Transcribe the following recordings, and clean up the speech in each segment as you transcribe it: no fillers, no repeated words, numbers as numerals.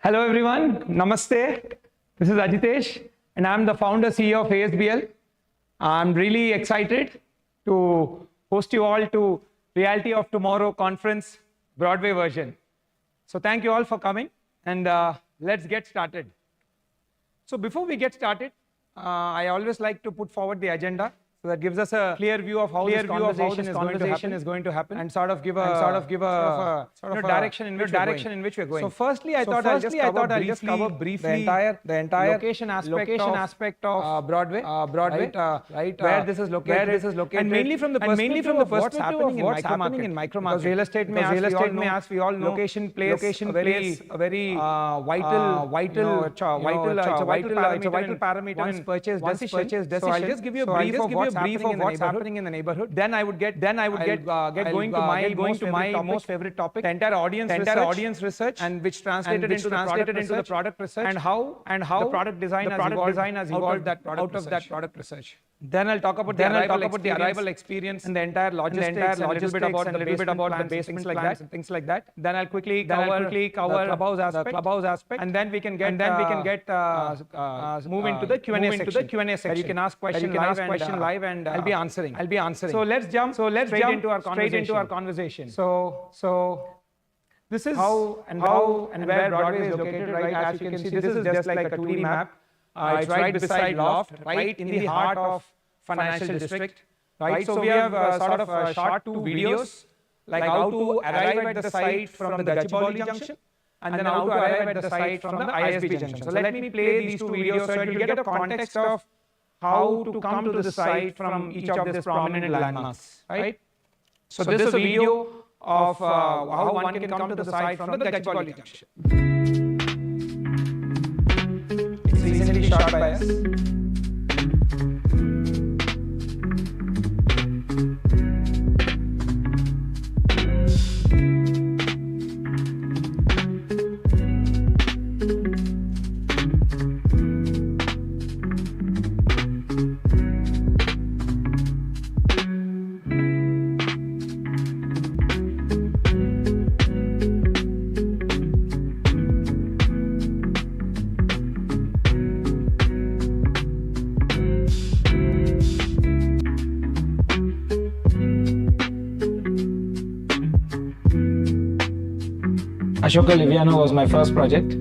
Hello everyone, Namaste. This is Ajitesh and I'm the founder CEO of ASBL. I'm really excited to host you all to Reality of Tomorrow conference Broadway version. So thank you all for coming and let's get started. So before we get started, I always like to put forward the agenda. So that gives us a clear view of how this conversation is going to happen and sort of give a direction in which we're going. So firstly, I thought I'll just cover briefly the entire location aspect of Broadway, right? Where this is located, and mainly from the perspective of what's happening in micro market. Real estate may ask, we all know location plays a very vital parameter in one's purchase decision. So I'll just give you a brief of what's happening in the neighborhood. Then I would get going to my most favorite topic, the entire audience research, and which translated into the product research, and how the product design has evolved out of that product research. Then I'll talk about the arrival experience and the entire logistics, a little bit about the basement plans and things like that. Then I'll quickly cover the clubhouse aspect, and then we can get move into the Q&A section. Where you can ask questions live and I'll be answering. So let's jump straight into our conversation. So this is how and where Broadway is located, right? As you can see, this is just like a 2D map. It's right beside Loft, right in the heart of financial district, right? So we have sort of shot 2 videos, like how to arrive at the site from the Gachibowli junction, and then how to arrive at the site from the ISB junction. So let me play these 2 videos so you get a context of how to come to the site from each of these prominent landmarks, right? So this is a video of how one can come to the site from the Gachibowli junction. It's recently shot by us. Ashoka Liviano was my first project.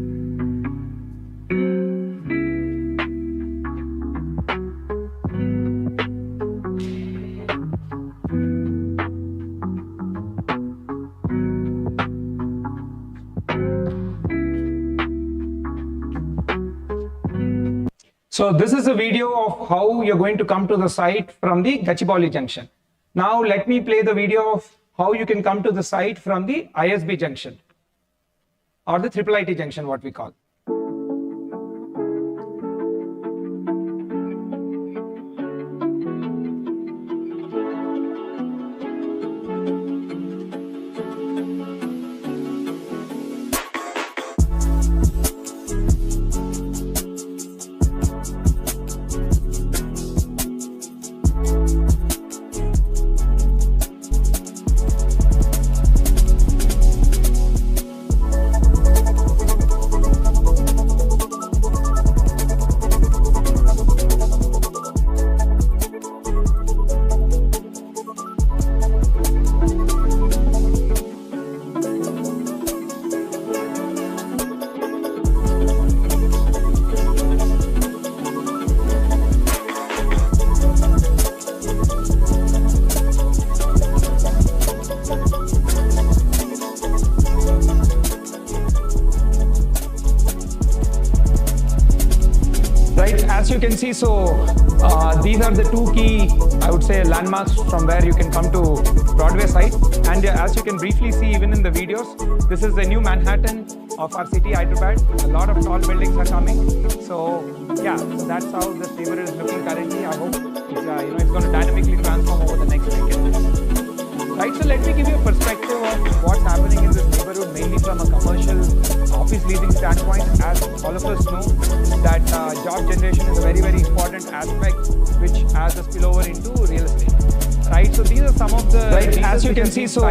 So this is a video of how you're going to come to the site from the Gachibowli junction. Now let me play the video of how you can come to the site from the ISB junction, or the IIIT junction, what we call. As you can see, so these are the 2 key, I would say, landmarks from where you can come to Broadway site. And as you can briefly see even in the videos, this is the new Manhattan of our city, Hyderabad. A lot of tall buildings are coming. So yeah, so that's how this neighborhood is looking currently. I hope it's going to dynamically transform over the next decade. Right, so let me give you a perspective of what's happening in this neighborhood, mainly from a commercial office leasing standpoint. As all of us know, that job generation is a very, very important aspect which has a spillover into real estate. right? So these are some of the as you can see, so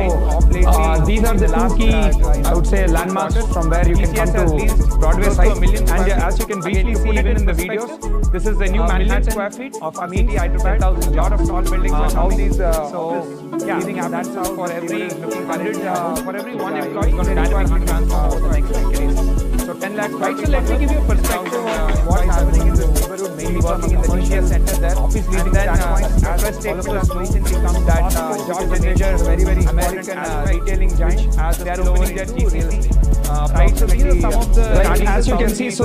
these are the two key, I would say, landmarks from where you can come to Broadway site. And as you can briefly see even in the videos, this is the new Manhattan square feet of our city, Hyderabad. A lot of tall buildings are all these. So yeah, that's how for every 100, for every one employee, going to dynamically transform over the next decade. So 10 lakhs, right? So let me give you a perspective of what's happening in this neighborhood, mainly working in the TCS center there. Office leasing standpoint, as statement has recently come that George and Major, very, very American retailing giant, as they are opening their GCC. Right, so these are some of the... as you can see, so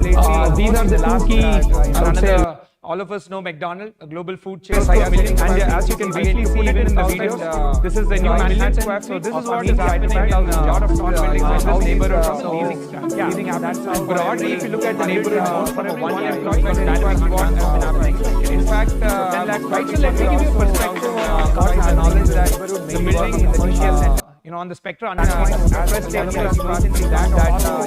these are the two key, I would say, all of us know McDonald's, a global food chain. And as you can briefly see even in the videos, this is the new Manhattan square feet. So this is what is happening in a lot of tall buildings in this neighborhood from the leasing stand. Yeah, that's how broadly, if you look at the neighborhood for every one employee, dynamically what has been happening. In fact, 10 lakh, right, so let me give you a perspective of what is the knowledge that the building in the TCS center. You know, on the spectrum, as statement has recently that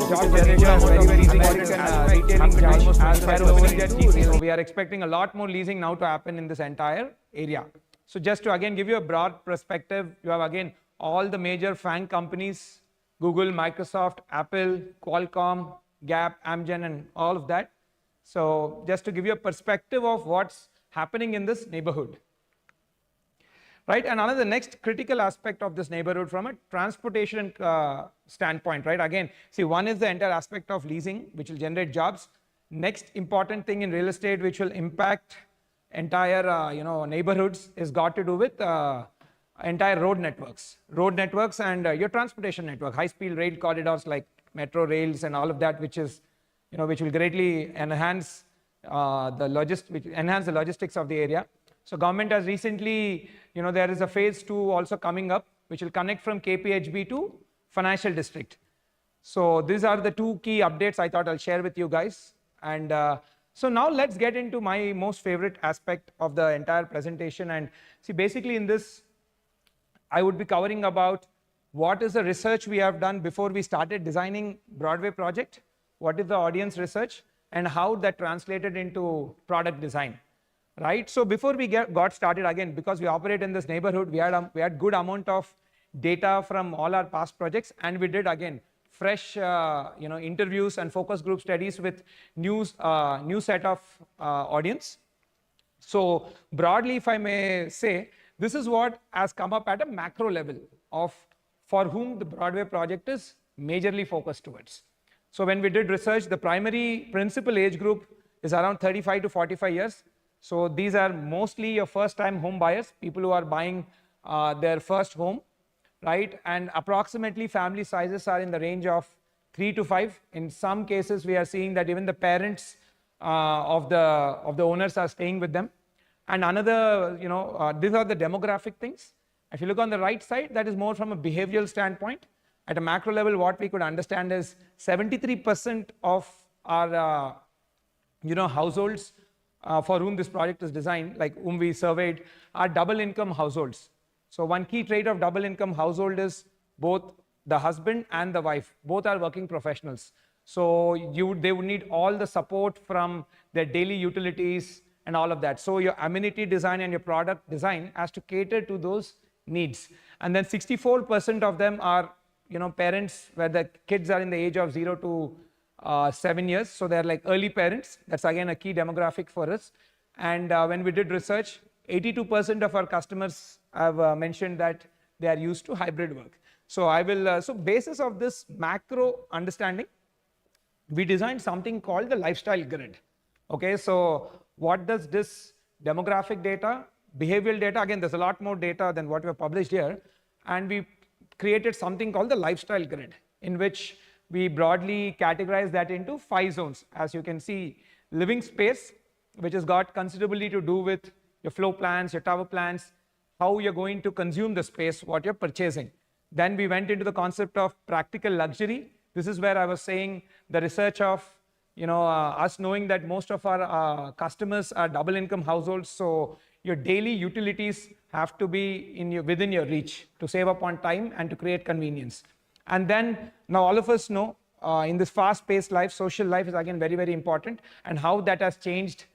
George and Major, very, very American retailing giant, as they are opening their GCC. So we are expecting a lot more leasing now to happen in this entire area. So just to again give you a broad perspective, you have again all the major FANG companies, Google, Microsoft, Apple, Qualcomm, Gap, Amgen, and all of that. So just to give you a perspective of what's happening in this neighborhood. Right, and another next critical aspect of this neighborhood from a transportation standpoint, right? Again, see, one is the entire aspect of leasing, which will generate jobs. Next important thing in real estate, which will impact entire, neighborhoods, is got to do with entire road networks, and your transportation network, high-speed rail corridors like metro rails and all of that, which is, which will greatly enhance the logistics of the area. So government has recently, there is a phase 2 also coming up, which will connect from KPHB to financial district. So these are the two key updates I thought I'll share with you guys. And so now let's get into my most favorite aspect of the entire presentation. And see, basically in this, I would be covering about what is the research we have done before we started designing Broadway project, what is the audience research, and how that translated into product design. Right, so before we got started, again, because we operate in this neighborhood, we had good amount of data from all our past projects, and we did again fresh interviews and focus group studies with new set of audience. So broadly, if I may say, this is what has come up at a macro level of for whom the Broadway project is majorly focused towards. So when we did research, the primary principal age group is around 35 to 45 years. So these are mostly your first-time home buyers, people who are buying their first home, right? And approximately family sizes are in the range of 3 to 5. In some cases, we are seeing that even the parents of the owners are staying with them. And another, these are the demographic things. If you look on the right side, that is more from a behavioral standpoint. At a macro level, what we could understand is 73% of our, households for whom this project is designed, like whom we surveyed, are double income households. So one key trait of double income household is both the husband and the wife, both are working professionals. So they would need all the support from their daily utilities and all of that. So your amenity design and your product design has to cater to those needs. And then 64% of them are, parents where the kids are in the age of 0 to 7 years, so they're like early parents. That's again a key demographic for us. And when we did research, 82% of our customers have mentioned that they are used to hybrid work. So I will, so basis of this macro understanding, we designed something called the lifestyle grid. Okay, so what does this demographic data, behavioral data, again there's a lot more data than what we have published here, and we created something called the lifestyle grid, in which we broadly categorize that into 5 zones. As you can see, living space, which has got considerably to do with your floor plans, your tower plans, how you're going to consume the space, what you're purchasing. Then we went into the concept of practical luxury. This is where I was saying the research of, us knowing that most of our customers are double income households. So your daily utilities have to be within your reach to save up on time and to create convenience. And then now all of us know in this fast-paced life, social life is again very, very important, and how that has changed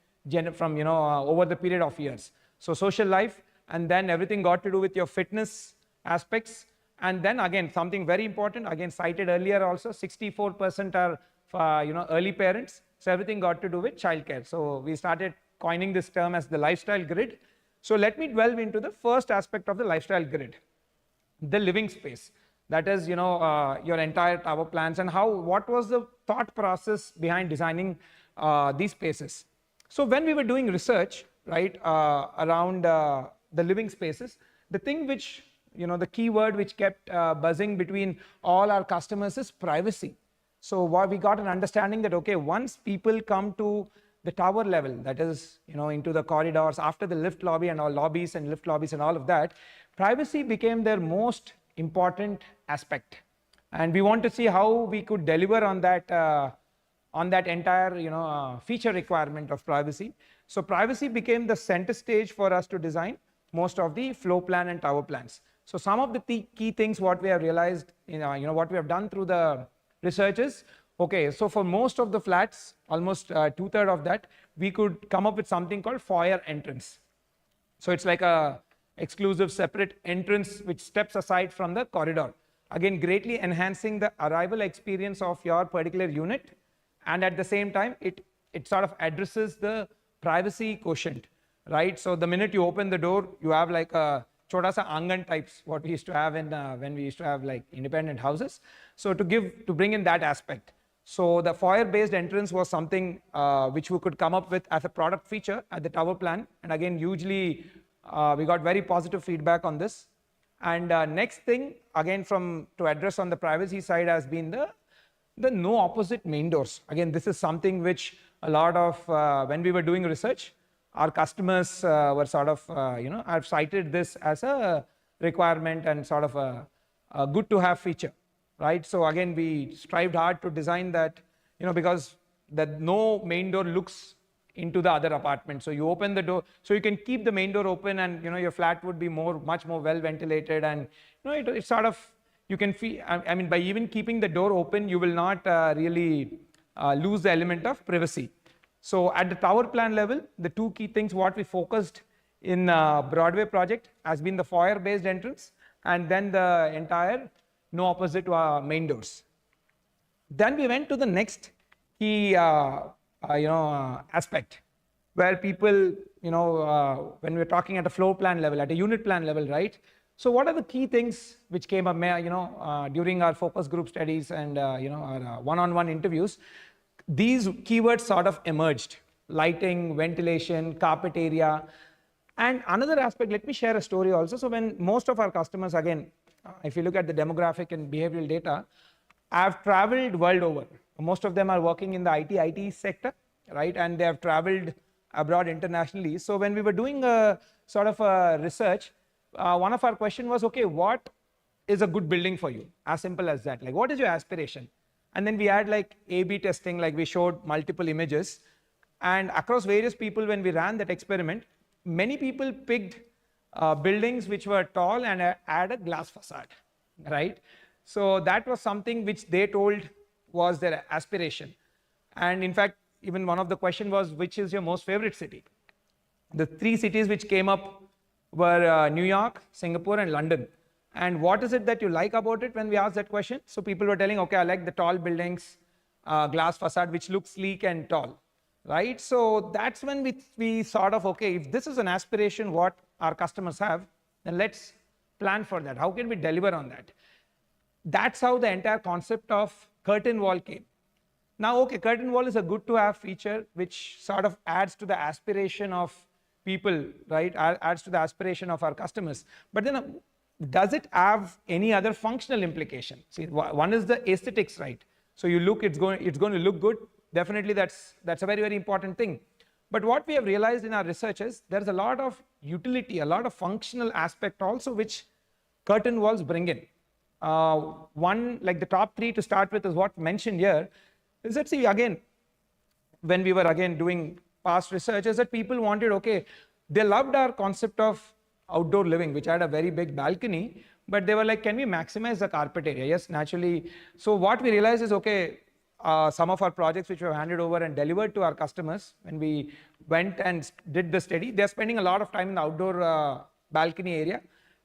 from over the period of years. So social life, and then everything got to do with your fitness aspects. And then again, something very important, again cited earlier also, 64% are early parents. So everything got to do with childcare. So we started coining this term as the lifestyle grid. So let me delve into the first aspect of the lifestyle grid, the living space. That is, your entire tower plans, and what was the thought process behind designing these spaces. So when we were doing research, right, around the living spaces, the thing which, the keyword which kept buzzing between all our customers is privacy. So what we got an understanding that, okay, once people come to the tower level, that is, into the corridors, after the lift lobby and all lobbies and lift lobbies and all of that, privacy became their most important aspect. And we want to see how we could deliver on that entire, feature requirement of privacy. So privacy became the center stage for us to design most of the floor plan and tower plans. So some of the key things what we have realized, what we have done through the research is, okay, so for most of the flats, almost 2/3 of that, we could come up with something called foyer entrance. So it's like a exclusive separate entrance which steps aside from the corridor, again greatly enhancing the arrival experience of your particular unit, and at the same time it sort of addresses the privacy quotient, right? So the minute you open the door, you have like a chota sa angan types, what we used to have in when we used to have like independent houses. So to bring in that aspect. So the foyer based entrance was something which we could come up with as a product feature at the tower plan, and again hugely we got very positive feedback on this. And next thing, again to address on the privacy side, has been the no opposite main doors. Again, this is something which a lot of when we were doing research, our customers were sort of have cited this as a requirement and sort of a good to have feature, right? So again, we strived hard to design that, because that no main door looks into the other apartment. So you open the door, so you can keep the main door open, and your flat would be much more well ventilated, and it sort of, you can feel, I mean, by even keeping the door open, you will not really lose the element of privacy. So at the tower plan level, the two key things what we focused in Broadway project has been the foyer based entrance, and then the entire no opposite main doors. Then we went to the next key aspect, where people, when we're talking at a floor plan level, at a unit plan level, right? So what are the key things which came up, during our focus group studies and our one-on-one interviews? These keywords sort of emerged: lighting, ventilation, carpet area. And another aspect, let me share a story also. So when most of our customers, again, if you look at the demographic and behavioral data, have traveled world over. Most of them are working in the IT sector, right? And they have traveled abroad internationally. So when we were doing a sort of a research, one of our question was, okay, what is a good building for you? As simple as that. Like, what is your aspiration? And then we had like A/B testing, like we showed multiple images, and across various people, when we ran that experiment, many people picked buildings which were tall and had a glass facade, right? So that was something which they told was their aspiration. And in fact, even one of the question was, which is your most favorite city? The three cities which came up were New York, Singapore, and London. And what is it that you like about it when we asked that question? So people were telling, okay, I like the tall buildings, glass facade, which looks sleek and tall, right? So that's when we sort of, okay, if this is an aspiration what our customers have, then let's plan for that. How can we deliver on that? That's how the entire concept of curtain wall came. Now, okay, curtain wall is a good to have feature which sort of adds to the aspiration of people, right? Adds to the aspiration of our customers. But then does it have any other functional implication? See, one is the aesthetics, right? So you look, it's going to look good. Definitely that's a very, very important thing. But what we have realized in our research is there's a lot of utility, a lot of functional aspect also which curtain walls bring in. One, like the top three to start with, is what mentioned here, is that, see, again, when we were again doing past research, is that people wanted, okay, they loved our concept of outdoor living, which had a very big balcony, but they were like, can we maximize the carpet area? Yes, naturally. So what we realized is, okay, some of our projects which we have handed over and delivered to our customers, when we went and did the study, they're spending a lot of time in the outdoor balcony area.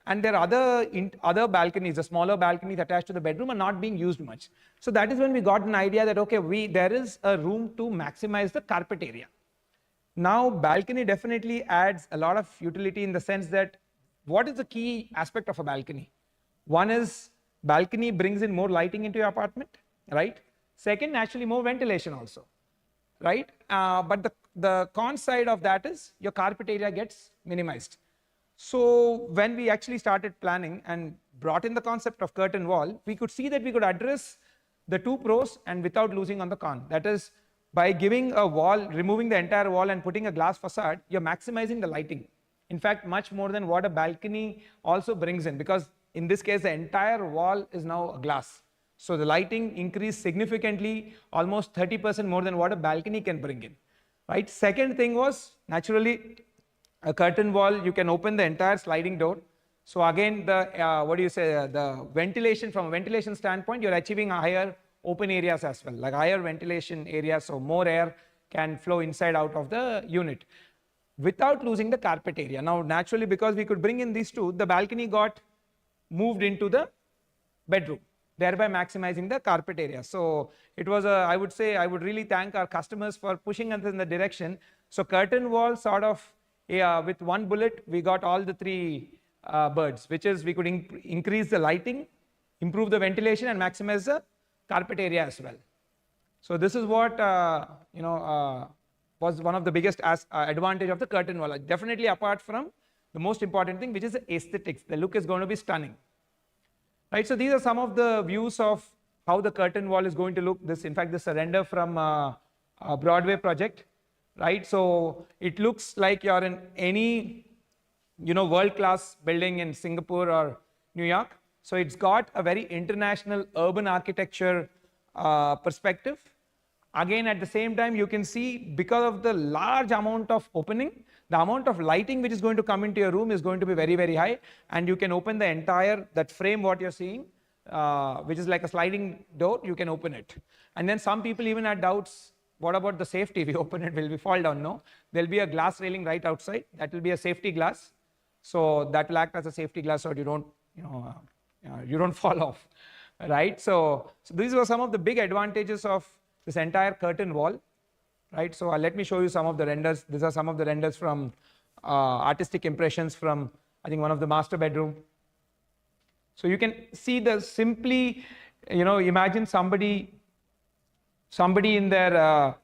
And there are other balconies, the smaller balconies attached to the bedroom are not being used much. So that is when we got an idea that, okay, there is a room to maximize the carpet area. Now, balcony definitely adds a lot of utility in the sense that what is the key aspect of a balcony? One is balcony brings in more lighting into your apartment, right? Second, naturally more ventilation also, right? But the con side of that is your carpet area gets minimized. So when we actually started planning and brought in the concept of curtain wall, we could see that we could address the two pros and without losing on the con. That is, by giving a wall, removing the entire wall and putting a glass facade, you're maximizing the lighting. In fact, much more than what a balcony also brings in, because in this case, the entire wall is now a glass. So the lighting increased significantly, almost 30% more than what a balcony can bring in, right? Second thing was, naturally, a curtain wall, you can open the entire sliding door. So again, the ventilation, from a ventilation standpoint, you're achieving a higher open areas as well, like higher ventilation areas, so more air can flow inside out of the unit without losing the carpet area. Now, naturally, because we could bring in these two, the balcony got moved into the bedroom, thereby maximizing the carpet area. So it was I would say, I would really thank our customers for pushing us in the direction. So curtain wall sort of, with one bullet, we got all the three birds, which is we could increase the lighting, improve the ventilation, and maximize the carpet area as well. So this is what was one of the biggest advantage of the curtain wall. Definitely apart from the most important thing, which is the aesthetics. The look is going to be stunning, right? So these are some of the views of how the curtain wall is going to look. In fact, this is a render from a Broadway project, right? So it looks like you're in any world-class building in Singapore or New York. So it's got a very international urban architecture perspective. Again, at the same time, you can see because of the large amount of opening, the amount of lighting which is going to come into your room is going to be very, very high. And you can open the entire, that frame what you're seeing, which is like a sliding door, you can open it. And then some people even had doubts, what about the safety? We open it, will we fall down? No, there'll be a glass railing right outside. That will be a safety glass. So that will act as a safety glass so you don't, you don't fall off, right? So these were some of the big advantages of this entire curtain wall, right? So let me show you some of the renders. These are some of the renders from artistic impressions from, I think, one of the master bedroom. So you can see the simply, imagine somebody in their,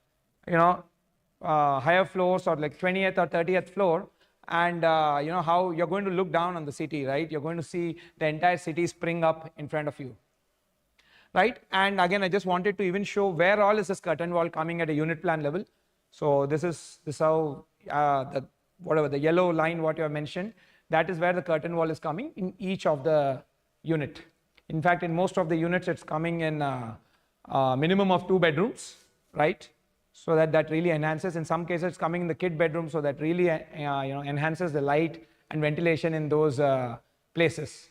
higher floors or like 20th or 30th floor, and how you're going to look down on the city, right? You're going to see the entire city spring up in front of you, right? And again, I just wanted to even show where all is this curtain wall coming at a unit plan level. So this how the yellow line what you have mentioned, that is where the curtain wall is coming in each of the unit. In fact, in most of the units, it's coming in a minimum of 2 bedrooms, right? So that really enhances. In some cases, it's coming in the kid bedroom, so that really enhances the light and ventilation in those places,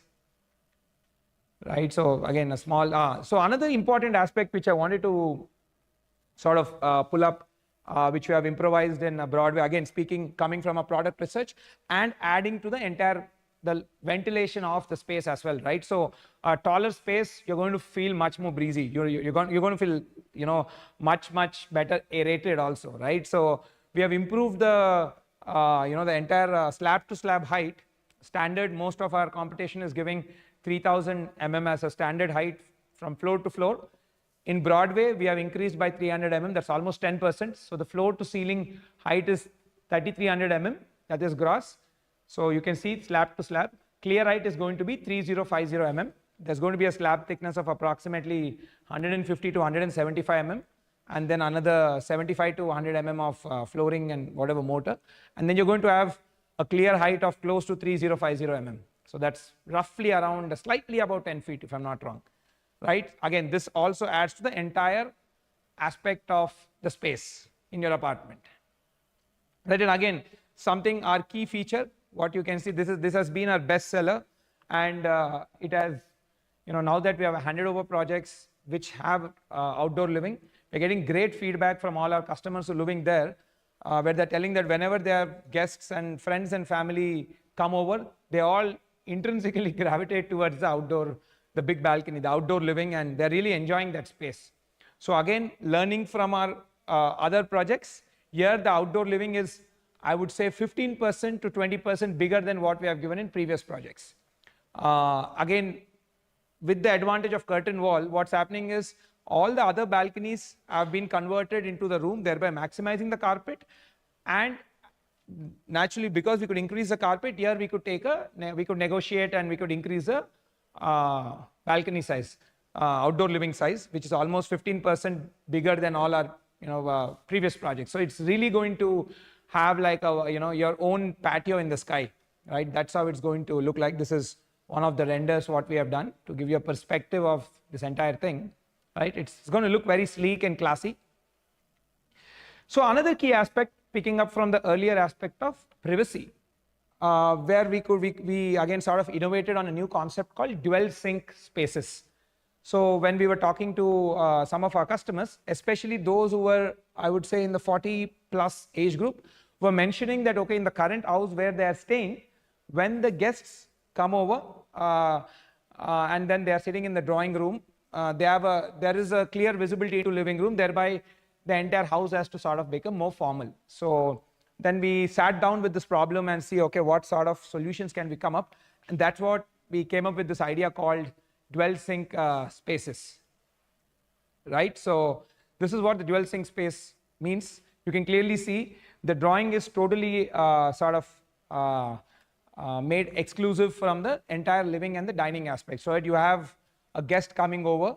right? So again, a small. So another important aspect which I wanted to sort of pull up, which we have improvised in Broadway. Again, coming from a product research and adding to the ventilation of the space as well, right? So a taller space, you're going to feel much more breezy. You're going to feel, much better aerated also, right? So we have improved the, the entire slab to slab height. Standard, most of our competition is giving 3000 mm as a standard height from floor to floor. In Broadway, we have increased by 300 mm. That's almost 10%. So the floor to ceiling height is 3300 mm. That is gross. So you can see slab to slab. Clear height is going to be 3050 mm. There's going to be a slab thickness of approximately 150 to 175 mm. And then another 75 to 100 mm of flooring and whatever mortar. And then you're going to have a clear height of close to 3050 mm. So that's roughly around slightly about 10 feet, if I'm not wrong, right? Again, this also adds to the entire aspect of the space in your apartment. Right, and again, our key feature, what you can see, this has been our best seller, and it has, now that we have handed over projects which have outdoor living, we're getting great feedback from all our customers who are living there, where they're telling that whenever their guests and friends and family come over, they all intrinsically gravitate towards the outdoor, the big balcony, the outdoor living, and they're really enjoying that space. So again, learning from our other projects, here the outdoor living is, I would say, 15% to 20% bigger than what we have given in previous projects. Again, with the advantage of curtain wall, what's happening is all the other balconies have been converted into the room, thereby maximizing the carpet. And naturally, because we could increase the carpet, here we could we could negotiate and we could increase the balcony size, outdoor living size, which is almost 15% bigger than all our previous projects. So it's really going to have like a your own patio in the sky, right? That's how it's going to look like. This is one of the renders what we have done to give you a perspective of this entire thing, right? It's going to look very sleek and classy. So another key aspect, picking up from the earlier aspect of privacy, where we again sort of innovated on a new concept called dual sync spaces. So when we were talking to some of our customers, especially those who were, I would say, in the 40 plus age group, were mentioning that, okay, in the current house where they are staying, when the guests come over and then they are sitting in the drawing room, there is a clear visibility to living room, thereby the entire house has to sort of become more formal. So then we sat down with this problem and see, okay, what sort of solutions can we come up? And that's what we came up with, this idea called dual sync spaces, right? So this is what the dual sync space means. You can clearly see the drawing is totally made exclusive from the entire living and the dining aspect. So that you have a guest coming over,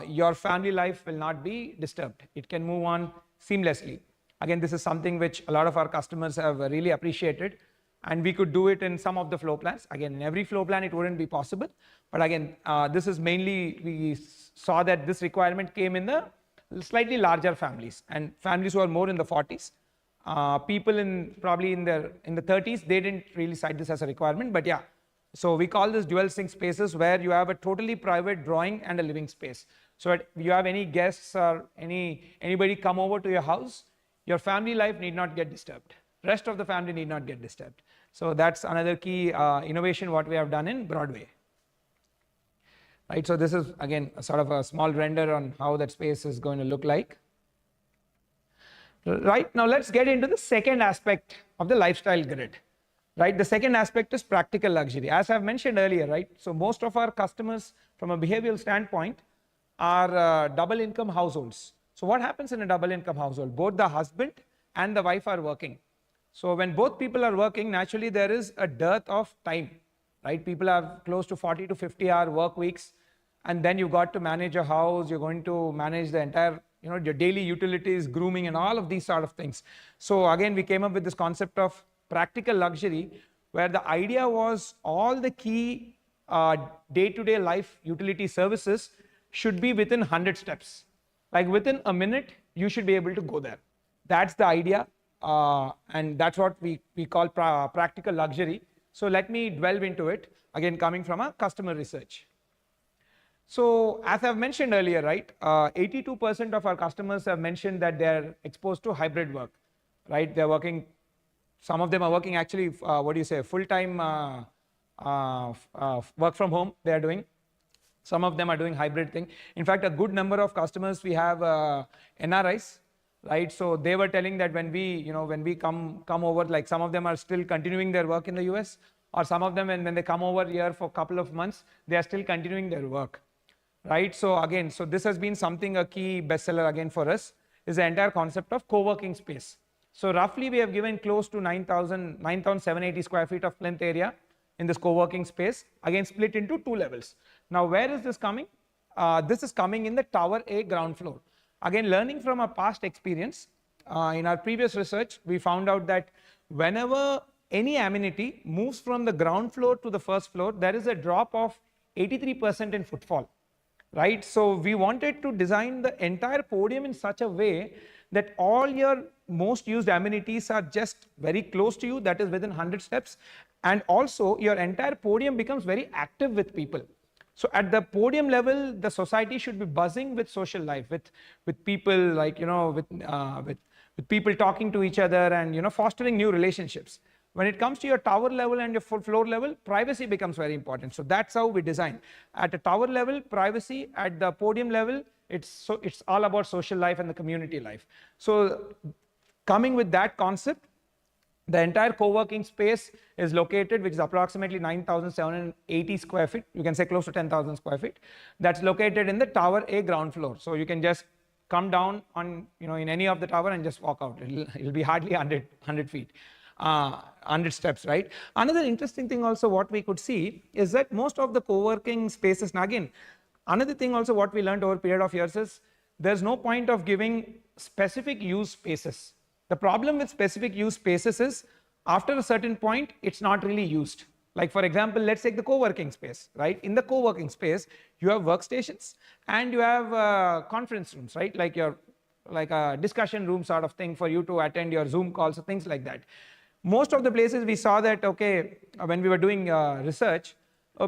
your family life will not be disturbed. It can move on seamlessly. Again, this is something which a lot of our customers have really appreciated, and we could do it in some of the floor plans. Again, in every floor plan it wouldn't be possible, but again, this is mainly, we saw that this requirement came in the slightly larger families and families who are more in the 40s. People probably in the 30s, they didn't really cite this as a requirement, but yeah. So we call this dual sync spaces, where you have a totally private drawing and a living space. So if you have any guests or anybody come over to your house, your family life need not get disturbed. Rest of the family need not get disturbed. So that's another key innovation what we have done in Broadway. Right, so this is again a sort of a small render on how that space is going to look like. Right, now let's get into the second aspect of the lifestyle grid. Right, the second aspect is practical luxury. As I've mentioned earlier, right, so most of our customers from a behavioral standpoint are double income households. So what happens in a double income household? Both the husband and the wife are working. So when both people are working, naturally there is a dearth of time, right? People have close to 40 to 50-hour work weeks, and then you've got to manage a house, you're going to manage the entire, your daily utilities, grooming, and all of these sort of things. So again, we came up with this concept of practical luxury, where the idea was all the key day-to-day life utility services should be within 100 steps. Like within a minute, you should be able to go there. That's the idea, and that's what we call practical luxury. So let me delve into it, again coming from a customer research. So as I've mentioned earlier, right, 82% of our customers have mentioned that they're exposed to hybrid work, right? They're working, some of them are working actually, full-time work from home they are doing. Some of them are doing hybrid thing. In fact, a good number of customers, we have NRIs, right? So they were telling that when we come over, like some of them are still continuing their work in the US, or some of them when they come over here for a couple of months, they are still continuing their work, right? So again, so this has been something, a key bestseller again for us, is the entire concept of co-working space. So roughly we have given close to 9,780 square feet of plinth area in this co-working space, again split into two levels. Now where is this coming? This is coming in the Tower A ground floor. Again, learning from our past experience, in our previous research, we found out that whenever any amenity moves from the ground floor to the first floor, there is a drop of 83% in footfall, right? So we wanted to design the entire podium in such a way that all your most used amenities are just very close to you, that is within 100 steps, and also your entire podium becomes very active with people. So at the podium level, the society should be buzzing with social life, with people, like, with people talking to each other and, fostering new relationships. When it comes to your tower level and your full floor level, privacy becomes very important. So that's how we design. At a tower level, privacy. At the podium level, it's all about social life and the community life. So coming with that concept, the entire co-working space is located, which is approximately 9,780 square feet. You can say close to 10,000 square feet. That's located in the Tower A ground floor. So you can just come down on, in any of the tower and just walk out. It'll be hardly 100 feet, 100 steps, right? Another interesting thing also what we could see is that most of the co-working spaces, now again, another thing also what we learned over a period of years is there's no point of giving specific use spaces. The problem with specific use spaces is after a certain point, it's not really used. Like for example, let's take the co-working space, right? In the co-working space, you have workstations and you have conference rooms, right? Like a discussion room sort of thing for you to attend your Zoom calls or things like that. Most of the places we saw that, okay, when we were doing research,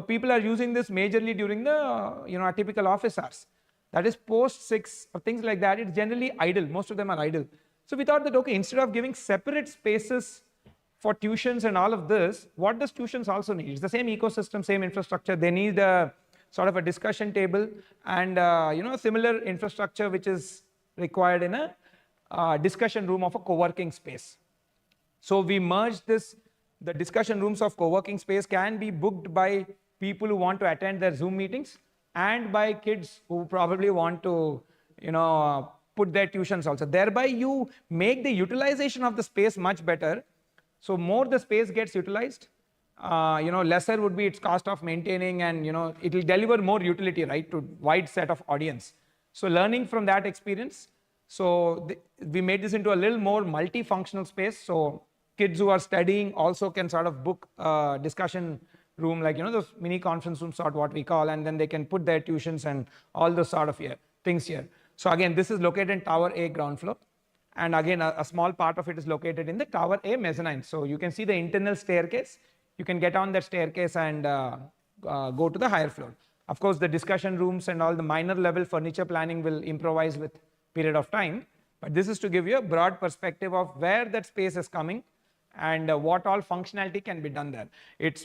people are using this majorly during the, typical office hours. That is post 6 or things like that. It's generally idle. Most of them are idle. So we thought that, okay, instead of giving separate spaces for tuitions and all of this, what does tuitions also need? It's the same ecosystem, same infrastructure. They need a sort of a discussion table and similar infrastructure which is required in a discussion room of a co-working space. So we merged this. The discussion rooms of co-working space can be booked by people who want to attend their Zoom meetings and by kids who probably want to, put their tuitions also. Thereby you make the utilization of the space much better. So more the space gets utilized, lesser would be its cost of maintaining, and it will deliver more utility, right, to wide set of audience. So learning from that experience, so we made this into a little more multifunctional space. So kids who are studying also can sort of book a discussion room, like those mini conference rooms, sort what we call, and then they can put their tuitions and all those sort of things here. So again, this is located in Tower A ground floor. And again, a small part of it is located in the Tower A mezzanine. So you can see the internal staircase. You can get on that staircase and go to the higher floor. Of course, the discussion rooms and all the minor level furniture planning will improvise with period of time. But this is to give you a broad perspective of where that space is coming and what all functionality can be done there.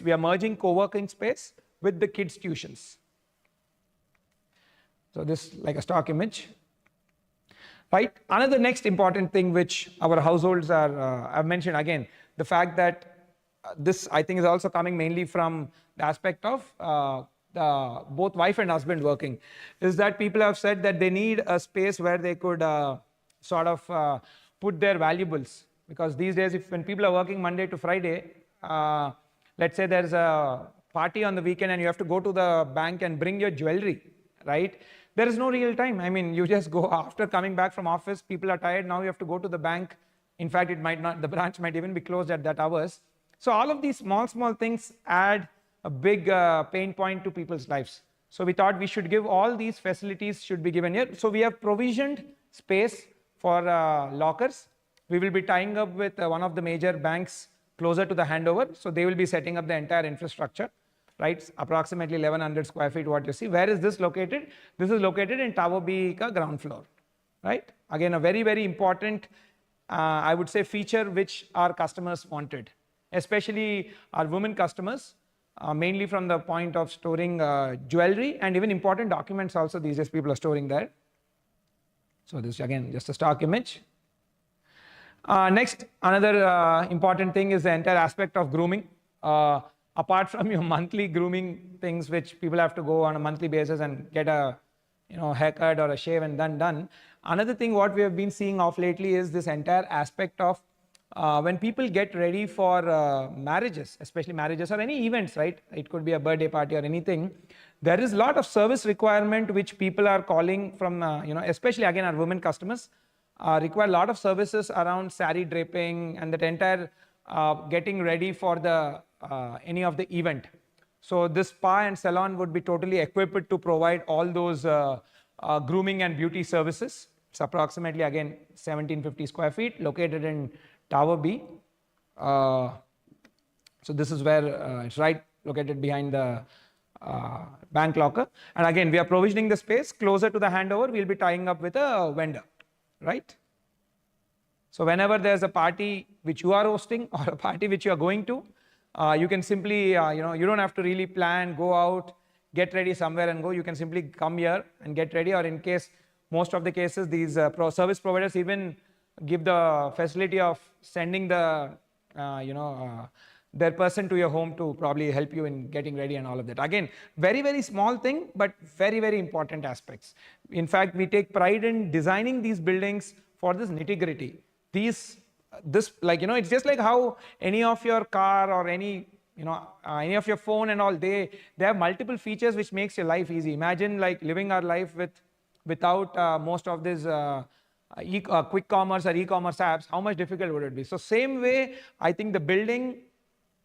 We are merging co-working space with the kids' tuitions. So this like a stock image. Right. Another next important thing which our households are, I've mentioned again, the fact that this I think is also coming mainly from the aspect of both wife and husband working, is that people have said that they need a space where they could sort of put their valuables. Because these days, when people are working Monday to Friday, let's say there's a party on the weekend and you have to go to the bank and bring your jewelry, right? There is no real time. I mean, you just go after coming back from office, people are tired, now you have to go to the bank. In fact, the branch might even be closed at that hours. So all of these small things add a big pain point to people's lives. So we thought we should give all these facilities should be given here. So we have provisioned space for lockers. We will be tying up with one of the major banks closer to the handover. So they will be setting up the entire infrastructure. Right, approximately 1,100 square feet, what you see. Where is this located? This is located in Tower B ground floor, right? Again, a very, very important, I would say, feature which our customers wanted, especially our women customers, mainly from the point of storing jewelry and even important documents also these days people are storing there. So this again, just a stock image. Next, another important thing is the entire aspect of grooming. Apart from your monthly grooming things, which people have to go on a monthly basis and get a haircut or a shave and done. Another thing what we have been seeing of lately is this entire aspect of when people get ready for marriages, especially marriages or any events, right? It could be a birthday party or anything. There is a lot of service requirement which people are calling from, especially again our women customers require a lot of services around saree draping and that entire getting ready for the any of the event. So this spa and salon would be totally equipped to provide all those grooming and beauty services. It's approximately again 1750 square feet located in Tower B. So this is where it's right located behind the bank locker. And again, we are provisioning the space closer to the handover. We'll be tying up with a vendor, right? So whenever there's a party which you are hosting or a party which you are going to, you can simply, you don't have to really plan, go out, get ready somewhere and go. You can simply come here and get ready, or in case, most of the cases, these service providers even give the facility of sending the, their person to your home to probably help you in getting ready and all of that. Again, very, very small thing, but very, very important aspects. In fact, we take pride in designing these buildings for this nitty-gritty. This, it's just like how any of your car or any of your phone and all, they have multiple features which makes your life easy. Imagine like living our life without most of this quick commerce or e-commerce apps. How much difficult would it be? So same way, I think the building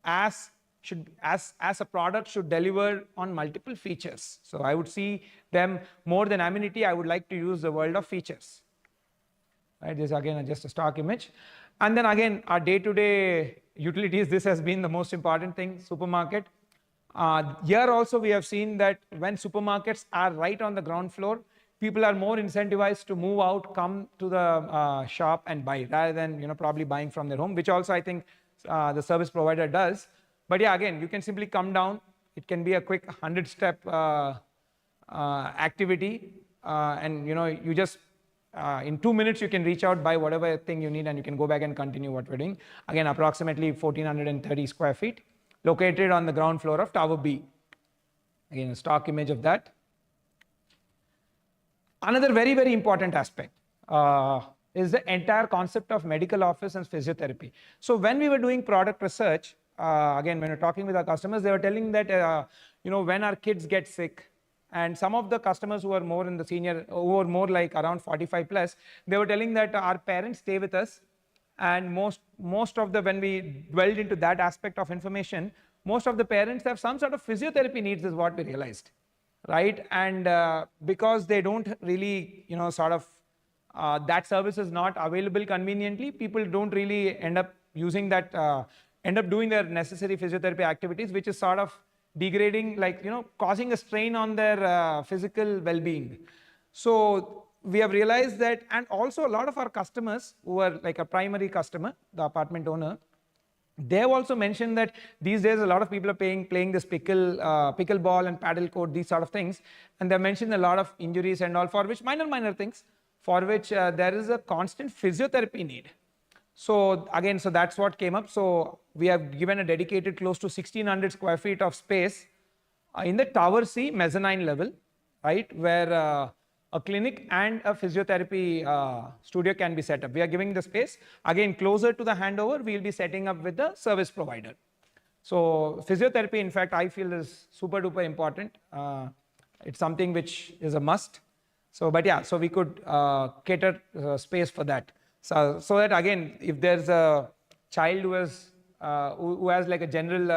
as a product should deliver on multiple features. So I would see them more than amenity. I would like to use the word of features. Right, this again just a stock image. And then again, our day-to-day utilities, this has been the most important thing, supermarket. Here also we have seen that when supermarkets are right on the ground floor, people are more incentivized to move out, come to the shop and buy, rather than probably buying from their home, which also I think the service provider does. But yeah, again, you can simply come down. It can be a quick 100-step activity, and you just in 2 minutes you can reach out, buy whatever thing you need, and you can go back and continue what we're doing. Again, approximately 1430 square feet, located on the ground floor of Tower B. Again, a stock image of that. Another very, very important aspect is the entire concept of medical office and physiotherapy. So when we were doing product research, again, when we're talking with our customers, they were telling that, when our kids get sick, and some of the customers who are more in the senior, who are more like around 45 plus, they were telling that our parents stay with us. And most of the, when we dwelled into that aspect of information, most of the parents have some sort of physiotherapy needs, is what we realized, right? And because they don't really, that service is not available conveniently, people don't really end up using that, end up doing their necessary physiotherapy activities, which is sort of degrading, causing a strain on their physical well-being. So we have realized that, and also a lot of our customers who are like a primary customer, the apartment owner, they have also mentioned that these days a lot of people are playing this pickleball and paddle court, these sort of things, and they mentioned a lot of injuries and all, for which minor things, for which there is a constant physiotherapy need. So again, so that's what came up. So we have given a dedicated close to 1600 square feet of space in the Tower C mezzanine level, right, where a clinic and a physiotherapy studio can be set up. We are giving the space. Again, closer to the handover, we will be setting up with the service provider. So physiotherapy, in fact, I feel is super duper important. It's something which is a must. So, but yeah, so we could cater space for that. So that again, if there's a child who has like a general,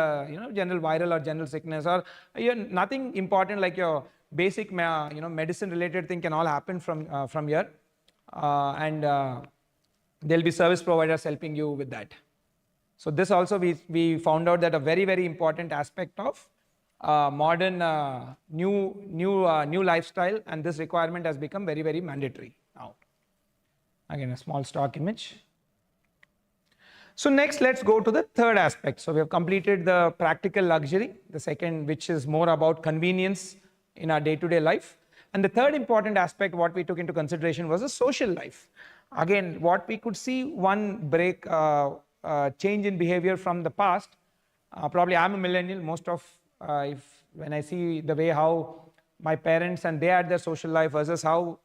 general viral or general sickness, or nothing important like your basic, medicine related thing can all happen from here, and there'll be service providers helping you with that. So this also we found out that a very, very important aspect of modern new lifestyle, and this requirement has become very, very mandatory now. Again, a small stock image. So next, let's go to the third aspect. So we have completed the practical luxury, the second, which is more about convenience in our day-to-day life. And the third important aspect, what we took into consideration, was the social life. Again, what we could see, one break, change in behavior from the past. Probably I'm a millennial. Most of, when I see the way how my parents and they had their social life versus how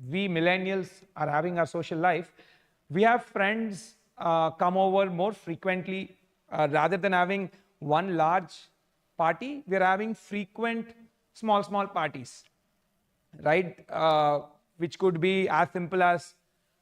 we millennials are having our social life, we have friends come over more frequently. Rather than having one large party, we're having frequent small parties, right? Which could be as simple as,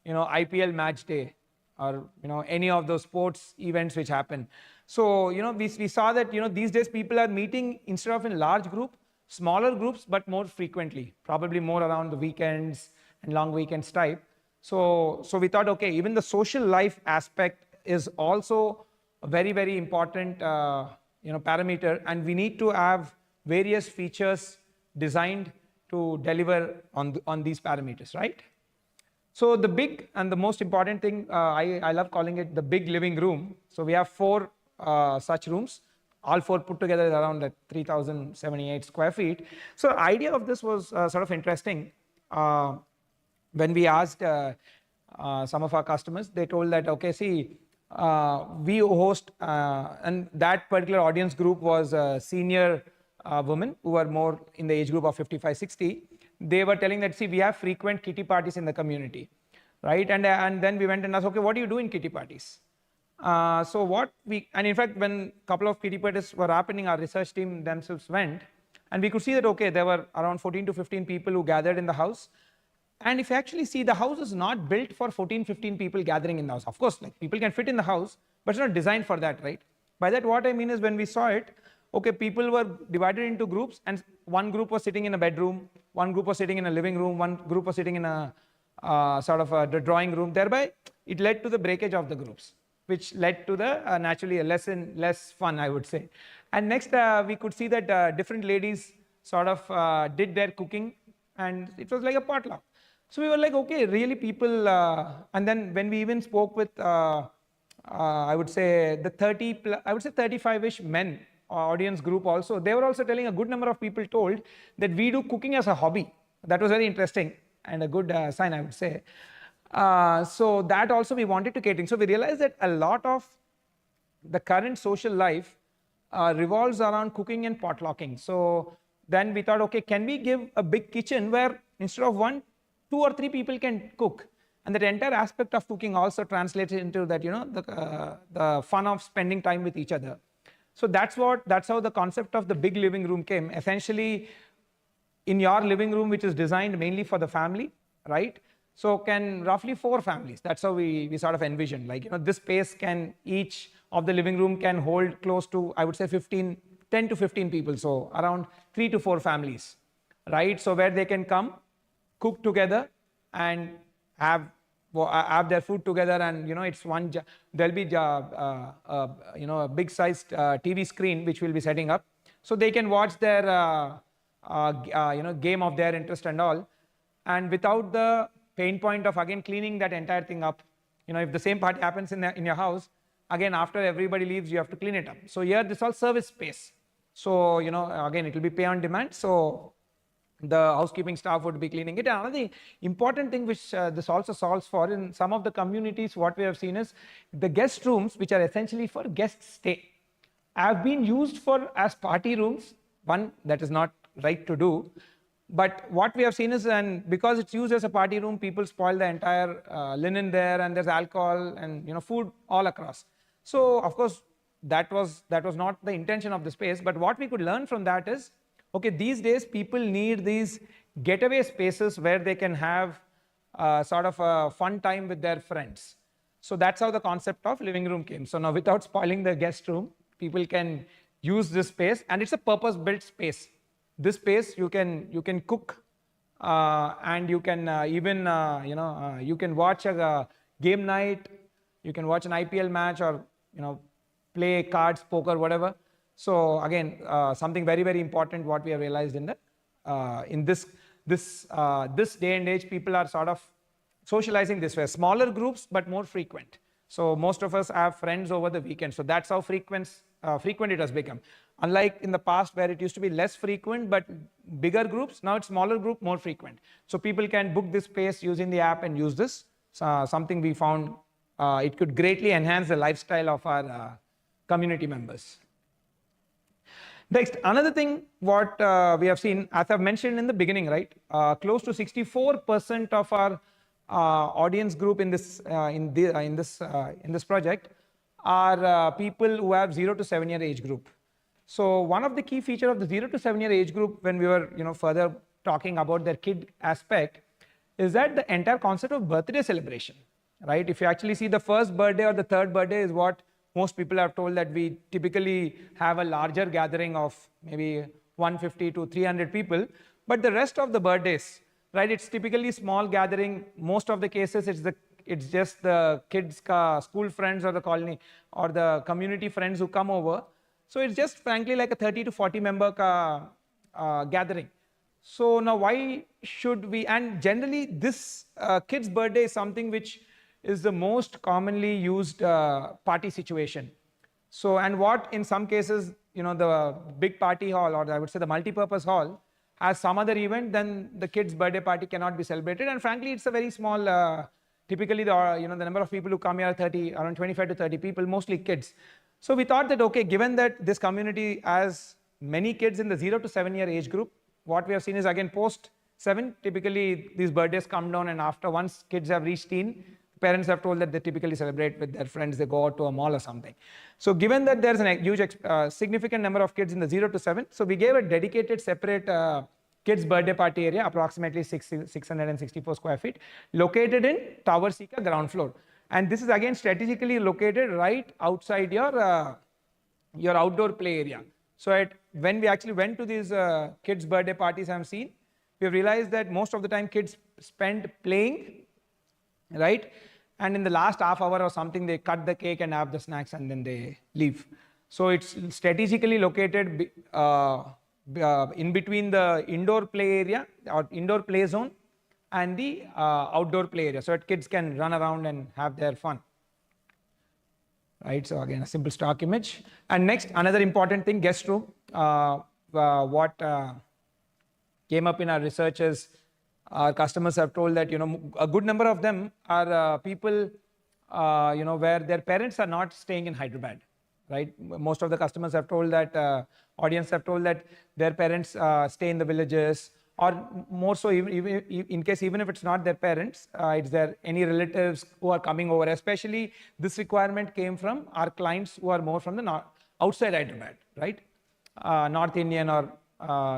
IPL match day, or, any of those sports events which happen. So, we saw that, these days people are meeting instead of in large group, smaller groups, but more frequently, probably more around the weekends and long weekends type. So we thought, okay, even the social life aspect is also a very, very important, parameter, and we need to have various features designed to deliver on these parameters, right? So the big and the most important thing, I love calling it the big living room. So we have 4 such rooms. All 4 put together is around like 3,078 square feet. So the idea of this was sort of interesting. When we asked some of our customers, they told that, okay, see, we host, and that particular audience group was senior women who were more in the age group of 55, 60. They were telling that, see, we have frequent kitty parties in the community, right? And then we went and asked, okay, what do you do in kitty parties? And in fact, when a couple of kitty parties were happening, our research team themselves went, and we could see that, okay, there were around 14 to 15 people who gathered in the house. And if you actually see, the house is not built for 14, 15 people gathering in the house. Of course, like people can fit in the house, but it's not designed for that, right? By that, what I mean is when we saw it, okay, people were divided into groups, and one group was sitting in a bedroom, one group was sitting in a living room, one group was sitting in a the drawing room. Thereby, it led to the breakage of the groups, which led to the naturally a less fun, I would say. And next, we could see that different ladies sort of did their cooking, and it was like a potluck. So we were like, okay, really people, and then when we even spoke with, I would say the 35-ish men audience group also, they were also telling, a good number of people told that we do cooking as a hobby. That was very interesting and a good sign, I would say. So that also we wanted to cater. So we realized that a lot of the current social life revolves around cooking and potlucking. So then we thought, okay, can we give a big kitchen where instead of 1, 2 or 3 people can cook, and that entire aspect of cooking also translates into that, the fun of spending time with each other. So that's how the concept of the big living room came. Essentially, in your living room, which is designed mainly for the family, right? So can roughly 4 families. That's how we sort of envisioned. Like, this space can, each of the living room can hold close to, I would say 10 to 15 people. So around 3 to 4 families, right? So where they can come, cook together, and have their food together, and it's there'll be a big sized TV screen which we'll be setting up, so they can watch their game of their interest and all, and without the pain point of again cleaning that entire thing up. If the same party happens in your house, again after everybody leaves, you have to clean it up. So here this all service space. So again it will be pay on demand. So the housekeeping staff would be cleaning it. Another important thing which this also solves for in some of the communities, what we have seen is the guest rooms, which are essentially for guest stay, have been used as party rooms. One, that is not right to do. But what we have seen is, and because it's used as a party room, people spoil the entire linen there, and there's alcohol and food all across. So of course that was not the intention of the space. But what we could learn from that is, okay, these days people need these getaway spaces where they can have sort of a fun time with their friends. So that's how the concept of living room came. So now, without spoiling the guest room, people can use this space, and it's a purpose-built space. This space you can cook, and you can even you can watch a game night, you can watch an IPL match, or play cards, poker, whatever. So again, something very, very important what we have realized in this day and age, people are sort of socializing this way. Smaller groups, but more frequent. So most of us have friends over the weekend. So that's how frequent it has become. Unlike in the past where it used to be less frequent, but bigger groups, now it's smaller group, more frequent. So people can book this space using the app and use this. Something we found it could greatly enhance the lifestyle of our community members. Next, another thing what we have seen, as I've mentioned in the beginning, right? Close to 64% of our audience group in this project are people who have 0 to 7 year age group. So one of the key features of the 0 to 7 year age group, when we were further talking about their kid aspect, is that the entire concept of birthday celebration, right? If you actually see the first birthday or the third birthday is what most people have told, that we typically have a larger gathering of maybe 150 to 300 people, but the rest of the birthdays, right, it's typically small gathering. Most of the cases it's just the kids' school friends or the colony or the community friends who come over. So it's just frankly like a 30 to 40 member gathering. So now why should we, and generally this kid's birthday is something which is the most commonly used party situation. So, and what in some cases, the big party hall, or I would say the multi-purpose hall, has some other event, then the kid's birthday party cannot be celebrated. And frankly, it's a very small, typically the number of people who come here are 30, around 25 to 30 people, mostly kids. So we thought that, okay, given that this community has many kids in the 0 to 7 year age group, what we have seen is again post 7, typically these birthdays come down, and after once kids have reached teen, parents have told that they typically celebrate with their friends, they go out to a mall or something. So given that there's a huge, significant number of kids in the 0 to 7, so we gave a dedicated separate kids birthday party area, approximately 664 square feet, located in Tower Sika ground floor. And this is again strategically located right outside your outdoor play area. So when we actually went to these kids birthday parties I've seen, we realized that most of the time kids spend playing, right? And in the last half hour or something, they cut the cake and have the snacks and then they leave. So it's strategically located in between the indoor play area or indoor play zone and the outdoor play area, so that kids can run around and have their fun. Right, so again, a simple stock image. And next, another important thing, guest room. What came up in our research is our customers have told that, a good number of them are people, where their parents are not staying in Hyderabad, right? Most of the customers have told that, audience have told that their parents stay in the villages, or more so, even if it's not their parents, it's their any relatives who are coming over. Especially this requirement came from our clients who are more from the outside Hyderabad, right? North Indian or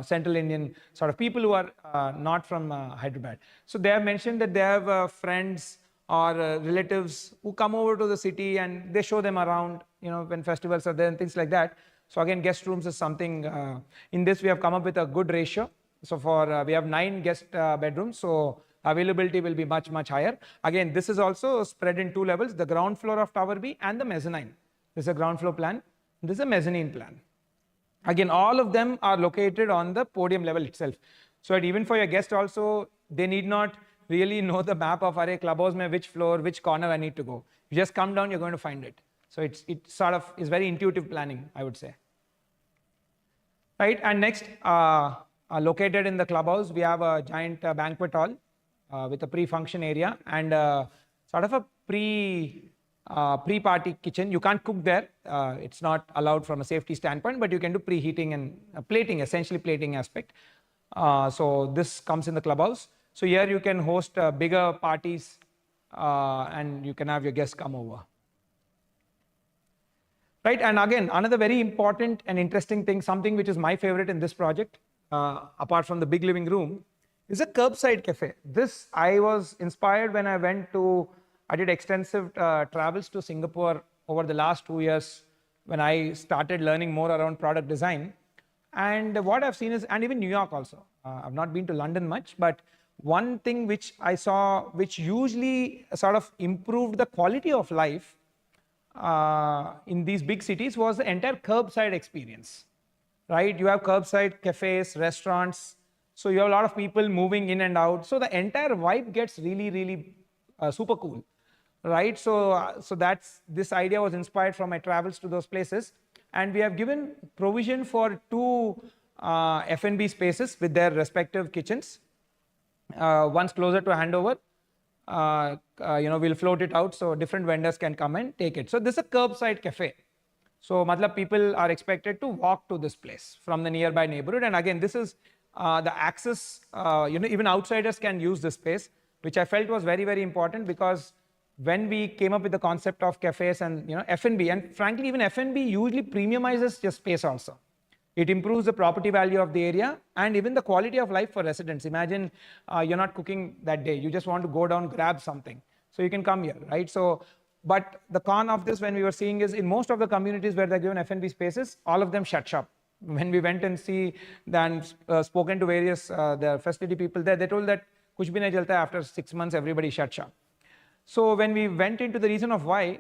Central Indian sort of people who are not from Hyderabad. So they have mentioned that they have friends or relatives who come over to the city and they show them around, when festivals are there and things like that. So again, guest rooms is something, in this we have come up with a good ratio. So we have 9 guest bedrooms, so availability will be much, much higher. Again, this is also spread in 2 levels, the ground floor of Tower B and the mezzanine. This is a ground floor plan, this is a mezzanine plan. Again, all of them are located on the podium level itself. So that even for your guest also, they need not really know the map of array clubhouse, which floor, which corner I need to go. You just come down, you're going to find it. So it sort of is very intuitive planning, I would say. Right, and next, located in the clubhouse, we have a giant banquet hall with a pre-function area and sort of a pre-party kitchen. You can't cook there. It's not allowed from a safety standpoint, but you can do preheating and plating, essentially plating aspect. So this comes in the clubhouse. So here you can host bigger parties and you can have your guests come over. Right, and again, another very important and interesting thing, something which is my favorite in this project, apart from the big living room, is a curbside cafe. This, I was inspired when I did extensive travels to Singapore over the last 2 years when I started learning more around product design. And what I've seen is, and even New York also, I've not been to London much, but one thing which I saw, which usually sort of improved the quality of life in these big cities, was the entire curbside experience. Right, you have curbside cafes, restaurants, so you have a lot of people moving in and out. So the entire vibe gets really, really super cool, right? So this idea was inspired from my travels to those places, and we have given provision for 2 F&B spaces with their respective kitchens. One's closer to handover. We'll float it out so different vendors can come and take it. So this is a curbside cafe. So matlab people are expected to walk to this place from the nearby neighborhood. And again, this is the access, even outsiders can use this space, which I felt was very, very important, because when we came up with the concept of cafes and F&B, and frankly, even F&B usually premiumizes your space also. It improves the property value of the area and even the quality of life for residents. Imagine you're not cooking that day. You just want to go down, grab something. So you can come here, right? But the con of this, when we were seeing, is in most of the communities where they're given F&B spaces, all of them shut shop. When we went and spoken to various the facility people there, they told that kuch bhi nahi chalta, after 6 months, everybody shut shop. So when we went into the reason of why,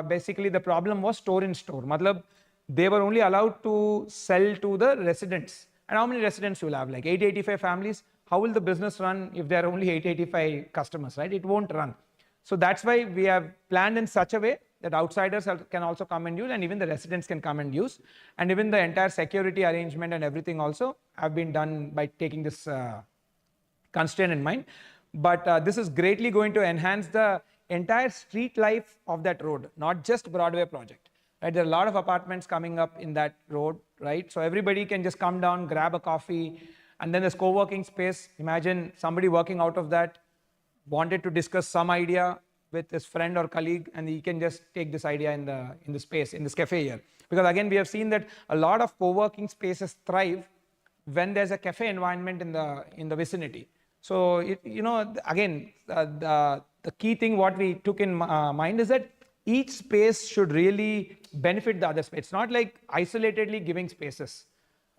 basically the problem was store in store. Matlab, they were only allowed to sell to the residents, And how many residents you will have? Like 885 families. How will the business run if there are only 885 customers, right? It won't run. So that's why we have planned in such a way that outsiders can also come and use, and even the residents can come and use. And even the entire security arrangement and everything also have been done by taking this constraint in mind. But this is greatly going to enhance the entire street life of that road, not just Broadway project. Right? There are a lot of apartments coming up in that road, right? So everybody can just come down, grab a coffee, and then there's co-working space. Imagine somebody working out of that wanted to discuss some idea with his friend or colleague, and he can just take this idea in the space, in this cafe here. Because again, we have seen that a lot of co-working spaces thrive when there's a cafe environment in the vicinity. So again, the key thing what we took in mind is that each space should really benefit the other space. It's not like isolatedly giving spaces,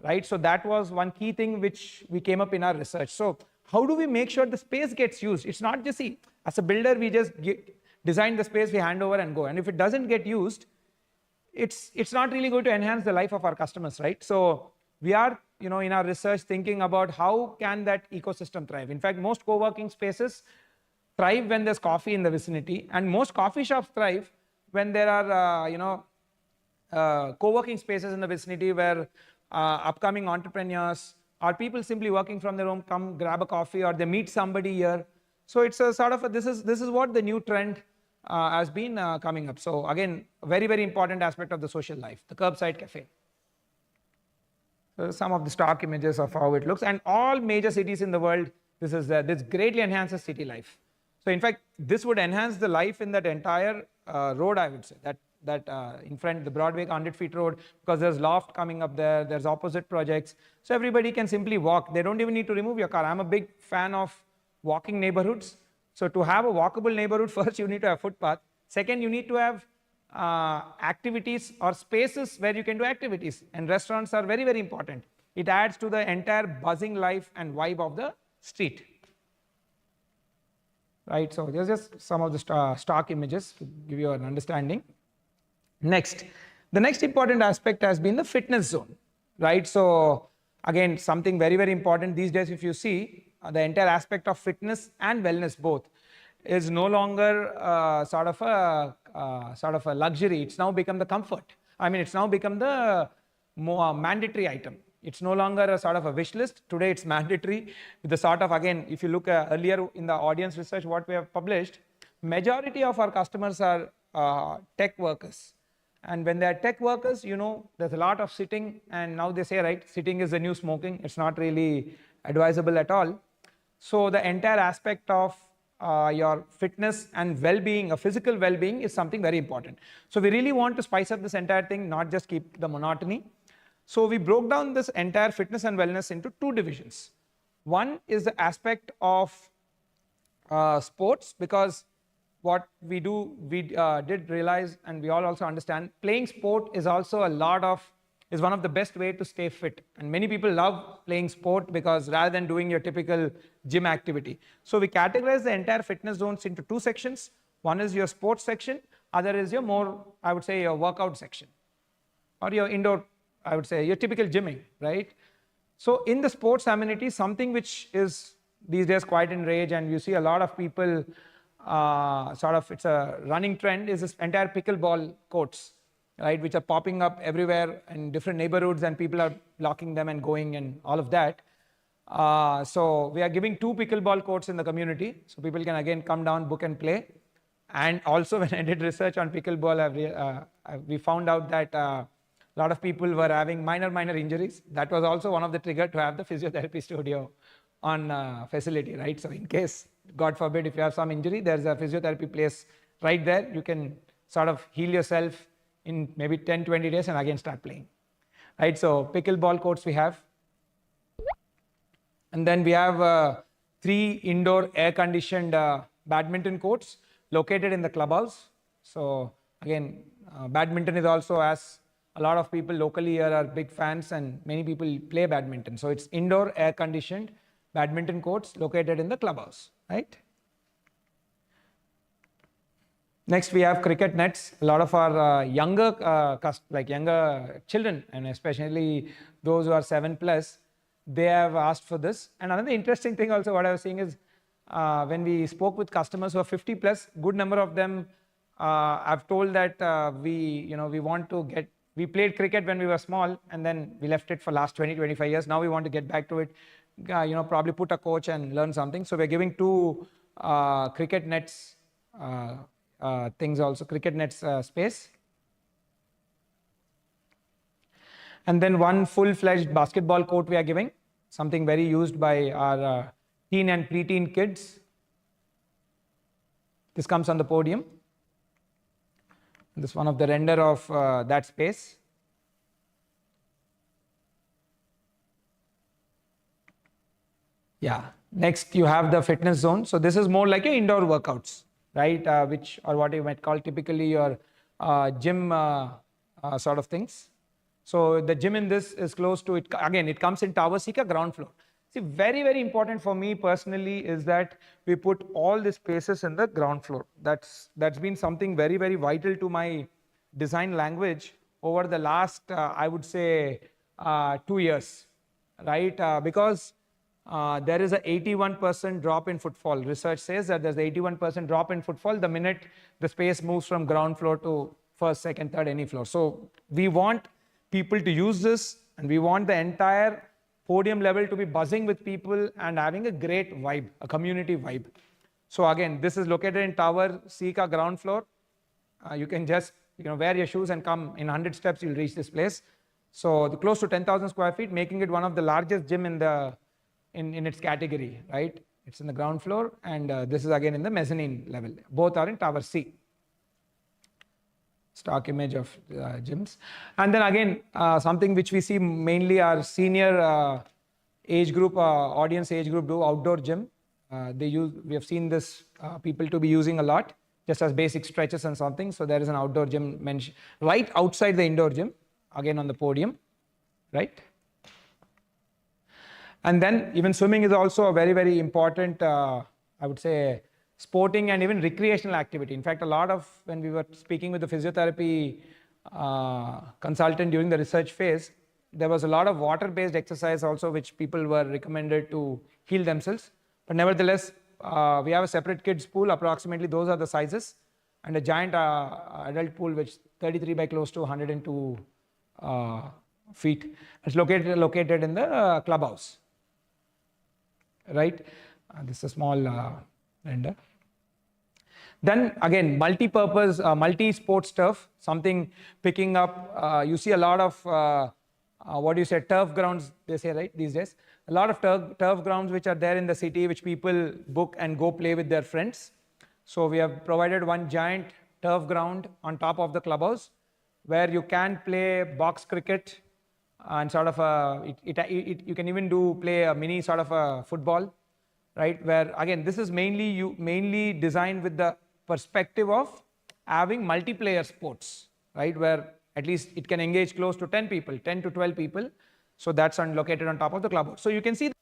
right? So that was one key thing which we came up in our research. So how do we make sure the space gets used? It's not just, see, as a builder, we just design the space, we hand over and go. And if it doesn't get used, it's not really going to enhance the life of our customers, right? So we are, in our research thinking about how can that ecosystem thrive. In fact, most co-working spaces thrive when there's coffee in the vicinity, and most coffee shops thrive when there are, co-working spaces in the vicinity where upcoming entrepreneurs or people simply working from their home come grab a coffee, or they meet somebody here. So it's a sort of this is what the new trend has been coming up. So again, very, very important aspect of the social life, the curbside cafe. So some of the stock images of how it looks, and all major cities in the world, this greatly enhances city life. So in fact, this would enhance the life in that entire road, I would say, that in front, the Broadway 100 feet road, because there's loft coming up there, there's opposite projects. So everybody can simply walk. They don't even need to remove your car. I'm a big fan of walking neighborhoods. So to have a walkable neighborhood, first you need to have footpath. Second, you need to have activities or spaces where you can do activities. And restaurants are very, very important. It adds to the entire buzzing life and vibe of the street. Right, so there's just some of the stock images to give you an understanding. Next, the next important aspect has been the fitness zone, right? So again, something very, very important these days, if you see, the entire aspect of fitness and wellness both is no longer sort of a luxury. It's now become the comfort. I mean, it's now become the more mandatory item. It's no longer a sort of a wish list. Today it's mandatory with the sort of, again, if you look earlier in the audience research, what we have published, majority of our customers are tech workers. And when they are tech workers, there's a lot of sitting, and now they say, right, sitting is the new smoking. It's not really advisable at all. So the entire aspect of your fitness and well-being, a physical well-being, is something very important. So we really want to spice up this entire thing, not just keep the monotony. So we broke down this entire fitness and wellness into two divisions. One is the aspect of sports, because what we do, we did realize, and we all also understand, playing sport is also is one of the best way to stay fit. And many people love playing sport because rather than doing your typical gym activity. So we categorize the entire fitness zones into two sections. One is your sports section, other is your more, I would say, your workout section, or your indoor, I would say, your typical gymming, right? So in the sports amenities, something which is these days quite in rage, and you see a lot of people, it's a running trend, is this entire pickleball courts, right, which are popping up everywhere in different neighborhoods, and people are blocking them and going and all of that. So we are giving 2 pickleball courts in the community, so people can again come down, book and play. And also when I did research on pickleball, we found out that a lot of people were having minor injuries. That was also one of the triggers to have the physiotherapy studio on facility, right? So in case, God forbid, if you have some injury, there's a physiotherapy place right there. You can sort of heal yourself in maybe 10-20 days and again start playing, right? So pickleball courts we have. And then we have 3 indoor air-conditioned badminton courts located in the clubhouse. So again, badminton is also, as a lot of people locally here are big fans, and many people play badminton. So it's indoor air-conditioned badminton courts located in the clubhouse, right? Next, we have cricket nets. A lot of our younger children, and especially those who are 7+, they have asked for this. And another interesting thing also what I was saying is when we spoke with customers who are 50 plus, good number of them have told that we want to get, we played cricket when we were small and then we left it for last 20-25 years. Now we want to get back to it, probably put a coach and learn something. So we're giving 2 cricket nets things also, cricket nets space. And then 1 full-fledged basketball court we are giving, something very used by our teen and preteen kids. This comes on the podium. This is one of the render of that space. Yeah. Next, you have the fitness zone. So this is more like a indoor workouts, right? Which or what you might call typically your gym sort of things. So the gym in this is close to it. Again, it comes in Tower Seeker ground floor. See, very, very important for me personally is that we put all the spaces in the ground floor. That's been something very, very vital to my design language over the last, I would say, 2 years, right? Because there is a 81% drop in footfall. Research says that there's 81% drop in footfall the minute the space moves from ground floor to first, second, third, any floor. So we want people to use this, and we want the entire podium level to be buzzing with people and having a great vibe, a community vibe. So again, this is located in Tower Seeker ground floor. You can just wear your shoes and come in 100 steps, you'll reach this place. So close to 10,000 square feet, making it one of the largest gym in the in its category, right? It's in the ground floor, and this is again in the mezzanine level. Both are in Tower C. Stock image of gyms. And then again, something which we see mainly our senior age group, audience age group do outdoor gym. We have seen this people to be using a lot, just as basic stretches and something. So there is an outdoor gym mentioned right outside the indoor gym, again on the podium, right? And then even swimming is also a very, very important, I would say, sporting and even recreational activity. In fact, a lot of, when we were speaking with the physiotherapy consultant during the research phase, there was a lot of water-based exercise also which people were recommended to heal themselves. But nevertheless, we have a separate kids pool, approximately those are the sizes, and a giant adult pool which 33 by close to 102 feet. It's located in the clubhouse, right? This is a small render. Then again, multi-purpose, multi-sports turf, something picking up, you see a lot of, what do you say, turf grounds, they say, right, these days. A lot of turf grounds which are there in the city, which people book and go play with their friends. So we have provided one giant turf ground on top of the clubhouse, where you can play box cricket and sort of you can even play a mini sort of a football, right? Where again, this is mainly designed with the perspective of having multiplayer sports, right? Where at least it can engage close to 10 people, 10 to 12 people. So that's located on top of the clubhouse. So you can see the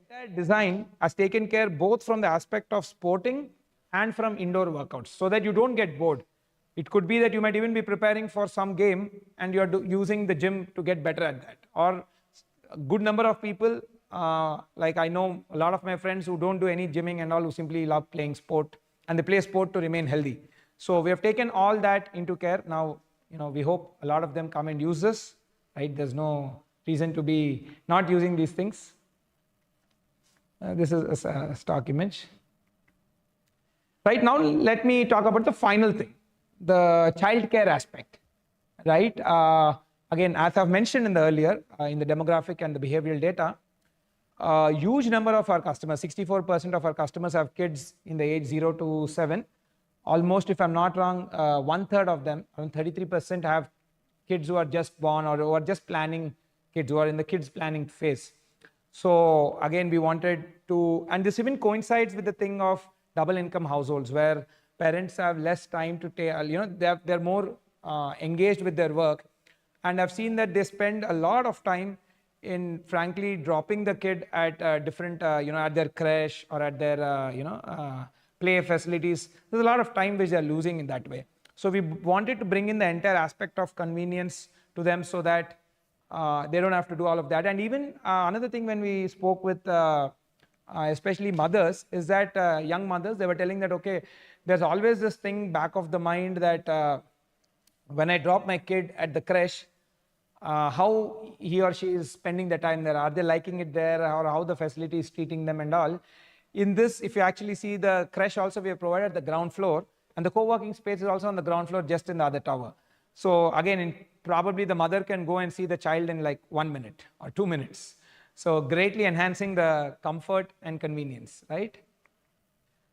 entire design has taken care both from the aspect of sporting and from indoor workouts, so that you don't get bored. It could be that you might even be preparing for some game and you're using the gym to get better at that. Or a good number of people, like I know a lot of my friends who don't do any gymming and all, who simply love playing sport, and they play sport to remain healthy. So we have taken all that into care. Now, we hope a lot of them come and use this, right? There's no reason to be not using these things. This is a stock image. Right now, let me talk about the final thing, the childcare aspect, right? Again, as I've mentioned in the earlier, in the demographic and the behavioral data, a huge number of our customers, 64% of our customers have kids in the age 0 to 7. Almost, if I'm not wrong, 1/3 of them, around 33% have kids who are just born or who are just planning kids, who are in the kids planning phase. So again, we wanted to, and this even coincides with the thing of double income households, where parents have less time to take, they're more engaged with their work. And I've seen that they spend a lot of time in, frankly, dropping the kid at different, at their creche or at their, play facilities. There's a lot of time which they're losing in that way. So we wanted to bring in the entire aspect of convenience to them, so that They don't have to do all of that. And even another thing when we spoke with especially mothers is that young mothers, they were telling that, okay, there's always this thing back of the mind that when I drop my kid at the creche, how he or she is spending the time there. Are they liking it there, or how the facility is treating them and all. In this, if you actually see the creche also, we have provided the ground floor, and the co-working space is also on the ground floor, just in the other tower. So again, probably the mother can go and see the child in like 1 minute or 2 minutes. So greatly enhancing the comfort and convenience, right?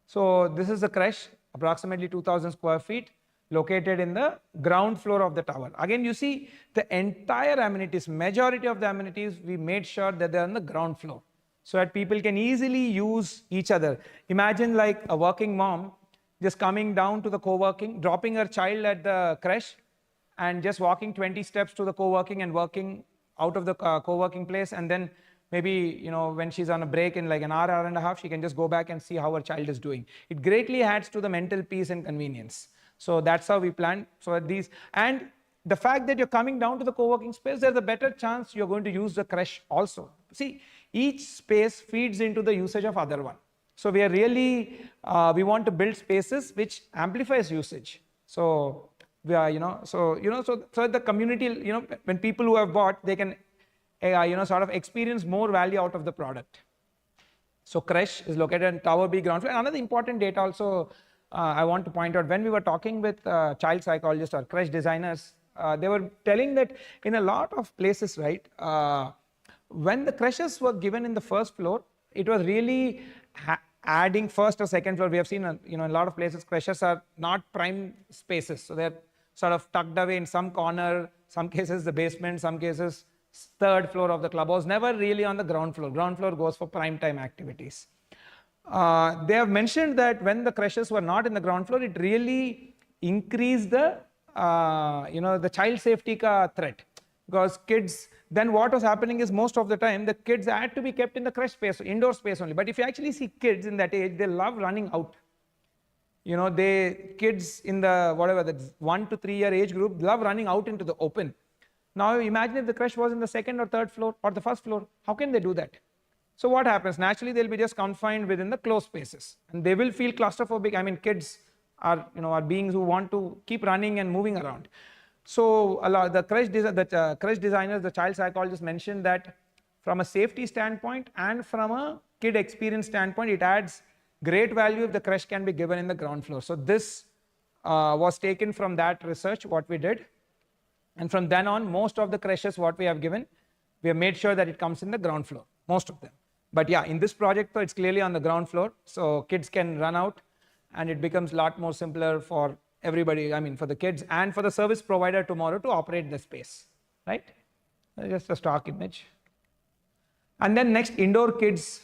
So this is the creche, approximately 2,000 square feet, located in the ground floor of the tower. Again, you see the entire amenities, majority of the amenities, we made sure that they're on the ground floor, so that people can easily use each other. Imagine like a working mom just coming down to the co-working, dropping her child at the creche, and just walking 20 steps to the co-working and working out of the co-working place. And then maybe, when she's on a break in like an hour, hour and a half, she can just go back and see how her child is doing. It greatly adds to the mental peace and convenience. So that's how we plan. So these, and the fact that you're coming down to the co-working space, there's a better chance you're going to use the creche also. See, each space feeds into the usage of other one. So we are really, we want to build spaces which amplifies usage. So we are, so the community, when people who have bought, they can, sort of experience more value out of the product. So creche is located in Tower B ground floor. And another important data also I want to point out, when we were talking with child psychologists or creche designers, they were telling that in a lot of places, right, when the creches were given in the first floor, it was really adding first or second floor. We have seen, in a lot of places, creches are not prime spaces. So they're sort of tucked away in some corner, some cases the basement, some cases third floor of the clubhouse, never really on the ground floor. Ground floor goes for prime time activities. They have mentioned that when the creches were not in the ground floor, it really increased the, the child safety threat. Because kids, then what was happening is most of the time, the kids had to be kept in the creche space, indoor space only. But if you actually see kids in that age, they love running out. Kids in the, the 1 to 3 year age group love running out into the open. Now imagine if the creche was in the second or third floor or the first floor, how can they do that? So what happens? Naturally, they'll be just confined within the closed spaces, and they will feel claustrophobic. I mean, kids are, are beings who want to keep running and moving around. So the creche designers, the child psychologists mentioned that from a safety standpoint and from a kid experience standpoint, it adds great value if the creche can be given in the ground floor. So this was taken from that research, what we did. And from then on, most of the creches, what we have given, we have made sure that it comes in the ground floor, most of them. But yeah, in this project, though, it's clearly on the ground floor. So kids can run out, and it becomes a lot more simpler for everybody, I mean, for the kids and for the service provider tomorrow to operate the space, right? Just a stock image. And then next, indoor kids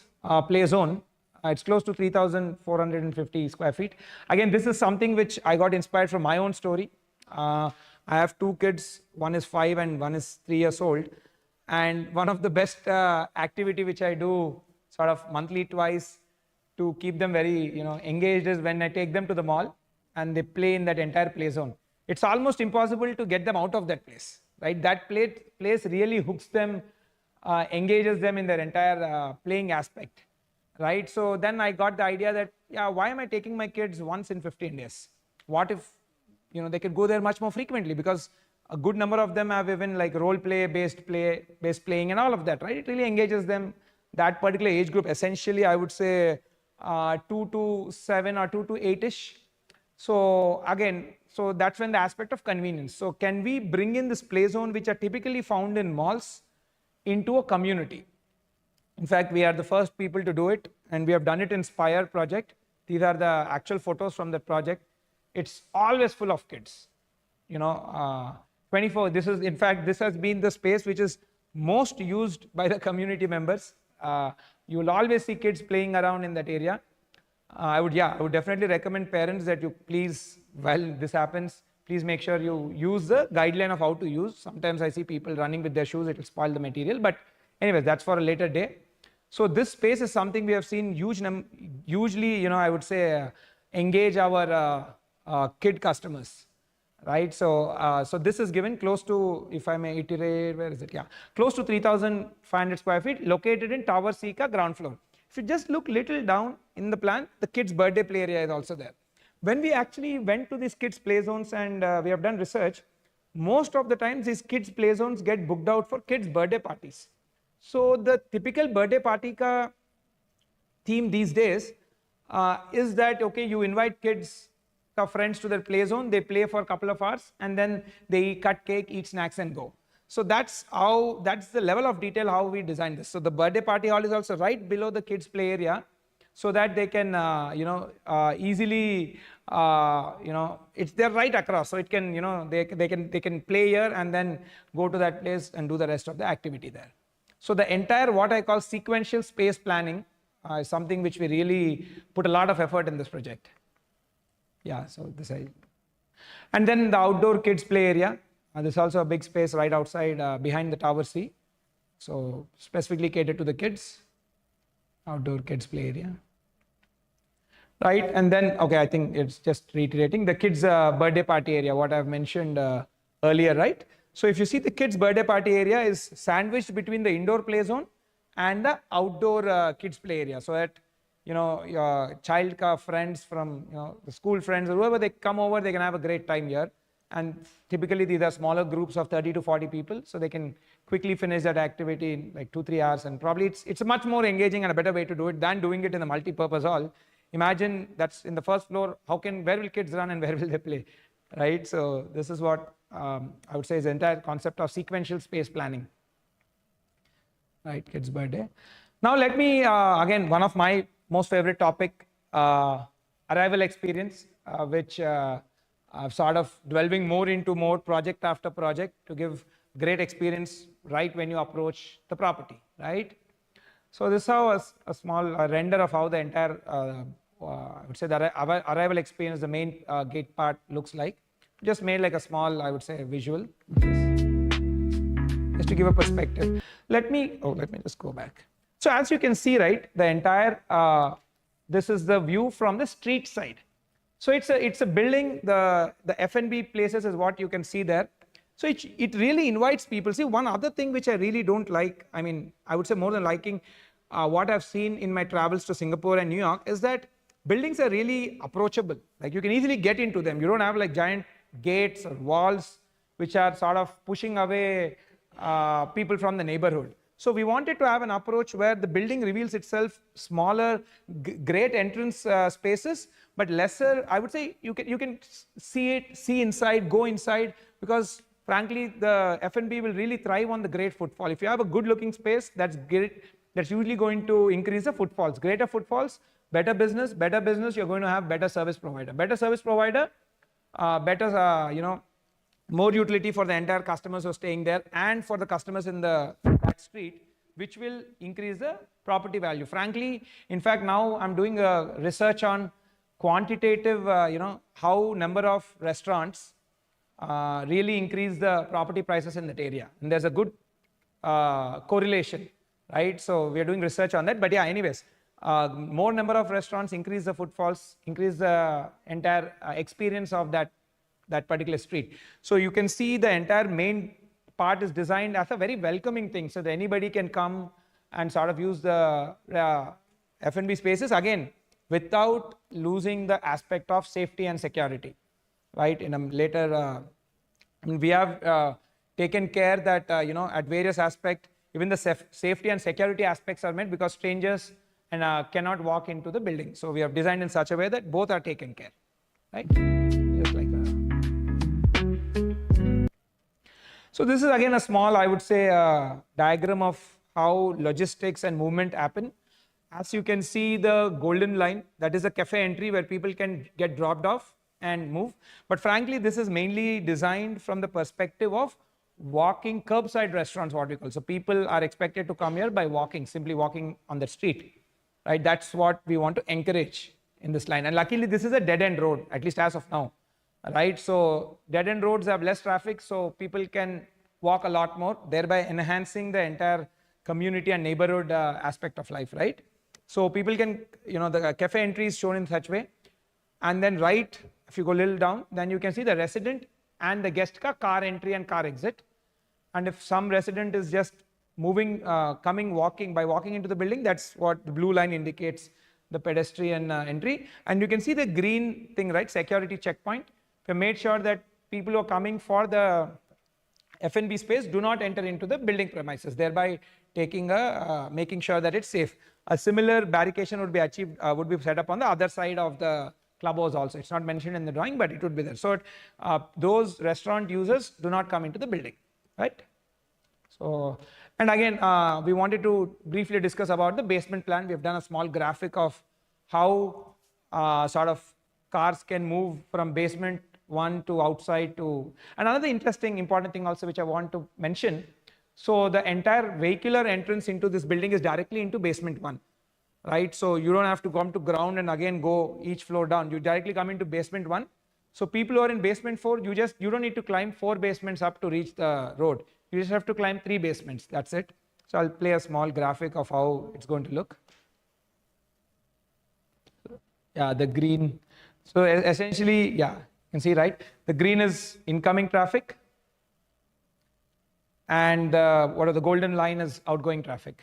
play zone. It's close to 3,450 square feet. Again, this is something which I got inspired from my own story. I have 2 kids, one is 5 and one is 3 years old. And one of the best activity which I do sort of monthly twice to keep them very engaged is when I take them to the mall and they play in that entire play zone. It's almost impossible to get them out of that place, right? That place really hooks them, engages them in their entire playing aspect, right? So then I got the idea that, yeah, why am I taking my kids once in 15 days? What if they could go there much more frequently, because a good number of them have even like role play based playing and all of that, right? It really engages them, that particular age group, essentially I would say 2 to 7 or 2 to 8ish. So again, so that's when the aspect of convenience. So can we bring in this play zone which are typically found in malls into a community? In fact, we are the first people to do it, and we have done it in Spire project. These are the actual photos from that project. It's always full of kids, 24. This is, in fact, this has been the space which is most used by the community members. You will always see kids playing around in that area. I would definitely recommend parents that you please, while this happens, please make sure you use the guideline of how to use. Sometimes I see people running with their shoes, it will spoil the material. But anyways, that's for a later day. So this space is something we have seen hugely, I would say, engage our kid customers, right? So this is given close to, if I may iterate, where is it? Yeah, close to 3,500 square feet, located in Tower C ka ground floor. If you just look little down in the plan, the kids' birthday play area is also there. When we actually went to these kids' play zones and we have done research, most of the times these kids' play zones get booked out for kids' birthday parties. So the typical birthday party ka theme these days is that, okay, you invite kids, friends to their play zone, they play for a couple of hours, and then they cut cake, eat snacks, and go. So that's the level of detail how we designed this. So the birthday party hall is also right below the kids' play area, so that they can, easily, they're right across. So it can, they can play here and then go to that place and do the rest of the activity there. So the entire, what I call sequential space planning, is something which we really put a lot of effort in this project. Yeah, so this side. And then the outdoor kids play area. There's also a big space right outside behind the Tower C. So specifically catered to the kids. Outdoor kids play area. Right, and then, okay, I think it's just reiterating the kids' birthday party area, what I've mentioned earlier, right? So if you see, the kids' birthday party area is sandwiched between the indoor play zone and the outdoor kids' play area, so that, your child ka friends from, the school friends or whoever, they come over, they can have a great time here. And typically these are smaller groups of 30 to 40 people, so they can quickly finish that activity in like 2-3 hours. And probably it's a much more engaging and a better way to do it than doing it in a multi-purpose hall. Imagine that's in the first floor, where will kids run and where will they play, right? So this is what I would say is the entire concept of sequential space planning, right? Kids' birthday. Now let me, again, one of my most favorite topic, arrival experience, which I've sort of delving more into more project after project to give great experience right when you approach the property, right? So this is how a small render of how the entire, I would say, the arrival experience, the main gate part looks like. Just made like a small, I would say, visual, just to give a perspective. Let me just go back. So as you can see, right, the entire, this is the view from the street side. So it's a building, the F&B places is what you can see there. So it really invites people. See, one other thing which I really don't like, I mean, I would say more than liking, what I've seen in my travels to Singapore and New York is that buildings are really approachable. Like you can easily get into them. You don't have like giant gates or walls which are sort of pushing away people from the neighborhood. So we wanted to have an approach where the building reveals itself smaller, great entrance spaces, but lesser. I would say you can see inside, go inside, because frankly the F&B will really thrive on the great footfall. If you have a good looking space, that's great. That's usually going to increase the footfalls. Greater footfalls, better business, you're going to have better service provider. Better service provider, better, more utility for the entire customers who are staying there and for the customers in the back street, which will increase the property value. Frankly, in fact, now I'm doing a research on quantitative, how number of restaurants really increase the property prices in that area. And there's a good correlation, right? So we are doing research on that. But yeah, anyways, more number of restaurants increase the footfalls, increase the entire experience of that particular street. So you can see the entire main part is designed as a very welcoming thing, so that anybody can come and sort of use the F&B spaces, again, without losing the aspect of safety and security, right? In a later, we have taken care that, at various aspects, even the safety and security aspects are met, because strangers cannot walk into the building. So we have designed in such a way that both are taken care, right? Just like so this is again a small, I would say, diagram of how logistics and movement happen. As you can see, the golden line, that is a cafe entry where people can get dropped off and move. But frankly, this is mainly designed from the perspective of walking curbside restaurants, what we call. So people are expected to come here by walking, simply walking on the street, right? That's what we want to encourage in this line. And luckily, this is a dead-end road, at least as of now. Right, so dead-end roads have less traffic, so people can walk a lot more, thereby enhancing the entire community and neighborhood aspect of life, right? So people can, the cafe entry is shown in such way, and then right, if you go a little down, then you can see the resident and the guest ka car entry and car exit. And if some resident is just moving, walking into the building, that's what the blue line indicates, the pedestrian entry. And you can see the green thing, right? Security checkpoint. We made sure that people who are coming for the F&B space do not enter into the building premises, thereby making sure that it's safe. A similar barricade would be achieved, would be set up on the other side of the clubhouse also. It's not mentioned in the drawing, but it would be there. So those restaurant users do not come into the building, right? So, and again, we wanted to briefly discuss about the basement plan. We have done a small graphic of how sort of cars can move from basement 1 to outside to. And another interesting, important thing also which I want to mention. So the entire vehicular entrance into this building is directly into basement 1, right? So you don't have to come to ground and again go each floor down. You directly come into basement 1. So people who are in basement 4, you don't need to climb 4 basements up to reach the road. You just have to climb 3 basements. That's it. So I'll play a small graphic of how it's going to look. Yeah, the green. So essentially, yeah, you can see, right? The green is incoming traffic. And the golden line is outgoing traffic.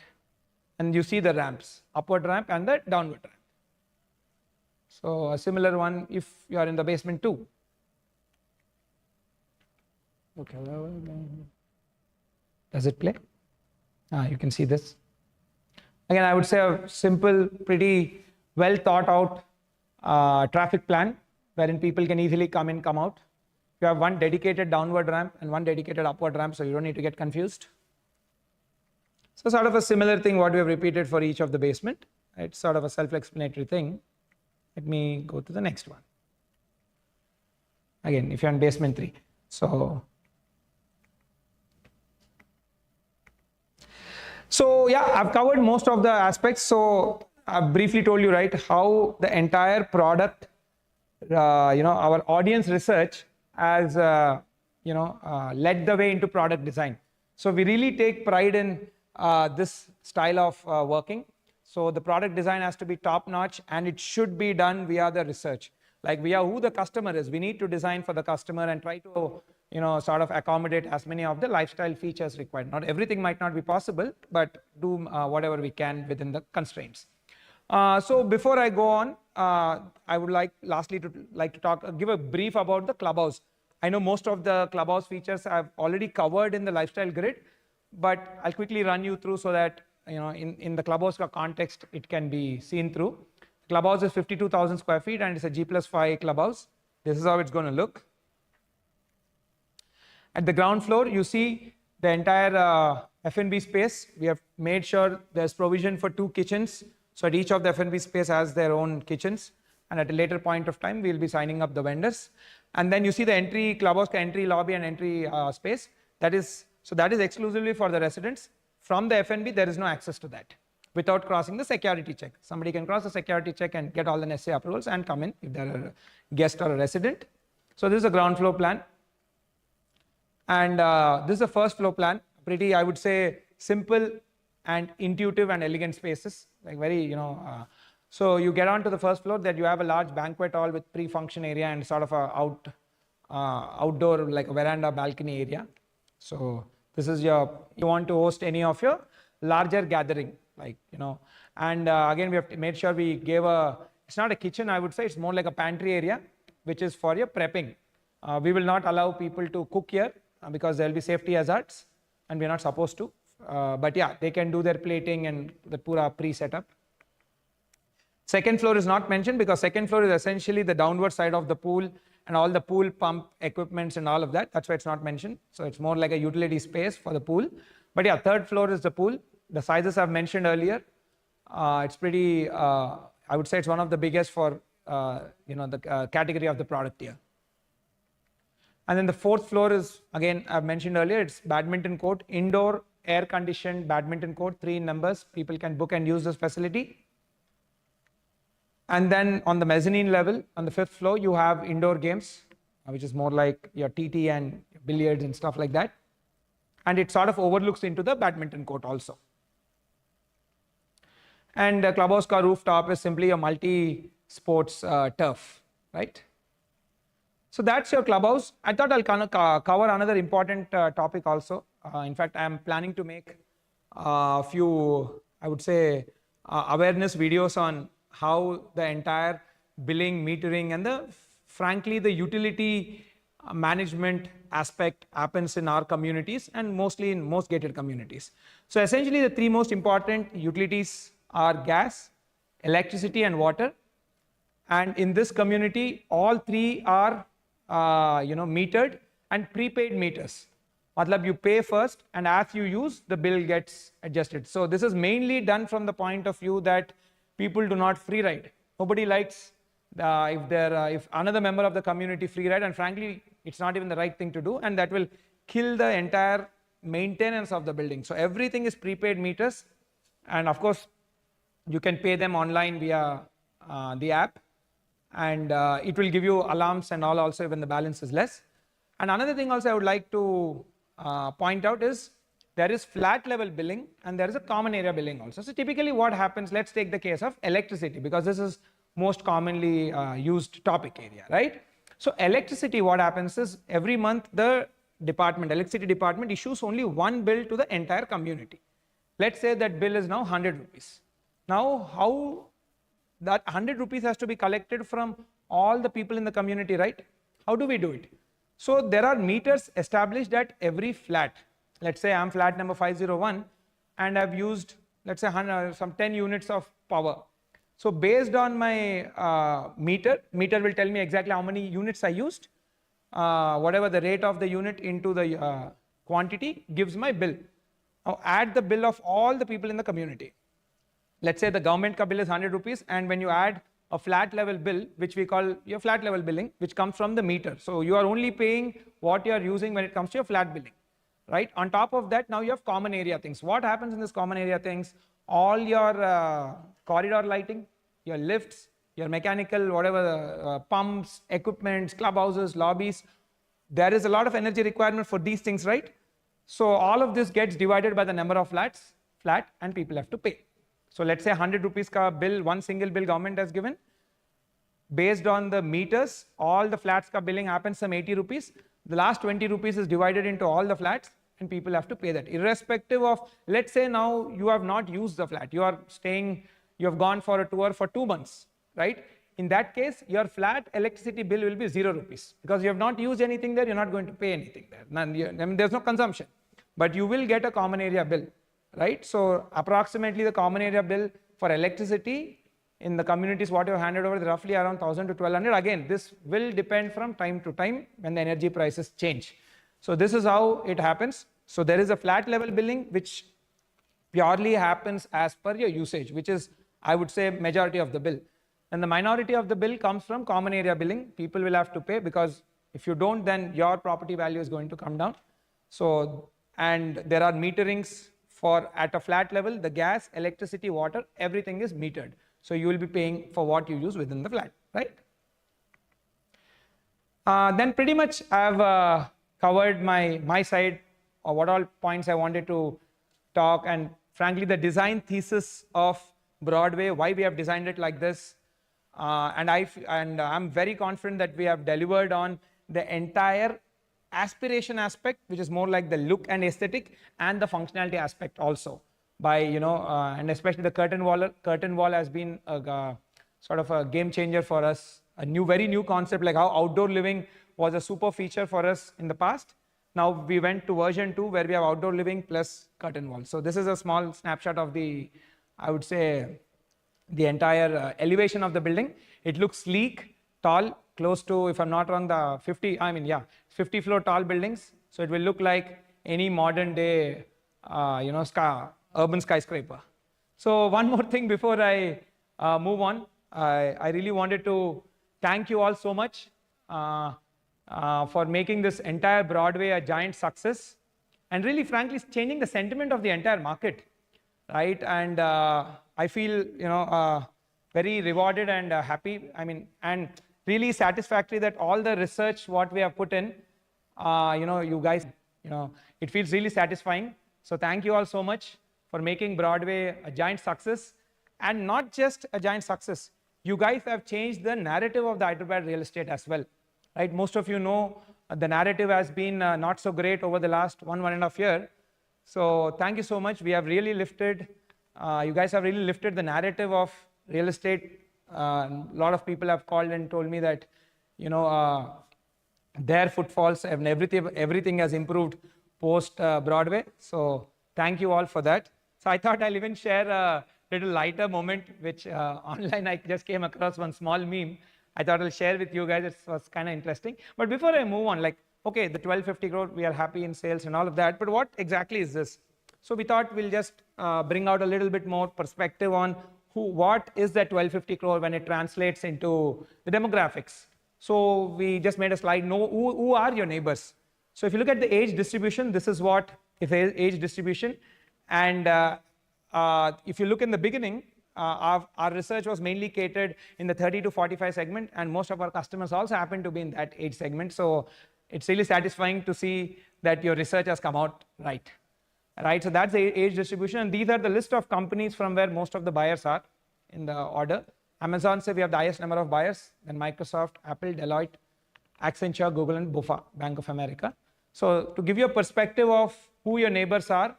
And you see the ramps, upward ramp and the downward ramp. So a similar one if you are in the basement 2. Okay. Does it play? You can see this. Again, I would say a simple, pretty well thought out traffic plan wherein people can easily come in, come out. You have one dedicated downward ramp and one dedicated upward ramp, so you don't need to get confused. So sort of a similar thing what we have repeated for each of the basement. It's sort of a self-explanatory thing. Let me go to the next one. Again, if you're in basement 3. So yeah, I've covered most of the aspects. So I've briefly told you, right, how the entire product, our audience research has, led the way into product design. So we really take pride in this style of working. So the product design has to be top notch and it should be done via the research. Like via who the customer is. We need to design for the customer and try to, sort of accommodate as many of the lifestyle features required. Not everything might not be possible, but do whatever we can within the constraints. So before I go on, I would lastly to give a brief about the clubhouse. I know most of the clubhouse features I've already covered in the lifestyle grid, but I'll quickly run you through so that in the clubhouse context it can be seen through. Clubhouse is 52,000 square feet and it's a G+5 clubhouse. This is how it's going to look. At the ground floor, you see the entire F&B space. We have made sure there's provision for 2 kitchens. So at each of the F&B space has their own kitchens. And at a later point of time, we'll be signing up the vendors. And then you see the entry clubhouse, entry lobby and entry space. That is exclusively for the residents. From the F&B, there is no access to that without crossing the security check. Somebody can cross the security check and get all the necessary approvals and come in if they're a guest or a resident. So this is a ground floor plan. And this is the first floor plan. Pretty, I would say, simple and intuitive and elegant spaces. Like very, so you get onto the first floor that you have a large banquet hall with pre-function area and sort of a outdoor, like a veranda balcony area. So this is you want to host any of your larger gathering, and again, we have made sure we gave it's not a kitchen, I would say, it's more like a pantry area, which is for your prepping. We will not allow people to cook here because there will be safety hazards and we're not supposed to. But yeah, they can do their plating and the pura pre-setup. Second floor is not mentioned because second floor is essentially the downward side of the pool and all the pool pump equipments and all of that. That's why it's not mentioned. So it's more like a utility space for the pool. But yeah, third floor is the pool. The sizes I've mentioned earlier. It's pretty, I would say it's one of the biggest for, the category of the product here. And then the fourth floor is, again, I've mentioned earlier, it's badminton court, indoor air-conditioned badminton court, 3 numbers. People can book and use this facility. And then on the mezzanine level, on the 5th floor, you have indoor games, which is more like your TT and billiards and stuff like that. And it sort of overlooks into the badminton court also. And the clubhouse rooftop is simply a multi-sports turf, right? So that's your clubhouse. I thought I'll kind of cover another important topic also. In fact, I'm planning to make a few, I would say, awareness videos on how the entire billing, metering, and frankly, the utility management aspect happens in our communities and mostly in most gated communities. So essentially, the three most important utilities are gas, electricity, and water. And in this community, all three are metered and prepaid meters. Matlab, you pay first, and as you use, the bill gets adjusted. So this is mainly done from the point of view that people do not free ride. Nobody likes if another member of the community free ride, and frankly, it's not even the right thing to do, and that will kill the entire maintenance of the building. So everything is prepaid meters, and of course, you can pay them online via the app, and it will give you alarms and all also when the balance is less. And another thing also I would like to point out is there is flat level billing and there is a common area billing also. So typically what happens, let's take the case of electricity, because this is most commonly used topic area, right? So electricity, what happens is every month the electricity department issues only one bill to the entire community. Let's say that bill is now 100 rupees. Now how that 100 rupees has to be collected from all the people in the community, right? How do we do it? So there are meters established at every flat. Let's say I'm flat number 501 and I've used, let's say some 10 units of power. So based on my meter will tell me exactly how many units I used, whatever the rate of the unit into the quantity gives my bill. Now add the bill of all the people in the community. Let's say the government ka bill is 100 rupees, and when you add a flat level bill, which we call your flat level billing, which comes from the meter. So you are only paying what you are using when it comes to your flat billing, right? On top of that, now you have common area things. What happens in this common area things? All your corridor lighting, your lifts, your mechanical, whatever, pumps, equipments, clubhouses, lobbies, there is a lot of energy requirement for these things, right? So all of this gets divided by the number of flats, and people have to pay. So let's say 100 rupees ka bill, one single bill government has given. Based on the meters, all the flats ka billing happens some 80 rupees. The last 20 rupees is divided into all the flats and people have to pay that. Irrespective of, let's say now you have not used the flat. You are staying, you have gone for a tour for 2 months, right? In that case, your flat electricity bill will be 0 rupees because you have not used anything there, you're not going to pay anything there. I mean, there's no consumption, but you will get a common area bill. Right? So approximately the common area bill for electricity in the communities what you have handed over is roughly around 1,000 to 1,200. Again, this will depend from time to time when the energy prices change. So this is how it happens. So there is a flat level billing which purely happens as per your usage, which is, I would say, majority of the bill. And the minority of the bill comes from common area billing. People will have to pay because if you don't, then your property value is going to come down. So, and there are meterings for at a flat level, the gas, electricity, water, everything is metered. So you will be paying for what you use within the flat, right? Then pretty much I've covered my side or what all points I wanted to talk, and frankly the design thesis of Broadway, why we have designed it like this, and I'm very confident that we have delivered on the entire aspiration aspect, which is more like the look and aesthetic, and the functionality aspect also. By and especially the curtain wall has been a sort of a game changer for us. A very new concept, like how outdoor living was a super feature for us in the past. Now we went to version 2 where we have outdoor living plus curtain wall. So this is a small snapshot of the, I would say, the entire elevation of the building. It looks sleek, tall, close to, if I'm not wrong, the 50 floor tall buildings. So it will look like any modern day, urban skyscraper. So one more thing before I move on, I really wanted to thank you all so much for making this entire Broadway a giant success, and really frankly changing the sentiment of the entire market, right? And I feel very rewarded and happy. I mean, and really satisfactory that all the research what we have put in, you guys, it feels really satisfying. So thank you all so much for making Broadway a giant success, and not just a giant success. You guys have changed the narrative of the Hyderabad real estate as well. right? Most of you know the narrative has been not so great over the last 1.5 year. So thank you so much. We have really lifted, you guys have really lifted the narrative of real estate. A lot of people have called and told me that, you know, their footfalls and everything has improved post Broadway. So thank you all for that. So I thought I'll even share a little lighter moment, which online I just came across one small meme. I thought I'll share with you guys. It was kind of interesting. But before I move on, like, okay, the 1250 crore, we are happy in sales and all of that. But what exactly is this? So we thought we'll just bring out a little bit more perspective on what is that 1250 crore when it translates into the demographics. So we just made a slide. Who are your neighbors? So if you look at the age distribution, this is what is age distribution. And if you look in the beginning, our research was mainly catered in the 30 to 45 segment, and most of our customers also happen to be in that age segment. So it's really satisfying to see that your research has come out right. Right, so that's the age distribution, and these are the list of companies from where most of the buyers are in the order. Amazon, say we have the highest number of buyers, then Microsoft, Apple, Deloitte, Accenture, Google, and BofA, Bank of America. So to give you a perspective of who your neighbors are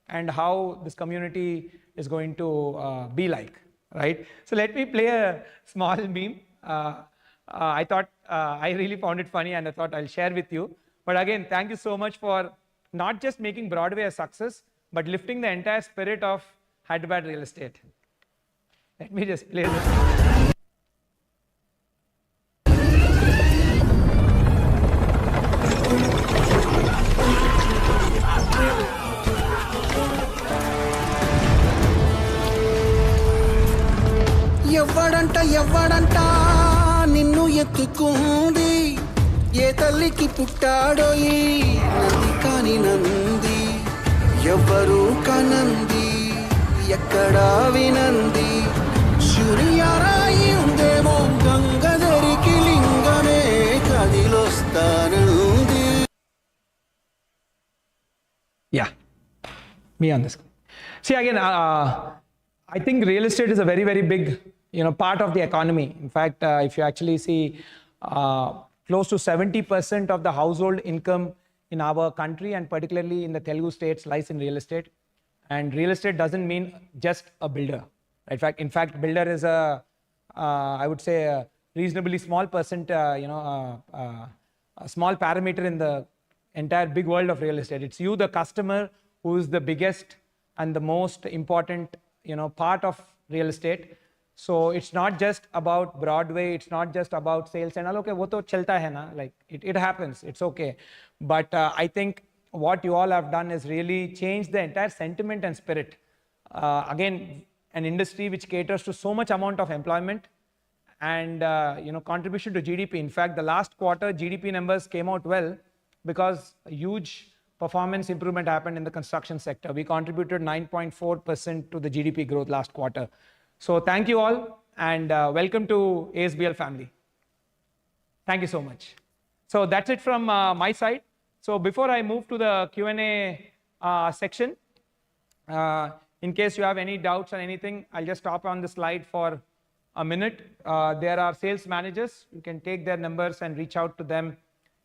and how this community is going to be like, right? So let me play a small meme. I thought, I really found it funny and I thought I'll share with you. But again, thank you so much for not just making Broadway a success, but lifting the entire spirit of Hyderabad real estate. Let me just play this. ఎవ్వడంట నిన్ను ఎత్తుకుంది ఏ తల్లికి పుట్టాడో ఈ నంది కాని నంది ఎవ్వరు కనంది ఎక్కడా వినంది శూన్యరాయి ఉందేమో గంగధరికి లింగమే కదిలొస్తానంది. Yeah, me on this. See again, I think real estate is a very, very big, part of the economy. In fact, if you actually see, close to 70% of the household income in our country, and particularly in the Telugu states, lies in real estate. And real estate doesn't mean just a builder. In fact, builder is I would say, a reasonably small percent, a small parameter in the entire big world of real estate. It's you, the customer, who is the biggest and the most important, part of real estate. So it's not just about Broadway, it's not just about sales and all. Okay, wo to chalta hai na, like it happens, it's okay. But I think what you all have done is really change the entire sentiment and spirit. Again, an industry which caters to so much amount of employment and contribution to GDP. In fact, the last quarter GDP numbers came out well because a huge performance improvement happened in the construction sector. We contributed 9.4% to the GDP growth last quarter. So thank you all, and welcome to ASBL family. Thank you so much. So that's it from my side. So before I move to the Q&A section, in case you have any doubts or anything, I'll just stop on the slide for a minute. There are sales managers. You can take their numbers and reach out to them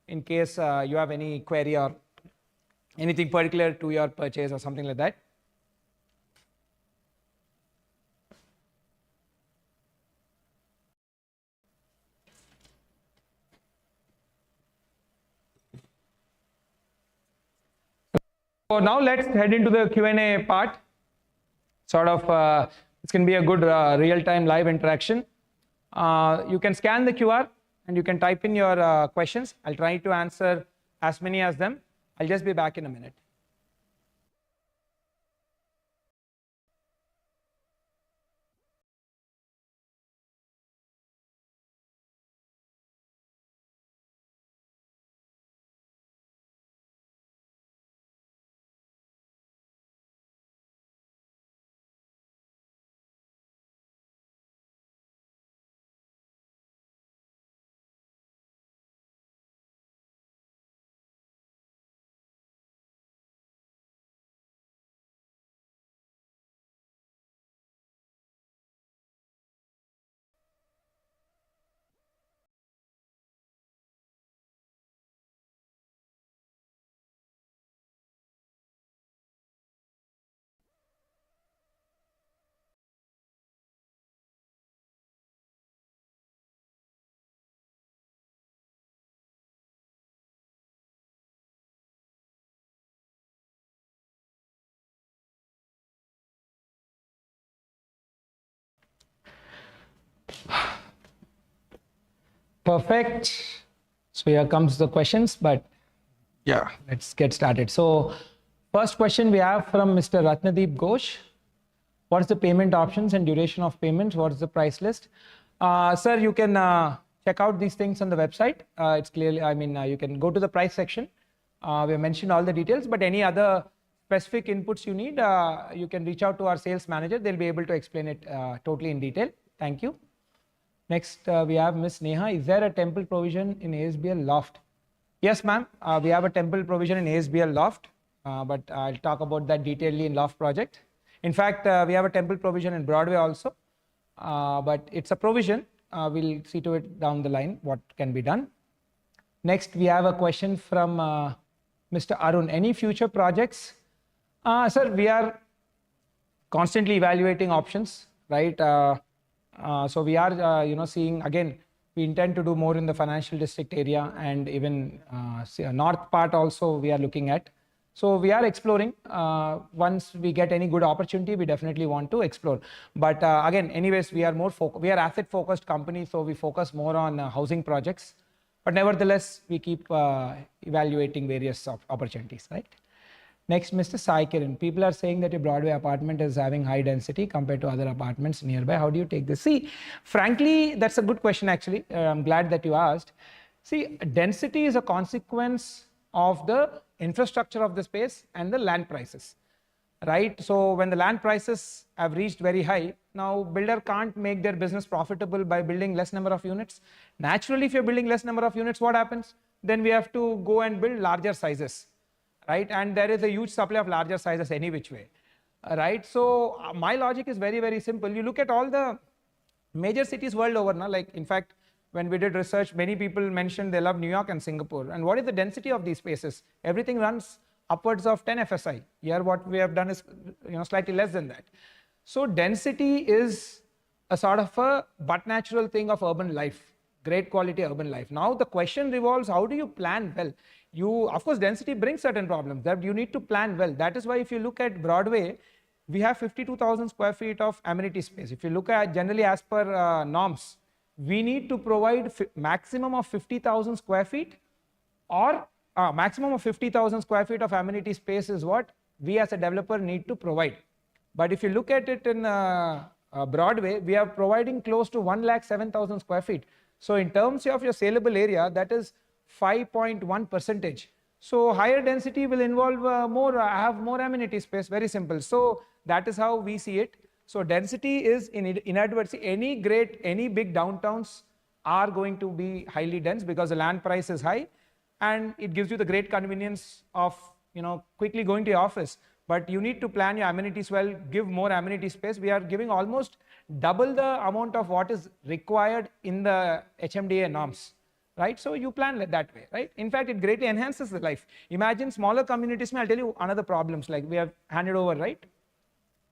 in case you have any query or anything particular to your purchase or something like that. So now let's head into the Q&A part. Sort of, it's going to be a good real-time live interaction. You can scan the QR and you can type in your questions. I'll try to answer as many as them. I'll just be back in a minute. Perfect. So here comes the questions, but yeah, let's get started. So first question we have from Mr. Ratnadeep Ghosh. What is the payment options and duration of payments? What is the price list? Sir, you can check out these things on the website. It's clearly, you can go to the price section. We have mentioned all the details, but any other specific inputs you need, you can reach out to our sales manager. They'll be able to explain it totally in detail. Thank you. Next, we have Miss Neha. Is there a temple provision in ASBL Loft? Yes, ma'am. We have a temple provision in ASBL Loft, but I'll talk about that detailedly in Loft project. In fact, we have a temple provision in Broadway also, but it's a provision. We'll see to it down the line what can be done. Next, we have a question from Mr. Arun. Any future projects? Sir, we are constantly evaluating options, right? So we are, seeing again, we intend to do more in the financial district area and even north part also we are looking at. So we are exploring. Once we get any good opportunity, we definitely want to explore. But again, anyways, we are we are asset focused company, so we focus more on housing projects. But nevertheless, we keep evaluating various opportunities, right? Next, Mr. Sai Kiran. People are saying that a Broadway apartment is having high density compared to other apartments nearby. How do you take this? See, frankly, that's a good question actually. I'm glad that you asked. See, density is a consequence of the infrastructure of the space and the land prices, right? So when the land prices have reached very high, now builder can't make their business profitable by building less number of units. Naturally, if you're building less number of units, what happens? Then we have to go and build larger sizes, right? And there is a huge supply of larger sizes any which way, right? So my logic is very, very simple. You look at all the major cities world over now, like in fact, when we did research, many people mentioned they love New York and Singapore. And what is the density of these spaces? Everything runs upwards of 10 FSI. Here what we have done is slightly less than that. So density is a sort of a but natural thing of urban life, great quality urban life. Now the question revolves, how do you plan well? Of course, density brings certain problems that you need to plan well. That is why if you look at Broadway, we have 52,000 square feet of amenity space. If you look at generally as per norms, we need to provide maximum of 50,000 square feet or maximum of 50,000 square feet of amenity space is what we as a developer need to provide. But if you look at it in Broadway, we are providing close to 107,000 square feet. So in terms of your saleable area, that is 5.1%. So higher density will involve have more amenity space, very simple. So that is how we see it. So density is inadvertently any big downtowns are going to be highly dense because the land price is high and it gives you the great convenience of quickly going to your office. But you need to plan your amenities well, give more amenity space. We are giving almost double the amount of what is required in the HMDA norms, right? So you plan that way, right? In fact, it greatly enhances the life. Imagine smaller communities. I'll tell you another problems like we have handed over, right?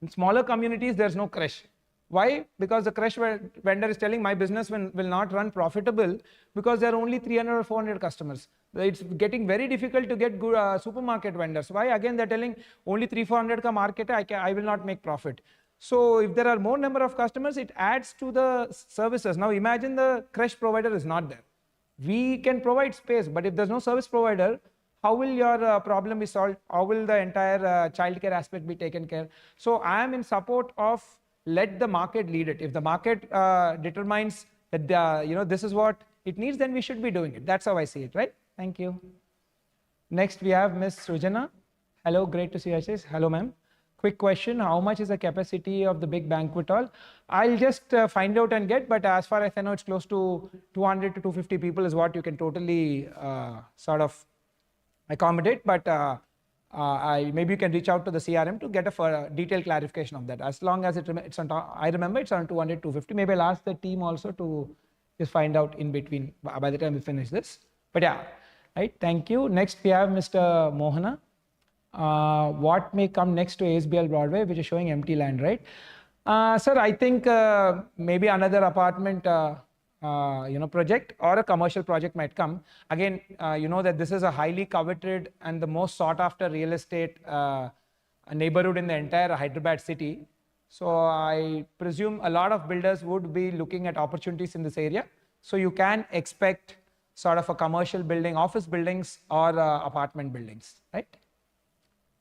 In smaller communities, there's no crash. Why? Because the crash vendor is telling my business will not run profitable because there are only 300 or 400 customers. It's getting very difficult to get good supermarket vendors. Why? Again, they're telling only 300-400 ka market, I will not make profit. So if there are more number of customers, it adds to the services. Now imagine the crash provider is not there. We can provide space, but if there's no service provider, how will your problem be solved? How will the entire childcare aspect be taken care? So I am in support of let the market lead it. If the market determines that this is what it needs, then we should be doing it. That's how I see it, right? Thank you. Next we have Miss Sujana. Hello, great to see you. Hello, ma'am. Quick question: how much is the capacity of the big banquet hall? I'll just find out and get, but as far as I know, it's close to 200 to 250 people is what you can totally sort of accommodate, but maybe you can reach out to the CRM to get a detailed clarification of that. As long as it's on top, I remember it's on 200, 250. Maybe I'll ask the team also to just find out in between by the time we finish this. But yeah, right. Thank you. Next we have Mr. Mohana. What may come next to ASBL Broadway, which is showing empty land, right? Sir, I think maybe another apartment project or a commercial project might come. Again, that this is a highly coveted and the most sought after real estate neighborhood in the entire Hyderabad city. So I presume a lot of builders would be looking at opportunities in this area. So you can expect sort of a commercial building, office buildings or apartment buildings, right?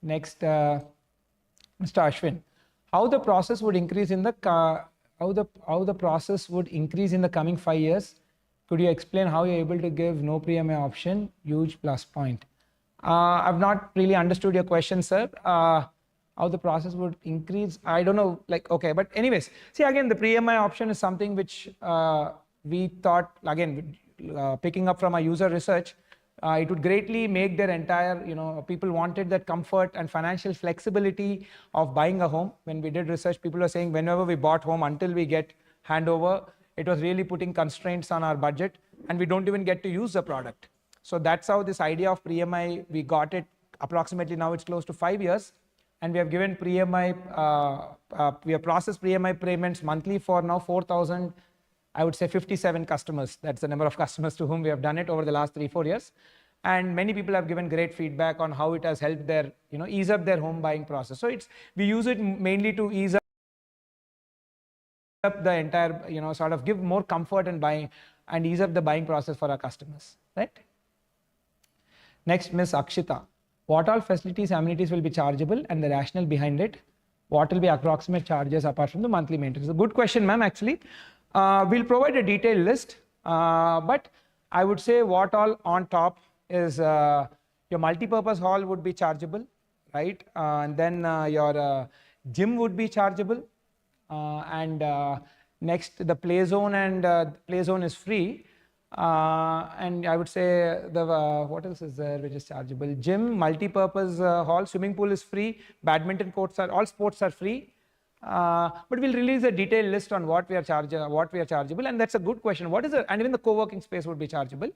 Next, Mr. Ashwin, how the process would increase in the how the process would increase in the coming 5 years? Could you explain how you're able to give no pre-MI option? Huge plus point. I've not really understood your question, sir. How the process would increase, I don't know, like, okay, but anyways, see, again, the pre-MI option is something which we thought, again, picking up from our user research, it would greatly make their entire, people wanted that comfort and financial flexibility of buying a home. When we did research, people were saying whenever we bought home until we get handover, it was really putting constraints on our budget and we don't even get to use the product. So that's how this idea of pre-MI, we got it approximately, now it's close to 5 years. And we have given pre-MI, we have processed pre-MI payments monthly for now 4,000, I would say 57 customers. That's the number of customers to whom we have done it over the last 3-4 years. And many people have given great feedback on how it has helped their, ease up their home buying process. So we use it mainly to ease up the entire, sort of give more comfort in buying and ease up the buying process for our customers, right? Next, Ms. Akshita. What all facilities, amenities will be chargeable and the rationale behind it? What will be approximate charges apart from the monthly maintenance? A good question, ma'am, actually. We'll provide a detailed list, but I would say what all on top is your multi-purpose hall would be chargeable, right? And then your gym would be chargeable. And next, the play zone and play zone is free. And I would say the what else is there which is chargeable? Gym, multi-purpose hall, swimming pool is free, badminton courts are, all sports are free. But we'll release a detailed list on what we are chargeable, and that's a good question. What is the, and even the co-working space would be chargeable.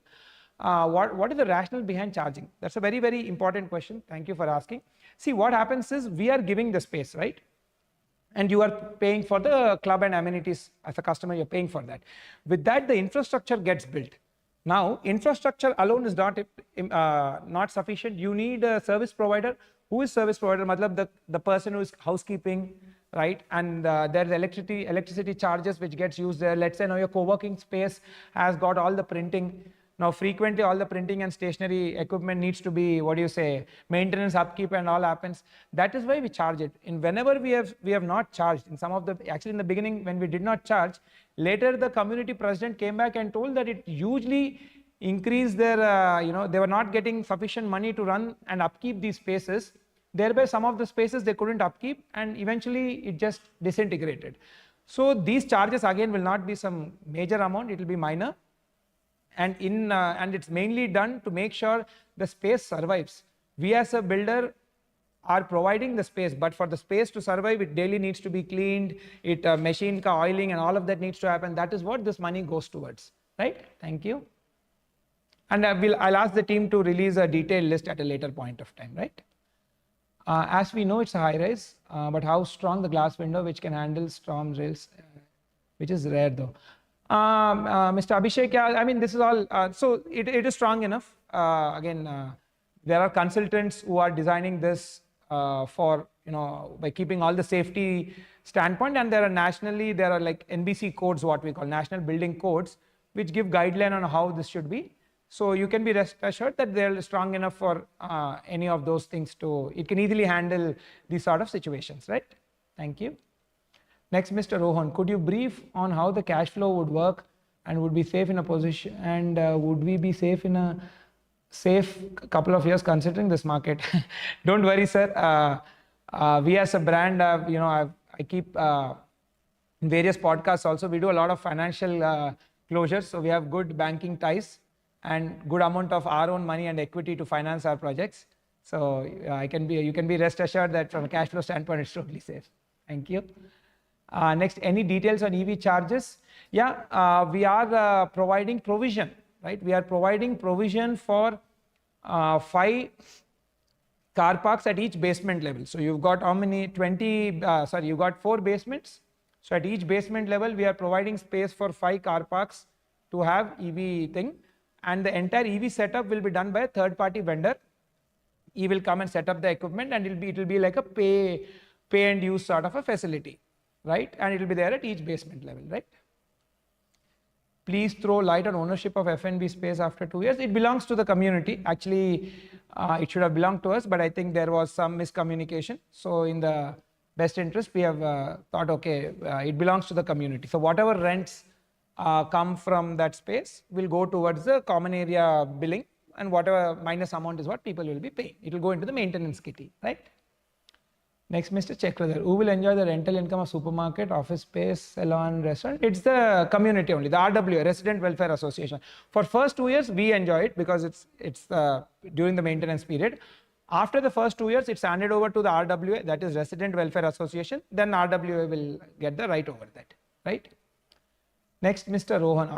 What is the rationale behind charging? That's a very, very important question. Thank you for asking. See, what happens is we are giving the space, right? And you are paying for the club and amenities as a customer, you're paying for that. With that, the infrastructure gets built. Now, infrastructure alone is not sufficient. You need a service provider. Who is service provider? Matlab the person who is housekeeping, right? And there's electricity charges which gets used there. Let's say now your co-working space has got all the printing. Now, frequently all the printing and stationery equipment needs to be, maintenance, upkeep and all happens. That is why we charge it. And whenever we have not charged, in some of the, actually in the beginning when we did not charge, later the community president came back and told that it hugely increased their, they were not getting sufficient money to run and upkeep these spaces. Thereby some of the spaces they couldn't upkeep and eventually it just disintegrated. So these charges again will not be some major amount, it will be minor. And and it's mainly done to make sure the space survives. We as a builder are providing the space, but for the space to survive, it daily needs to be cleaned, machine oiling and all of that needs to happen. That is what this money goes towards, right? Thank you. And I'll ask the team to release a detailed list at a later point of time, right? As we know, it's a high rise, but how strong the glass window which can handle storm rails, which is rare though. Mr. Abhishek, I mean, this is all, so it is strong enough. Again, there are consultants who are designing this for, by keeping all the safety standpoint, and there are like NBC codes, what we call National Building Codes, which give guideline on how this should be. So you can be rest assured that they're strong enough for any of those things it can easily handle these sort of situations, right? Thank you. Next, Mr. Rohan, could you brief on how the cash flow would work and would be safe in a position, and would we be safe in a couple of years considering this market? Don't worry, sir. We as a brand, I keep in various podcasts also, we do a lot of financial closures. So we have good banking ties and good amount of our own money and equity to finance our projects. So you can be rest assured that from a cash flow standpoint, it's totally safe. Thank you. Next, any details on EV charges? Yeah, we are providing provision, right? We are providing provision for 5 car parks at each basement level. So you've got how many? You've got 4 basements. So at each basement level, we are providing space for 5 car parks to have EV thing. And the entire EV setup will be done by a third-party vendor. He will come and set up the equipment, and it will be like a pay and use sort of a facility, right? And it will be there at each basement level, right? Please throw light on ownership of F&B space after 2 years. It belongs to the community. Actually, it should have belonged to us, but I think there was some miscommunication. So in the best interest, we have thought, okay, it belongs to the community. So whatever rents come from that space will go towards the common area billing, and whatever minus amount is what people will be paying. It will go into the maintenance kitty, right? Next, Mr. Chekradhar, who will enjoy the rental income of supermarket, office space, salon, restaurant? It's the community only, the RWA, Resident Welfare Association. For first 2 years, we enjoy it because it's during the maintenance period. After the first 2 years, it's handed over to the RWA, that is Resident Welfare Association. Then RWA will get the right over that, right? Next, Mr. Rohan,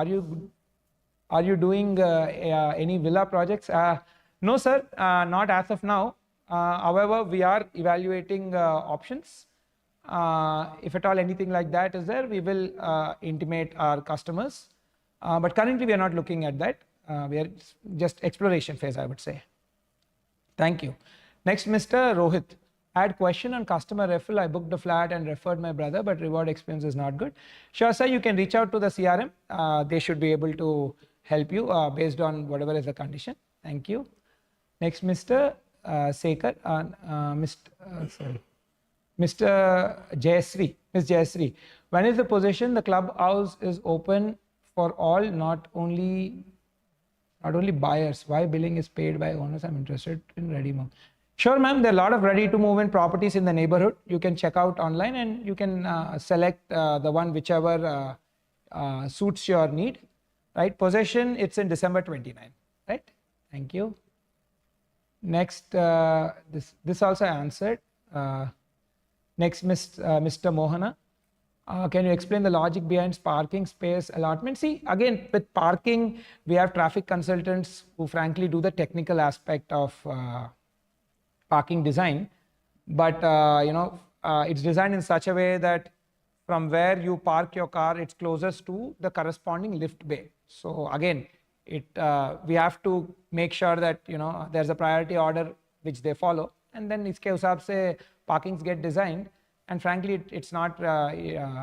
are you doing any villa projects? No, sir, not as of now. However, we are evaluating options. If at all anything like that is there, we will intimate our customers. But currently, we are not looking at that. We are just exploration phase, I would say. Thank you. Next, Mr. Rohit. I had question on customer referral. I booked a flat and referred my brother, but reward experience is not good. Sure, sir, you can reach out to the CRM. They should be able to help you based on whatever is the condition. Thank you. Next, Mr. Sekar, Mr. Jayasri, Ms. Jayasri. When is the position? The clubhouse is open for all, not only buyers. Why billing is paid by owners? I'm interested in ready move. Sure, ma'am. There are a lot of ready to move in properties in the neighborhood. You can check out online and you can select the one whichever suits your need. Right? Possession, it's in December 29. Right? Thank you. Next, this also answered. Next, Mr. Mohana. Can you explain the logic behind parking space allotment? See, again, with parking, we have traffic consultants who frankly do the technical aspect of parking design. But, it's designed in such a way that from where you park your car, it's closest to the corresponding lift bay. So again, we have to make sure that there's a priority order which they follow, and then iske hisab se parkings get designed. And frankly, it's not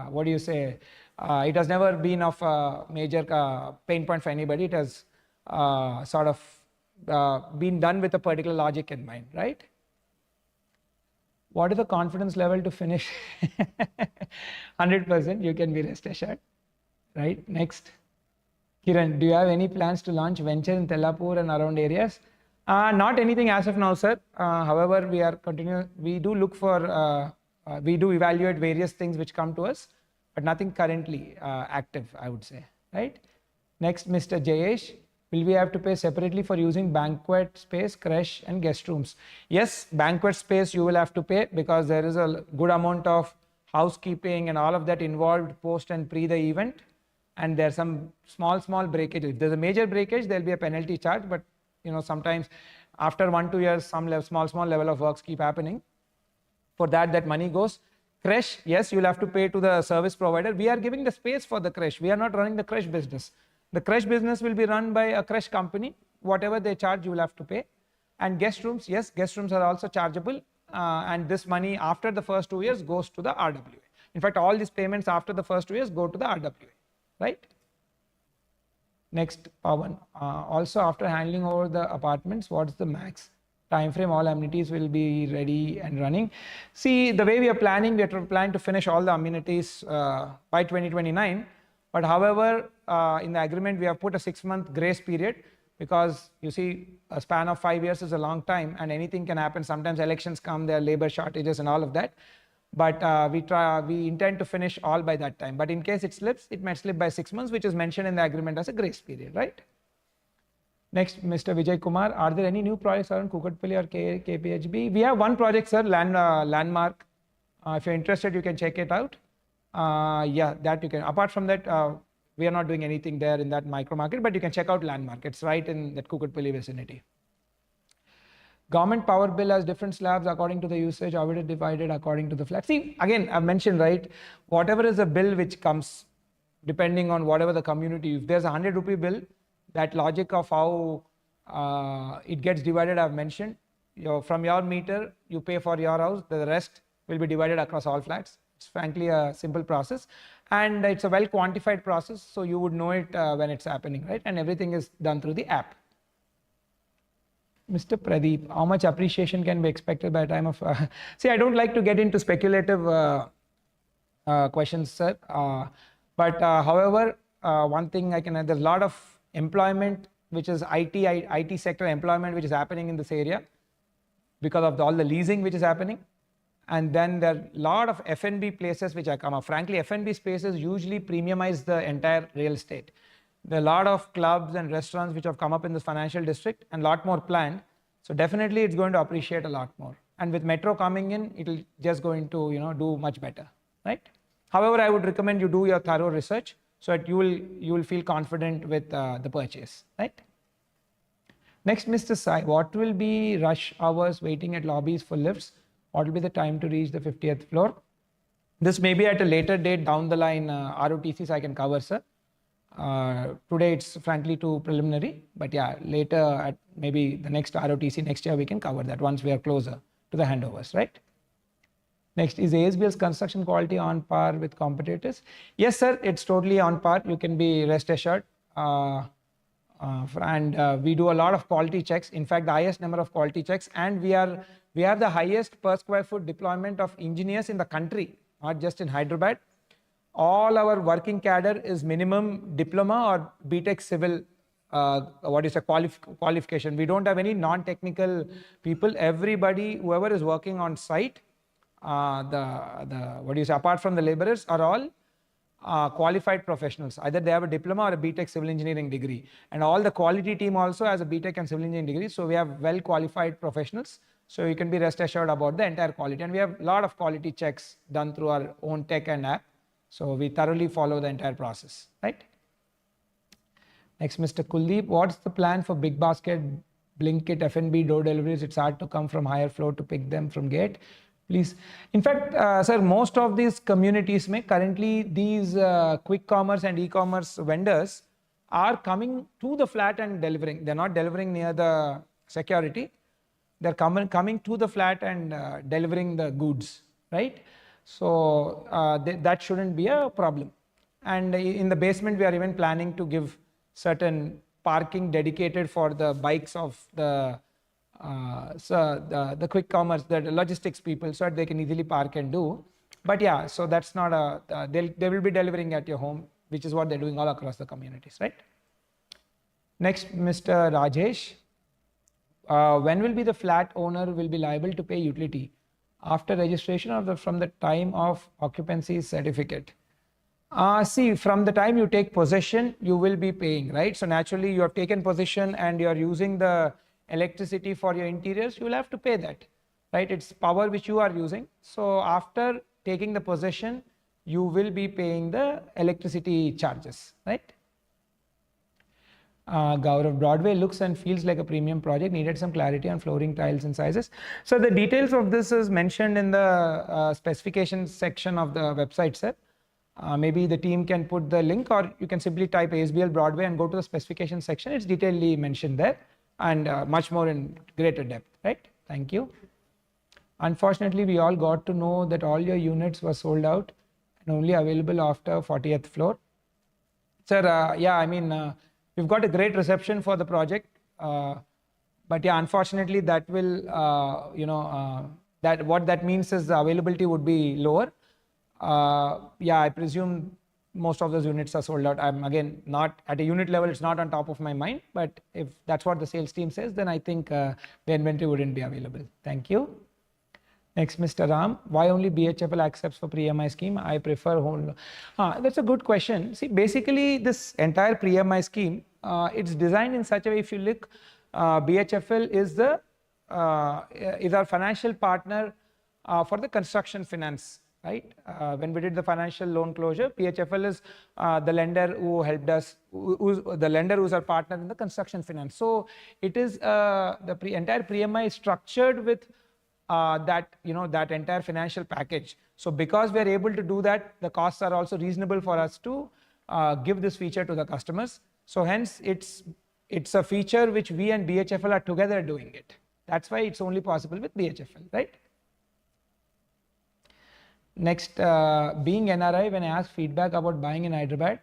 what do you say? It has never been of a major pain point for anybody. It has sort of been done with a particular logic in mind, right? What is the confidence level to finish? 100%. You can be rest assured, right? Next. Kiran, do you have any plans to launch venture in Tellapur and around areas? Not anything as of now, sir. However, we do look for, we do evaluate various things which come to us, but nothing currently active, I would say, right? Next, Mr. Jayesh, will we have to pay separately for using banquet space, creche and guest rooms? Yes, banquet space you will have to pay because there is a good amount of housekeeping and all of that involved post and pre the event. And there's some small breakage. If there's a major breakage, there'll be a penalty charge. But sometimes after 1-2 years, some small level of works keep happening. For that money goes. Creche, yes, you'll have to pay to the service provider. We are giving the space for the creche. We are not running the creche business. The creche business will be run by a creche company. Whatever they charge, you will have to pay. And guest rooms, yes, guest rooms are also chargeable. And this money after the first 2 years goes to the RWA. In fact, all these payments after the first 2 years go to the RWA. Right? Next, Pawan. Also, after handling over the apartments, what's the max time frame all amenities will be ready and running? See, the way we are planning, we are planning to finish all the amenities by 2029. But however, in the agreement, we have put a 6-month grace period because you see, a span of 5 years is a long time and anything can happen. Sometimes elections come, there are labor shortages and all of that. But we intend to finish all by that time. But in case it slips, it might slip by 6 months, which is mentioned in the agreement as a grace period, right? Next, Mr. Vijay Kumar, are there any new projects around Kukatpally or KPHB? We have one project, sir, Landmark. If you're interested, you can check it out. Yeah, that you can. Apart from that, we are not doing anything there in that micro market, but you can check out Landmark. It's right in that Kukatpally vicinity. Government power bill has different slabs according to the usage, how it is divided according to the flat. See, again, I've mentioned, right, whatever is a bill which comes, depending on whatever the community, if there's a 100 rupee bill, that logic of how it gets divided, I've mentioned. From your meter, you pay for your house, the rest will be divided across all flats. It's frankly a simple process. and it's a well quantified process, so you would know it when it's happening, right? And everything is done through the app. Mr. Pradeep, how much appreciation can be expected by the time of... see, I don't like to get into speculative questions, sir. But however, one thing I can add, there's a lot of employment, which is IT sector employment, which is happening in this area because of all the leasing which is happening. And then there are a lot of F&B places which are come up. Frankly, F&B spaces usually premiumize the entire real estate. There are a lot of clubs and restaurants which have come up in this financial district and a lot more planned. So definitely it's going to appreciate a lot more. And with metro coming in, it'll just going to, do much better, right? However, I would recommend you do your thorough research so that you will feel confident with the purchase, right? Next, Mr. Sai, what will be rush hours waiting at lobbies for lifts? What will be the time to reach the 50th floor? This may be at a later date down the line, ROTCs I can cover, sir. Today it's frankly too preliminary, but yeah, later at maybe the next ROTC next year we can cover that once we are closer to the handovers, right? Next, is ASBL's construction quality on par with competitors? Yes, sir, it's totally on par. You can be rest assured. And we do a lot of quality checks. In fact, the highest number of quality checks, and we have the highest per square foot deployment of engineers in the country, not just in Hyderabad. All our working cadre is minimum diploma or BTech civil, qualification. We don't have any non-technical people. Everybody, whoever is working on site, apart from the laborers, are all qualified professionals. Either they have a diploma or a BTech civil engineering degree. And all the quality team also has a BTech and civil engineering degree. So we have well qualified professionals. So you can be rest assured about the entire quality. And we have a lot of quality checks done through our own tech and app. So we thoroughly follow the entire process, right? Next, Mr. Kuldeep, what's the plan for Big Basket, Blinkit, F&B door deliveries? It's hard to come from higher floor to pick them from gate. Please. In fact, sir, most of these communities currently these quick commerce and e-commerce vendors are coming to the flat and delivering. They're not delivering near the security. They're coming to the flat and delivering the goods, right? So that shouldn't be a problem. And in the basement, we are even planning to give certain parking dedicated for the bikes of the quick commerce, the logistics people, so that they can easily park and do. But yeah, so that's not they will be delivering at your home, which is what they're doing all across the communities, right? Next, Mr. Rajesh, when will be the flat owner will be liable to pay utility? After registration or from the time of occupancy certificate? See, from the time you take possession, you will be paying, right? So naturally, you have taken possession and you are using the electricity for your interiors, you will have to pay that, right? It's power which you are using. So after taking the possession, you will be paying the electricity charges, right? Gaurav, Broadway looks and feels like a premium project, needed some clarity on flooring tiles and sizes. So the details of this is mentioned in the specifications section of the website, sir. Maybe the team can put the link, or you can simply type ASBL Broadway and go to the specification section. It's detailedly mentioned there and much more in greater depth, right? Thank you. Unfortunately, we all got to know that all your units were sold out and only available after 40th floor. Sir, yeah, I mean, we've got a great reception for the project, but yeah, unfortunately, that will, that what that means is the availability would be lower. Yeah, I presume most of those units are sold out. I'm again not at a unit level, it's not on top of my mind, but if that's what the sales team says, then I think the inventory wouldn't be available. Thank you. Next, Mr. Ram, why only BHFL accepts for pre-MI scheme? I prefer whole. That's a good question. See, basically this entire pre-MI scheme, it's designed in such a way, if you look, BHFL is our financial partner for the construction finance, right? When we did the financial loan closure, BHFL is the lender who helped us, the lender who's our partner in the construction finance. So it is the entire pre-MI is structured with that entire financial package. So because we are able to do that, the costs are also reasonable for us to give this feature to the customers. So hence it's a feature which we and BHFL are together doing it. That's why it's only possible with BHFL, right? Next, being NRI, when I ask feedback about buying in Hyderabad,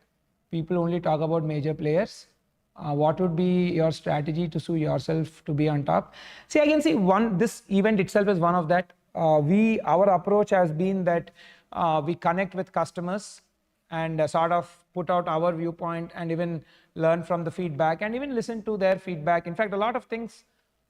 people only talk about major players. What would be your strategy to sue yourself to be on top? See, I can see this event itself is one of that. Our approach has been that we connect with customers and sort of put out our viewpoint and even learn from the feedback and even listen to their feedback. In fact, a lot of things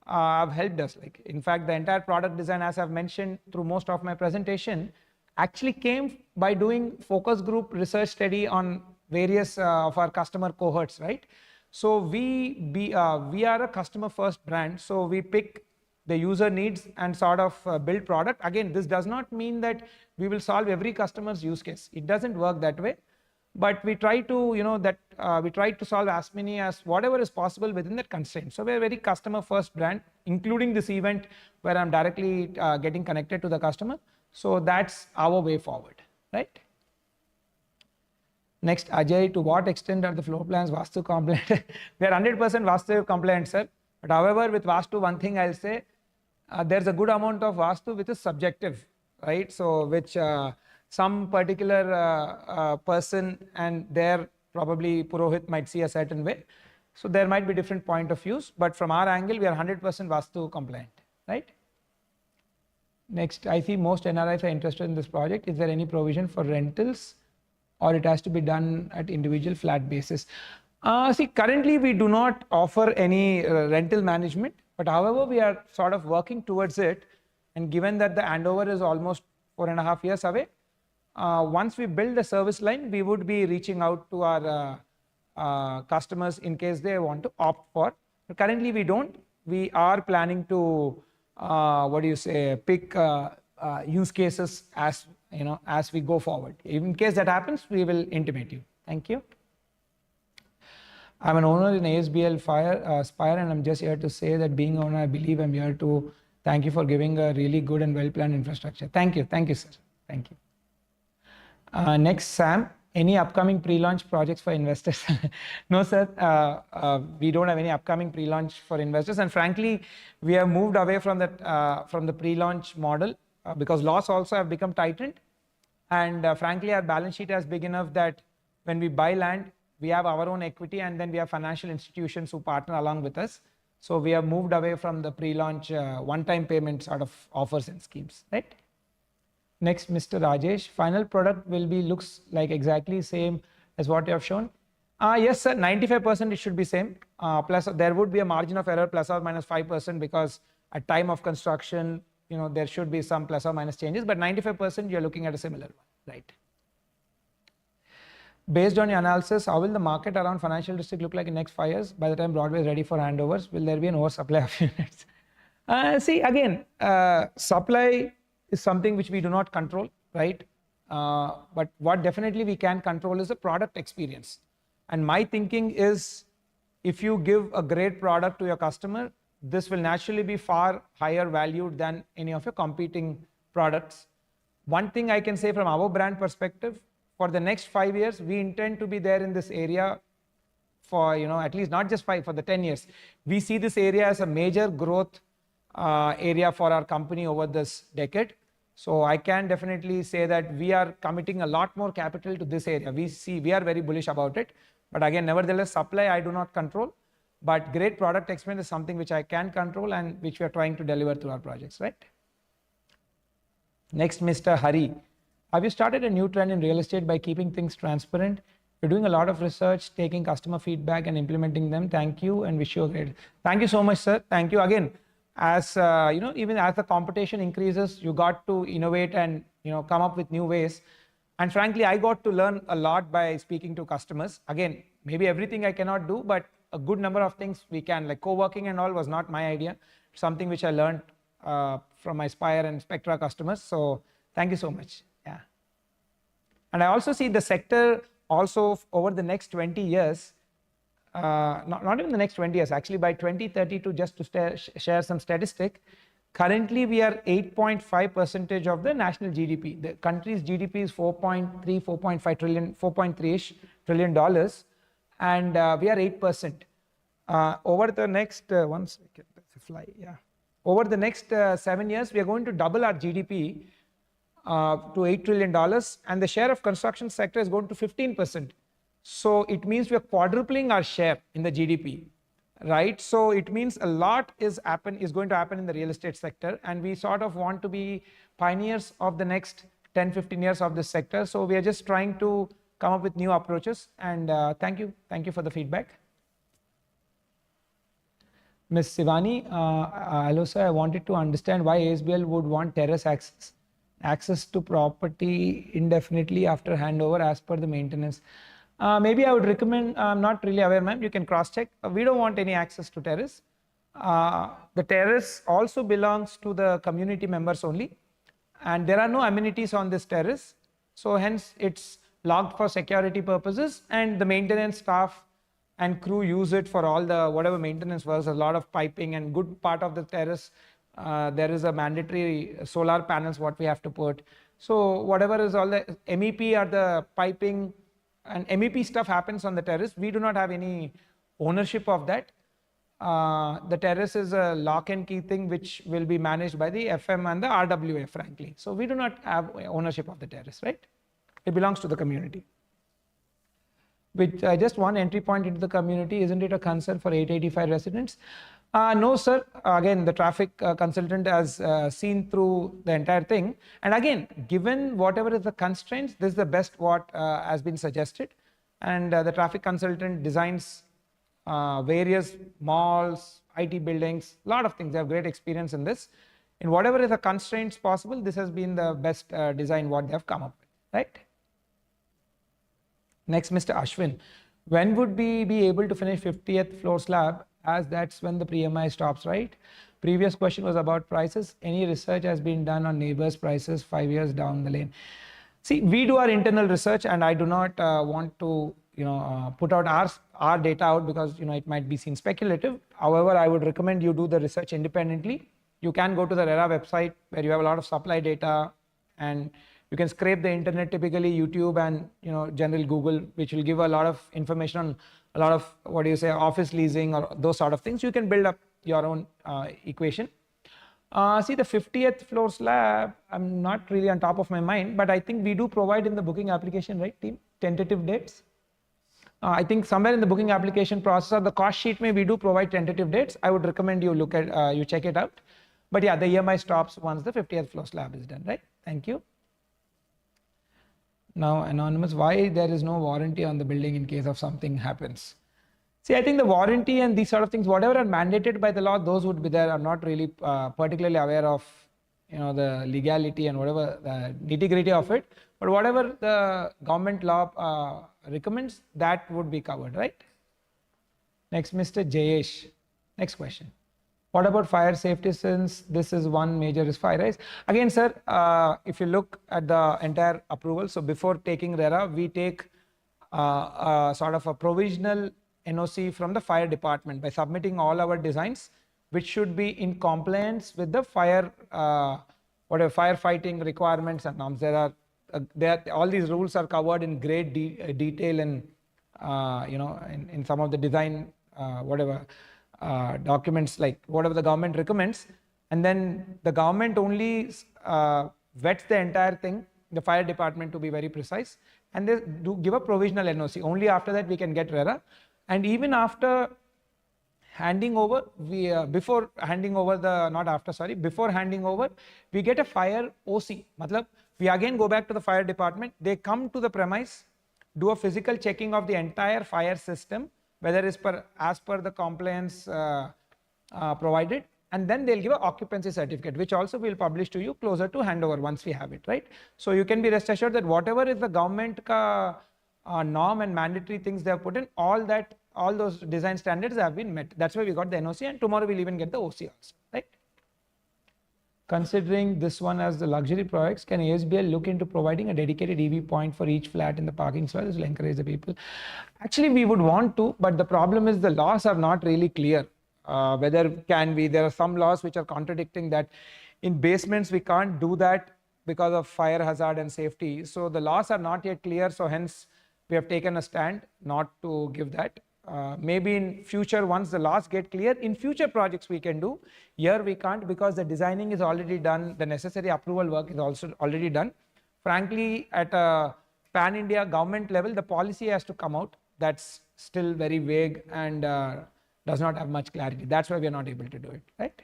have helped us. Like, in fact, the entire product design, as I've mentioned through most of my presentation, actually came by doing focus group research study on various of our customer cohorts, right? So we are a customer first brand, so we pick the user needs and sort of build product. Again, this does not mean that we will solve every customer's use case. It doesn't work that way, but we try to, we try to solve as many as whatever is possible within that constraint. So we're a very customer first brand, including this event where I'm directly getting connected to the customer. So that's our way forward, right? Next, Ajay, to what extent are the floor plans Vastu compliant? We are 100% Vastu compliant, sir. But however, with Vastu, one thing I'll say, there's a good amount of Vastu which is subjective, right? So which some particular person and their probably Purohit might see a certain way. So there might be different point of views, but from our angle, we are 100% Vastu compliant, right? Next, I see most NRIs are interested in this project. Is there any provision for rentals or it has to be done at individual flat basis? See, currently we do not offer any rental management, but however, we are sort of working towards it. And given that the handover is almost 4.5 years away, once we build the service line, we would be reaching out to our customers in case they want to opt for. But currently we don't. We are planning to pick use cases as as we go forward. In case that happens, we will intimate you. Thank you. I'm an owner in ASBL Spire, and I'm just here to say that being owner, I believe I'm here to thank you for giving a really good and well-planned infrastructure. Thank you, sir. Thank you. Next, Sam. Any upcoming pre-launch projects for investors? No, sir. We don't have any upcoming pre-launch for investors, and frankly, we have moved away from that from the pre-launch model because laws also have become tightened, and frankly, our balance sheet has big enough that when we buy land, we have our own equity, and then we have financial institutions who partner along with us. So we have moved away from the pre-launch one-time payment sort of offers and schemes, right? Next, Mr. Rajesh, final product will be looks like exactly same as what you have shown. Yes, sir, 95% it should be same. Plus there would be a margin of error plus or minus 5% because at time of construction, there should be some plus or minus changes, but 95% you're looking at a similar one, right? Based on your analysis, how will the market around financial district look like in next 5 years? By the time Broadway is ready for handovers, will there be an oversupply of units? See, again, supply is something which we do not control, right? But what definitely we can control is the product experience. And my thinking is, if you give a great product to your customer, this will naturally be far higher valued than any of your competing products. One thing I can say from our brand perspective, for the next 5 years, we intend to be there in this area for, at least not just 5, for the 10 years. We see this area as a major growth area for our company over this decade. So I can definitely say that we are committing a lot more capital to this area. We are very bullish about it. But again, nevertheless, supply I do not control. But great product experience is something which I can control and which we are trying to deliver through our projects, right? Next, Mr. Hari. Have you started a new trend in real estate by keeping things transparent? You're doing a lot of research, taking customer feedback and implementing them. Thank you and wish you a great. Thank you so much, sir. Thank you again. As even as the competition increases, you got to innovate and come up with new ways. And frankly, I got to learn a lot by speaking to customers. Again, maybe everything I cannot do, but a good number of things we can. Like co-working and all was not my idea. Something which I learned from my Spire and Spectra customers. So thank you so much. Yeah. And I also see the sector also over the next 20 years. Not even the next 20 years, actually by 2032, just to share some statistic, currently we are 8.5% of the national GDP. The country's GDP is 4.3 trillion, $4.3-ish trillion, and we are 8%. Over the next, one second, that's a fly, yeah. Over the next 7 years, we are going to double our GDP to $8 trillion, and the share of construction sector is going to 15%. So it means we are quadrupling our share in the GDP, right? So it means a lot is going to happen in the real estate sector, and we sort of want to be pioneers of the next 10-15 years of this sector. So we are just trying to come up with new approaches, and thank you for the feedback. Ms. Sivani, hello sir, I wanted to understand why ASBL would want terrace access to property indefinitely after handover as per the maintenance. Maybe I would recommend, I'm not really aware, ma'am, you can cross check. We don't want any access to terrace. The terrace also belongs to the community members only, and there are no amenities on this terrace. So hence it's locked for security purposes, and the maintenance staff and crew use it for all the whatever maintenance was, a lot of piping, and good part of the terrace there is a mandatory solar panels what we have to put. So whatever is all the MEP or the piping and MEP stuff happens on the terrace. We do not have any ownership of that. The terrace is a lock and key thing which will be managed by the FM and the RWA, frankly. So we do not have ownership of the terrace, right? It belongs to the community. With just one entry point into the community, isn't it a concern for 885 residents? No, sir. Again, the traffic consultant has seen through the entire thing. And again, given whatever is the constraints, this is the best what has been suggested. And the traffic consultant designs various malls, IT buildings, a lot of things. They have great experience in this. In whatever is the constraints possible, this has been the best design what they have come up with, right? Next, Mr. Ashwin. When would we be able to finish 50th floor slab, as that's when the pre-MI stops, right? Previous question was about prices. Any research has been done on neighbors' prices 5 years down the lane? See, we do our internal research, and I do not want to, put out our data out because, it might be seen speculative. However, I would recommend you do the research independently. You can go to the RERA website where you have a lot of supply data, and you can scrape the internet, typically YouTube and general Google, which will give a lot of information on a lot of office leasing or those sort of things. You can build up your own equation. See, the 50th floor slab, I'm not really on top of my mind, but I think we do provide in the booking application, right, team? Tentative dates. I think somewhere in the booking application process or the cost sheet, we do provide tentative dates. I would recommend you look at, you check it out. But yeah, the EMI stops once the 50th floor slab is done, right? Thank you. Now, anonymous, why there is no warranty on the building in case of something happens? See, I think the warranty and these sort of things, whatever are mandated by the law, those would be there. I'm not really particularly aware of, the legality and whatever the nitty-gritty of it. But whatever the government law recommends, that would be covered, right? Next, Mr. Jayesh. Next question. What about fire safety, since this is one major risk fire rise? Again, sir, if you look at the entire approval, so before taking RERA, we take sort of a provisional NOC from the fire department by submitting all our designs, which should be in compliance with the fire, firefighting requirements and norms. All these rules are covered in great detail and in some of the design documents, like whatever the government recommends, and then the government only vets the entire thing, the fire department to be very precise, and they do give a provisional NOC. Only after that we can get RERA. And even after handing over, before handing over, we get a fire OC. Matlab, we again go back to the fire department. They come to the premise, do a physical checking of the entire fire system, whether it's as per the compliance provided, and then they'll give an occupancy certificate, which also we'll publish to you closer to handover once we have it, right? So you can be rest assured that whatever is the government norm and mandatory things they have put in, all those design standards have been met. That's why we got the NOC, and tomorrow we'll even get the OC also, right? Considering this one as the luxury products, can ASBL look into providing a dedicated EV point for each flat in the parking slot? This will encourage the people. Actually, we would want to, but the problem is the laws are not really clear. Whether can we, there are some laws which are contradicting that. In basements, we can't do that because of fire hazard and safety. So the laws are not yet clear. So hence we have taken a stand not to give that. maybe in future, once the laws get clear, in future projects we can do. Here we can't, because the designing is already done, the necessary approval work is also already done. Frankly, at a pan-India government level, the policy has to come out. That's still very vague and does not have much clarity. That's why we are not able to do it, right?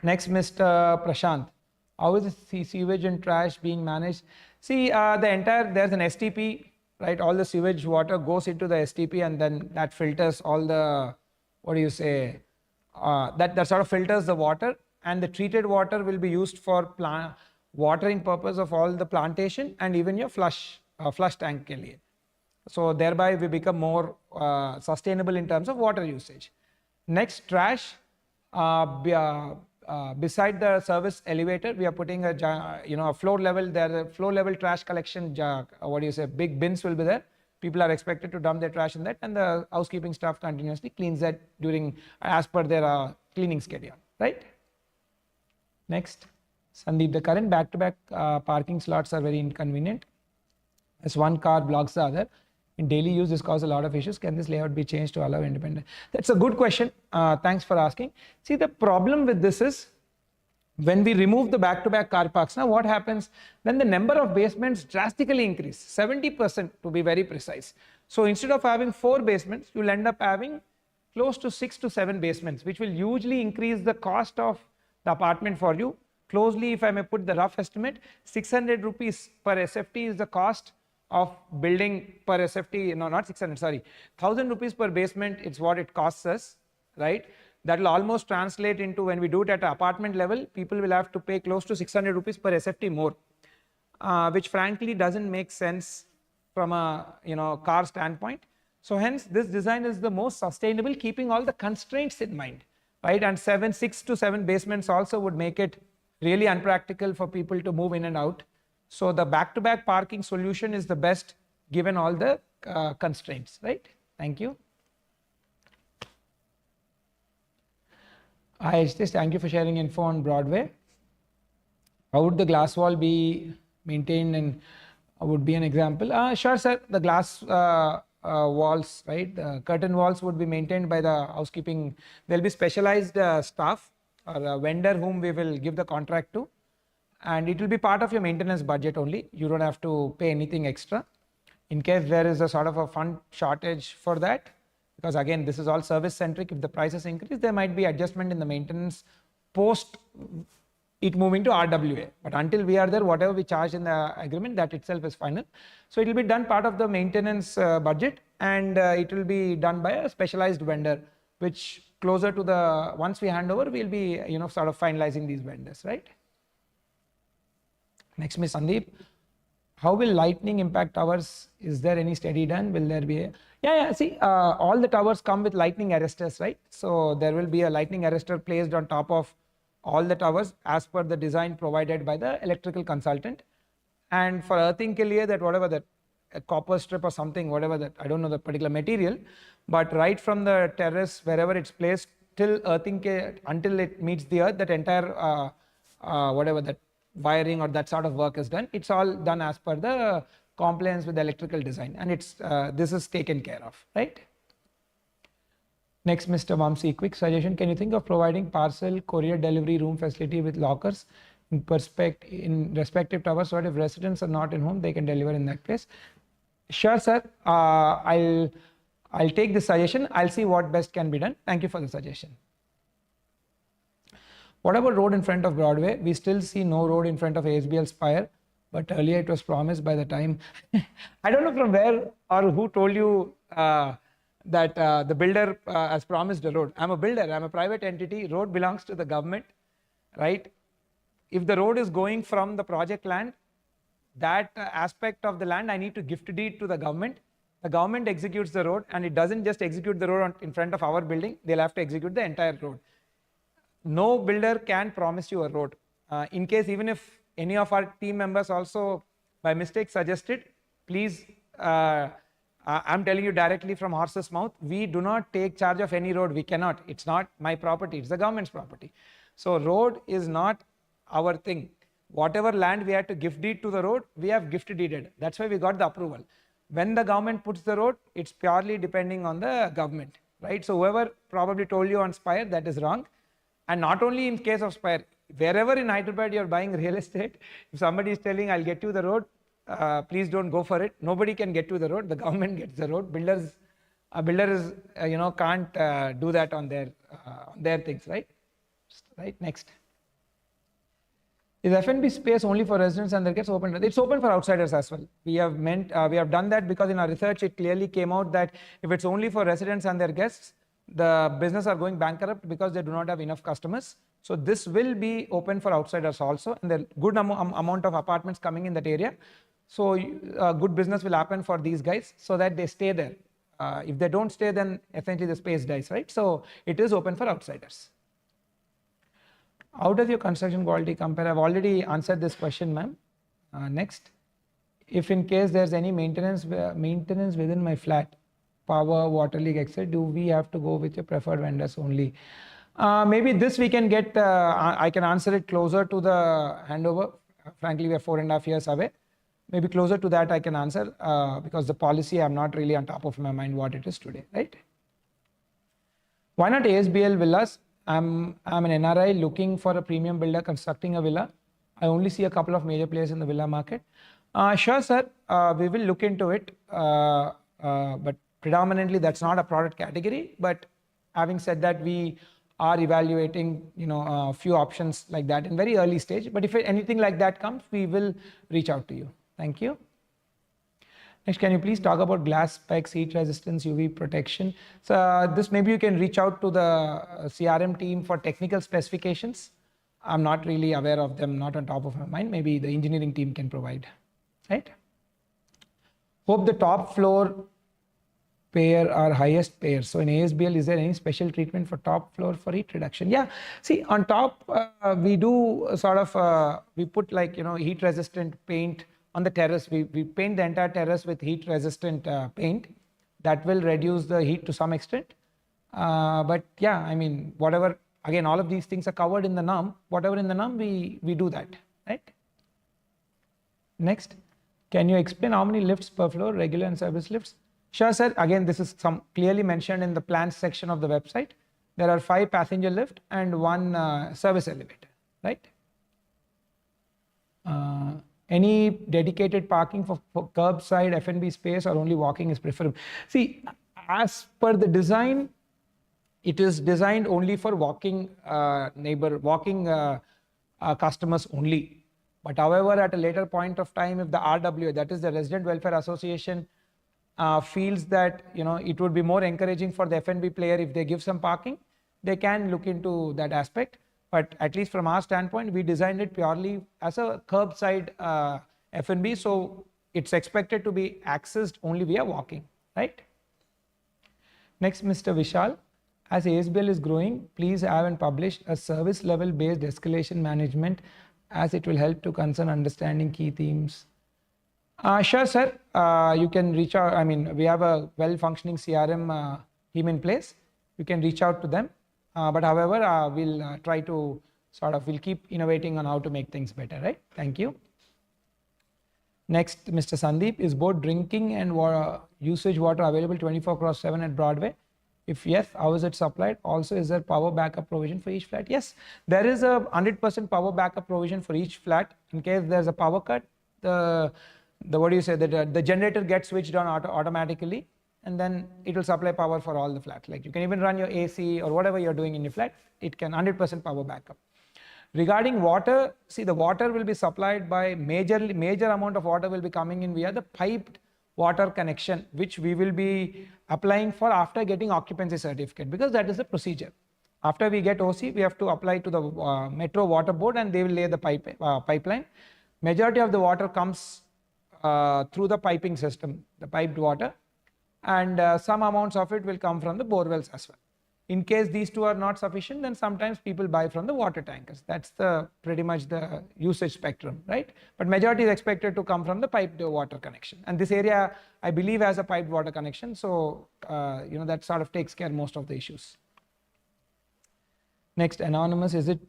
Next, Mr. Prashant. How is the sewage and trash being managed? See, there's an STP, right? All the sewage water goes into the STP, and then that filters all the, that sort of filters the water, and the treated water will be used for watering purpose of all the plantation and even your flush tank ke liye. So thereby we become more sustainable in terms of water usage. Next, trash. Beside the service elevator, we are putting a floor level. There are floor level trash collection. Big bins will be there. People are expected to dump their trash in that, and the housekeeping staff continuously cleans that as per their cleaning schedule. Right. Next, Sandeep. The current back-to-back parking slots are very inconvenient, as one car blocks the other. In daily use, this causes a lot of issues. Can this layout be changed to allow independent? That's a good question. Thanks for asking. See, the problem with this is, when we remove the back-to-back car parks, now what happens? Then the number of basements drastically increase, 70% to be very precise. So instead of having 4 basements, you'll end up having close to 6 to 7 basements, which will hugely increase the cost of the apartment for you. Closely, if I may put the rough estimate, 600 rupees per SFT is the cost of building per SFT. No, not 600, sorry, 1000 rupees per basement. It's what it costs us, right? That will almost translate into, when we do it at an apartment level, people will have to pay close to 600 rupees per SFT more, which frankly doesn't make sense from a car standpoint. So hence, this design is the most sustainable, keeping all the constraints in mind, right? And 6 to 7 basements also would make it really unpractical for people to move in and out. So the back-to-back parking solution is the best, given all the constraints, right? Thank you. Hi, Ajitesh, thank you for sharing info on Broadway. How would the glass wall be maintained, and would be an example? Sure, sir. The glass walls, right? The curtain walls would be maintained by the housekeeping. There'll be specialized staff or a vendor whom we will give the contract to, and it will be part of your maintenance budget only. You don't have to pay anything extra. In case there is a sort of a fund shortage for that, because again, this is all service centric. If the prices increase, there might be adjustment in the maintenance post it moving to RWA. But until we are there, whatever we charge in the agreement, that itself is final. So it will be done part of the maintenance budget, and it will be done by a specialized vendor, which closer to the, once we hand over, we'll be sort of finalizing these vendors, right? Next, Ms. Sandeep. How will lightning impact towers? Is there any study done? Will there be a... Yeah, see, all the towers come with lightning arresters, right? So there will be a lightning arrestor placed on top of all the towers as per the design provided by the electrical consultant. And for earthing ke liye, that whatever that, a copper strip or something, whatever that, I don't know the particular material, but right from the terrace, wherever it's placed, till earthing ke, until it meets the earth, that entire whatever that wiring or that sort of work is done. It's all done as per the compliance with the electrical design, and it's this is taken care of, right? Next, Mr. Vamsi, quick suggestion. Can you think of providing parcel courier delivery room facility with lockers in respective towers, so that if residents are not in home, they can deliver in that place? Sure, sir. I'll take the suggestion. I'll see what best can be done. Thank you for the suggestion. What about road in front of Broadway? We still see no road in front of ASBL Spire, but earlier it was promised by the time. I don't know from where or who told you that the builder has promised a road. I'm a builder, I'm a private entity. Road belongs to the government, right? If the road is going from the project land, that aspect of the land I need to gift deed to the government. The government executes the road, and it doesn't just execute the road in front of our building. They'll have to execute the entire road. No builder can promise you a road. In case, even if any of our team members also by mistake suggested, please, I'm telling you directly from horse's mouth, we do not take charge of any road. We cannot. It's not my property. It's the government's property. So road is not our thing. Whatever land we had to gift deed to the road, we have gift deeded. That's why we got the approval. when the government puts the road, it's purely depending on the government, right? So whoever probably told you on Spire, that is wrong. And not only in case of Spire, wherever in Hyderabad you're buying real estate, if somebody is telling, I'll get you the road, please don't go for it. Nobody can get you the road. The government gets the road. A builder is, can't do that on their things, right? Right. Next. Is F&B space only for residents and that gets open? It's open for outsiders as well. We have done that because in our research it clearly came out that if it's only for residents and their guests, the business are going bankrupt because they do not have enough customers. So this will be open for outsiders also, and there good amount of apartments coming in that area. So good business will happen for these guys so that they stay there. If they don't stay, then essentially the space dies, right? So it is open for outsiders. How does your construction quality compare? I've already answered this question, ma'am. Next. If in case there's any maintenance within my flat, power, water leak, etc., do we have to go with your preferred vendors only? Maybe this we can get, I can answer it closer to the handover. Frankly, we are 4.5 years away. Maybe closer to that I can answer because the policy, I'm not really on top of my mind what it is today, right? Why not ASBL villas? I'm an NRI looking for a premium builder constructing a villa. I only see a couple of major players in the villa market. Sure, sir. We will look into it. But predominantly, that's not a product category. But having said that, we are evaluating, a few options like that in very early stage. But if anything like that comes, we will reach out to you. Thank you. Next, can you please talk about glass specs, heat resistance, UV protection? So this maybe you can reach out to the CRM team for technical specifications. I'm not really aware of them, not on top of my mind. Maybe the engineering team can provide, right? Hope the top floor pair are highest pairs. So in ASBL, is there any special treatment for top floor for heat reduction? Yeah, see on top, we do sort of, we put like, heat resistant paint on the terrace. We paint the entire terrace with heat resistant paint that will reduce the heat to some extent. But yeah, I mean, whatever, again, all of these things are covered in the norm. Whatever in the norm, we do that, right? Next, can you explain how many lifts per floor, regular and service lifts? Sure, sir. Again, this is clearly mentioned in the plans section of the website. There are 5 passenger lift and 1 service elevator, right? Any dedicated parking for curbside F&B space or only walking is preferable? See, as per the design, it is designed only for walking customers only. But however, at a later point of time, if the RWA, that is the Resident Welfare Association, feels that it would be more encouraging for the F&B player if they give some parking, they can look into that aspect. But at least from our standpoint, we designed it purely as a curbside F&B, so it's expected to be accessed only via walking, right? Next, Mr. Vishal, as ASBL is growing, please have and publish a service level based escalation management, as it will help to concern understanding key themes. Sure, sir. You can reach out. I mean, we have a well-functioning CRM team in place. You can reach out to them. But however, we'll try to we'll keep innovating on how to make things better, right? Thank you. Next, Mr. Sandeep, is both drinking and usage water available 24/7 at Broadway? If yes, how is it supplied? Also, is there power backup provision for each flat? Yes, there is a 100% power backup provision for each flat. In case there's a power cut, the generator gets switched on automatically, and then it will supply power for all the flats. Like you can even run your AC or whatever you're doing in your flat, it can 100% power backup. Regarding water, see, the water will be supplied by major amount of water will be coming in via the piped water connection, which we will be applying for after getting occupancy certificate, because that is the procedure. After we get OC, we have to apply to the Metro Water Board, and they will lay the pipeline. Majority of the water comes through the piping system, the piped water, and some amounts of it will come from the borewells as well. In case these two are not sufficient, then sometimes people buy from the water tankers. That's pretty much the usage spectrum, right? But majority is expected to come from the piped water connection. And this area, I believe, has a piped water connection. So, that sort of takes care of most of the issues. Next, Anonymous, is it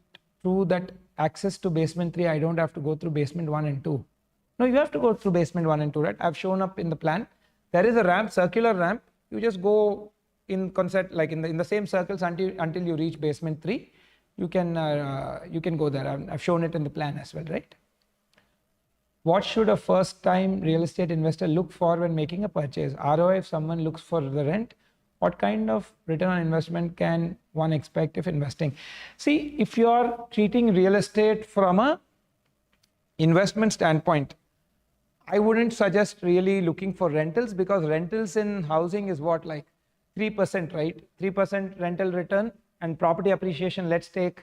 true that access to basement 3, I don't have to go through basement 1 and 2? No, you have to go through basement 1 and 2, right? I've shown up in the plan There is a ramp, circular ramp. You just go in concept, like in the same circles until you reach basement 3. You can go there. I've shown it in the plan as well, right? What should a first-time real estate investor look for when making a purchase? ROI if someone looks for the rent. What kind of return on investment can one expect if investing? See, if you are treating real estate from a investment standpoint, I wouldn't suggest really looking for rentals, because rentals in housing is what, like 3%, right? 3% rental return, and property appreciation, let's take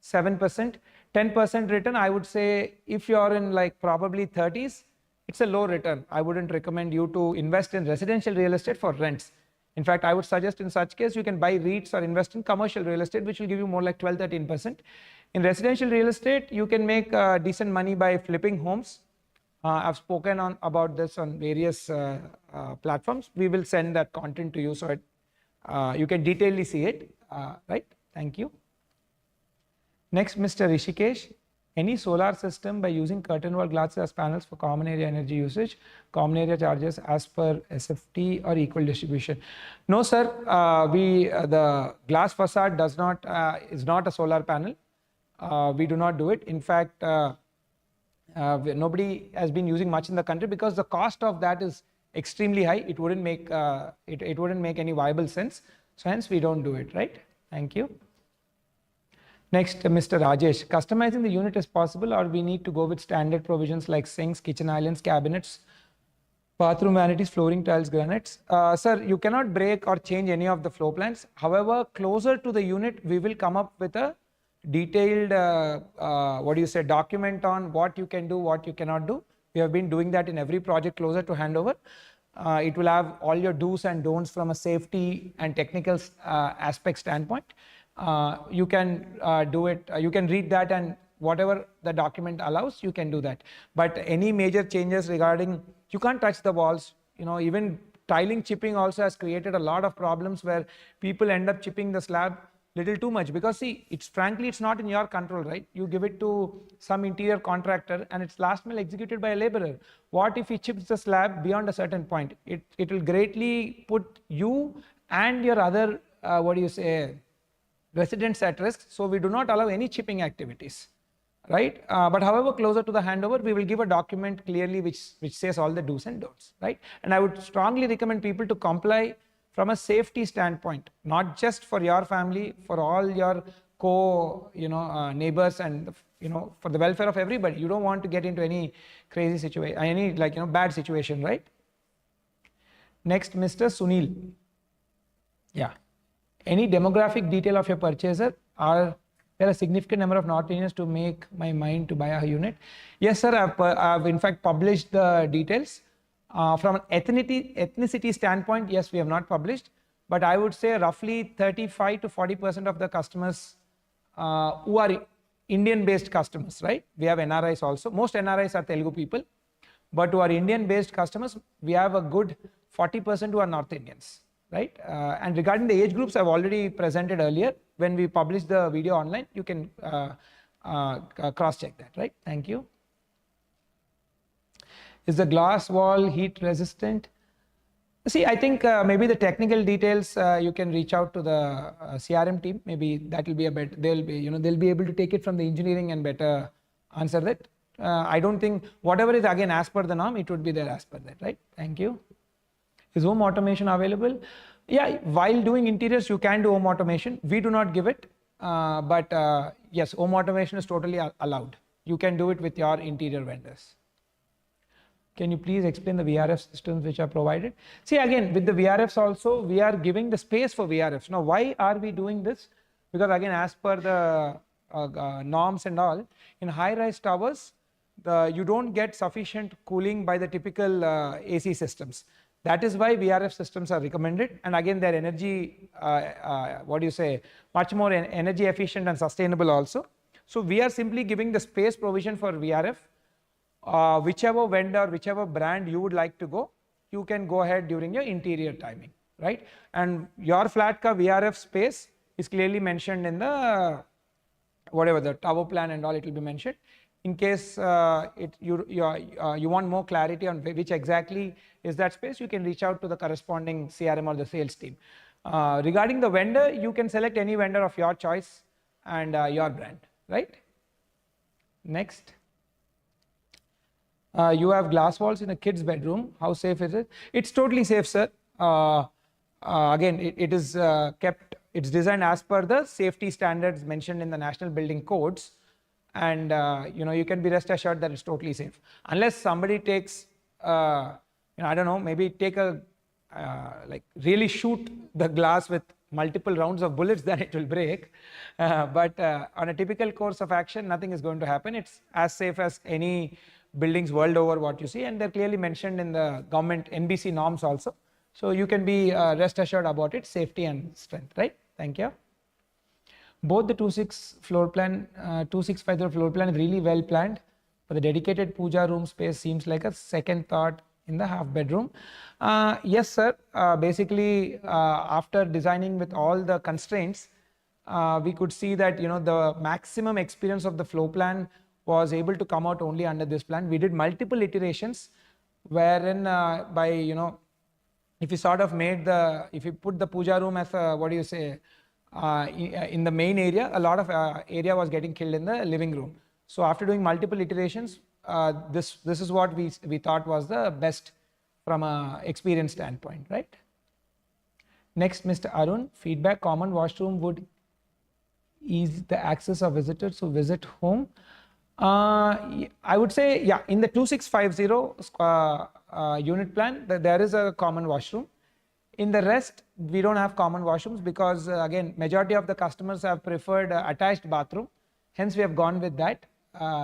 7%. 10% return, I would say if you're in like probably 30s, it's a low return. I wouldn't recommend you to invest in residential real estate for rents. In fact, I would suggest in such case, you can buy REITs or invest in commercial real estate, which will give you more like 12-13%. In residential real estate, you can make decent money by flipping homes. I've spoken about this on various platforms. We will send that content to you so you can detailedly see it, right? Thank you. Next, Mr. Rishikesh, any solar system by using curtain wall glasses as panels for common area energy usage, common area charges as per SFT or equal distribution? No, sir. The glass facade is not a solar panel. We do not do it. In fact, nobody has been using much in the country because the cost of that is extremely high. It wouldn't make it wouldn't make any viable sense. So hence we don't do it, right? Thank you. Next, Mr. Rajesh, customizing the unit is possible, or we need to go with standard provisions like sinks, kitchen islands, cabinets, bathroom vanities, flooring tiles, granites? Sir, you cannot break or change any of the floor plans. However, closer to the unit, we will come up with a detailed, document on what you can do, what you cannot do. We have been doing that in every project closer to handover. It will have all your do's and don'ts from a safety and technical aspect standpoint. You can do it, you can read that, and whatever the document allows, you can do that. But any major changes regarding, you can't touch the walls, even tiling chipping also has created a lot of problems where people end up chipping the slab little too much, because see, frankly, it's not in your control, right? You give it to some interior contractor and it's last mile executed by a laborer. What if he chips the slab beyond a certain point? It will greatly put you and your other, residents at risk. So we do not allow any chipping activities, right? But however, closer to the handover, we will give a document clearly which says all the do's and don'ts, right? And I would strongly recommend people to comply from a safety standpoint, not just for your family, for all your neighbors, and for the welfare of everybody. You don't want to get into any crazy situation, any bad situation, right? Next, Mr. Sunil. Yeah. Any demographic detail of your purchaser? Are there a significant number of North Indians to make my mind to buy a unit? Yes, sir. I've in fact published the details. From an ethnicity standpoint, yes, we have not published, but I would say roughly 35 to 40% of the customers who are Indian-based customers, right? We have NRIs also. Most NRIs are Telugu people, but to our Indian-based customers, we have a good 40% who are North Indians, right? And regarding the age groups, I've already presented earlier. When we publish the video online, you can cross-check that, right? Thank you. Is the glass wall heat resistant? See, I think maybe the technical details, you can reach out to the CRM team. Maybe that will be a better, they'll be able to take it from the engineering and better answer that. I don't think whatever is again as per the norm, it would be there as per that, right? Thank you. Is home automation available? Yeah, while doing interiors, you can do home automation. We do not give it, but yes, home automation is totally allowed. You can do it with your interior vendors. Can you please explain the VRF systems which are provided? See, again, with the VRFs also, we are giving the space for VRFs. Now, why are we doing this? Because again, as per the norms and all, in high-rise towers, you don't get sufficient cooling by the typical AC systems. That is why VRF systems are recommended. And again, they're energy, much more energy efficient and sustainable also. So we are simply giving the space provision for VRF. Whichever vendor, whichever brand you would like to go, you can go ahead during your interior timing, right? And your flat ka VRF space is clearly mentioned in the, the tower plan and all, it will be mentioned. In case you want more clarity on which exactly is that space, you can reach out to the corresponding CRM or the sales team. Regarding the vendor, you can select any vendor of your choice and your brand, right? Next. You have glass walls in a kid's bedroom. How safe is it? It's totally safe, sir. Again, it is kept, it's designed as per the safety standards mentioned in the national building codes. And you can be rest assured that it's totally safe. Unless somebody takes, I don't know, maybe take a, like really shoot the glass with multiple rounds of bullets, then it will break. But on a typical course of action, nothing is going to happen. It's as safe as any buildings world over what you see, and they're clearly mentioned in the government NBC norms also. So you can be rest assured about its safety and strength, right? Thank you. Both the 2650 floor plan is really well planned, but the dedicated puja room space seems like a second thought in the half bedroom. Yes, sir. Basically, after designing with all the constraints, we could see that the maximum experience of the floor plan was able to come out only under this plan. We did multiple iterations, wherein if you sort of if you put the puja room as a, what do you say, in the main area, a lot of area was getting killed in the living room. So after doing multiple iterations, this is what we thought was the best from a experience standpoint, right? Next, Mr. Arun, feedback: common washroom would ease the access of visitors who visit home. I would say, yeah, in the 2650 unit plan, there is a common washroom. In the rest, we don't have common washrooms because, again, majority of the customers have preferred attached bathroom. Hence, we have gone with that.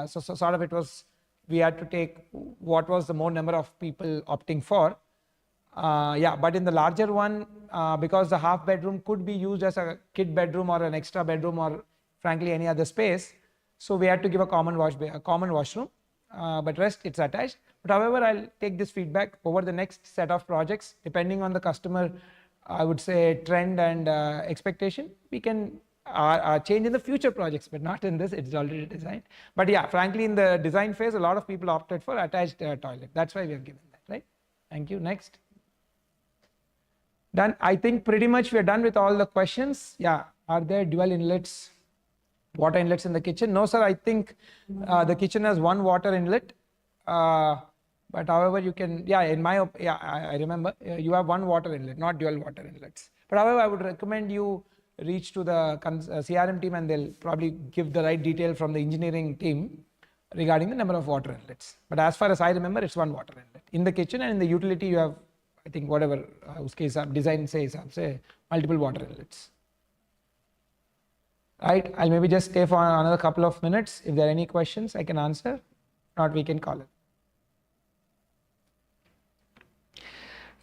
So sort of it was, we had to take what was the more number of people opting for. Yeah, but in the larger one, because the half bedroom could be used as a kid bedroom or an extra bedroom or frankly any other space, so we had to give a common washroom, but rest it's attached. But however, I'll take this feedback over the next set of projects, depending on the customer, I would say, trend and expectation. We can change in the future projects, but not in this. It's already designed. But yeah, frankly, in the design phase, a lot of people opted for attached toilet. That's why we have given that, right? Thank you. Next. Done. I think pretty much we are done with all the questions. Yeah. Are there dual inlets, water inlets in the kitchen? No, sir. I think the kitchen has one water inlet. But however, you can, yeah, I remember you have one water inlet, not dual water inlets. But however, I would recommend you reach to the CRM team and they'll probably give the right detail from the engineering team regarding the number of water inlets. But as far as I remember, it's one water inlet. In the kitchen and in the utility, you have, I think, whatever design says, say multiple water inlets. Right, I'll maybe just stay for another couple of minutes. If there are any questions, I can answer. If not, we can call it.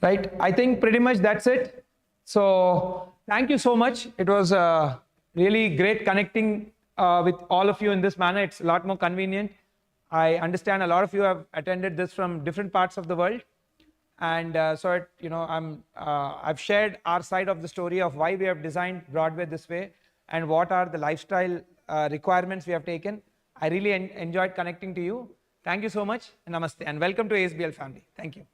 Right, I think pretty much that's it. So thank you so much. It was really great connecting with all of you in this manner. It's a lot more convenient. I understand a lot of you have attended this from different parts of the world. And so, I've shared our side of the story of why we have designed Broadway this way and what are the lifestyle requirements we have taken. I really enjoyed connecting to you. Thank you so much, and namaste, and welcome to ASBL family. Thank you.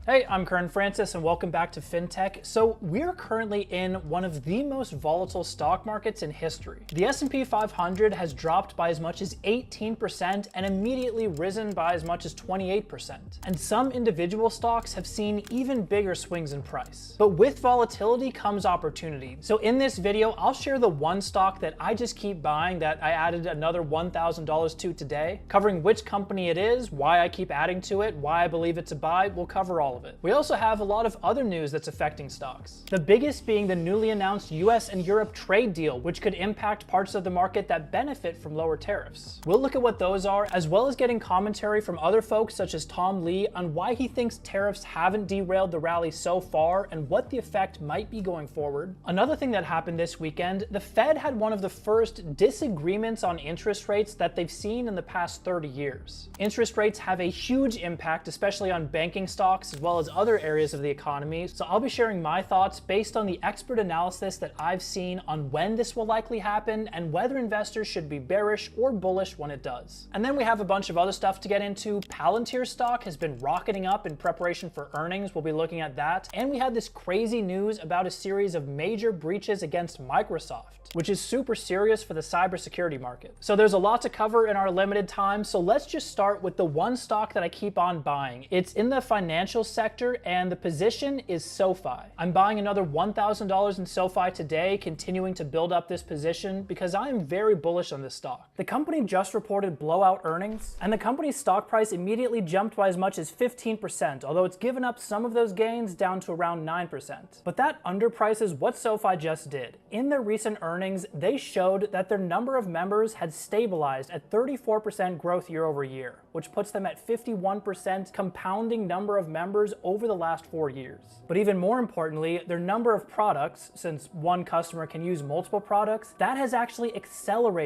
Hey, I'm Kern Francis and welcome back to FinTech. So we're currently in one of the most volatile stock markets in history. The S&P 500 has dropped by as much as 18% and immediately risen by as much as 28%. And some individual stocks have seen even bigger swings in price. But with volatility comes opportunity. So in this video, I'll share the one stock that I just keep buying that I added another $1,000 to today, covering which company it is, why I keep adding to it, why I believe it's a buy. We'll cover all of it. We also have a lot of other news that's affecting stocks. The biggest being the newly announced US and Europe trade deal, which could impact parts of the market that benefit from lower tariffs. We'll look at what those are, as well as getting commentary from other folks such as Tom Lee on why he thinks tariffs haven't derailed the rally so far and what the effect might be going forward. Another thing that happened this weekend, the Fed had one of the first disagreements on interest rates that they've seen in the past 30 years. Interest rates have a huge impact, especially on banking stocks as well as other areas of the economy, so I'll be sharing my thoughts based on the expert analysis that I've seen on when this will likely happen and whether investors should be bearish or bullish when it does. And then we have a bunch of other stuff to get into. Palantir stock has been rocketing up in preparation for earnings. We'll be looking at that. And we had this crazy news about a series of major breaches against Microsoft, which is super serious for the cybersecurity market. So there's a lot to cover in our limited time, so let's just start with the one stock that I keep on buying. It's in the financial sector and the position is SoFi. I'm buying another $1,000 in SoFi today, continuing to build up this position because I am very bullish on this stock. The company just reported blowout earnings, and the company's stock price immediately jumped by as much as 15%, although it's given up some of those gains down to around 9%. But that underprices what SoFi just did. In their recent earnings, they showed that their number of members had stabilized at 34% growth year over year, which puts them at 51% compounding number of members over the last 4 years. But even more importantly, their number of products, since one customer can use multiple products, that has actually accelerated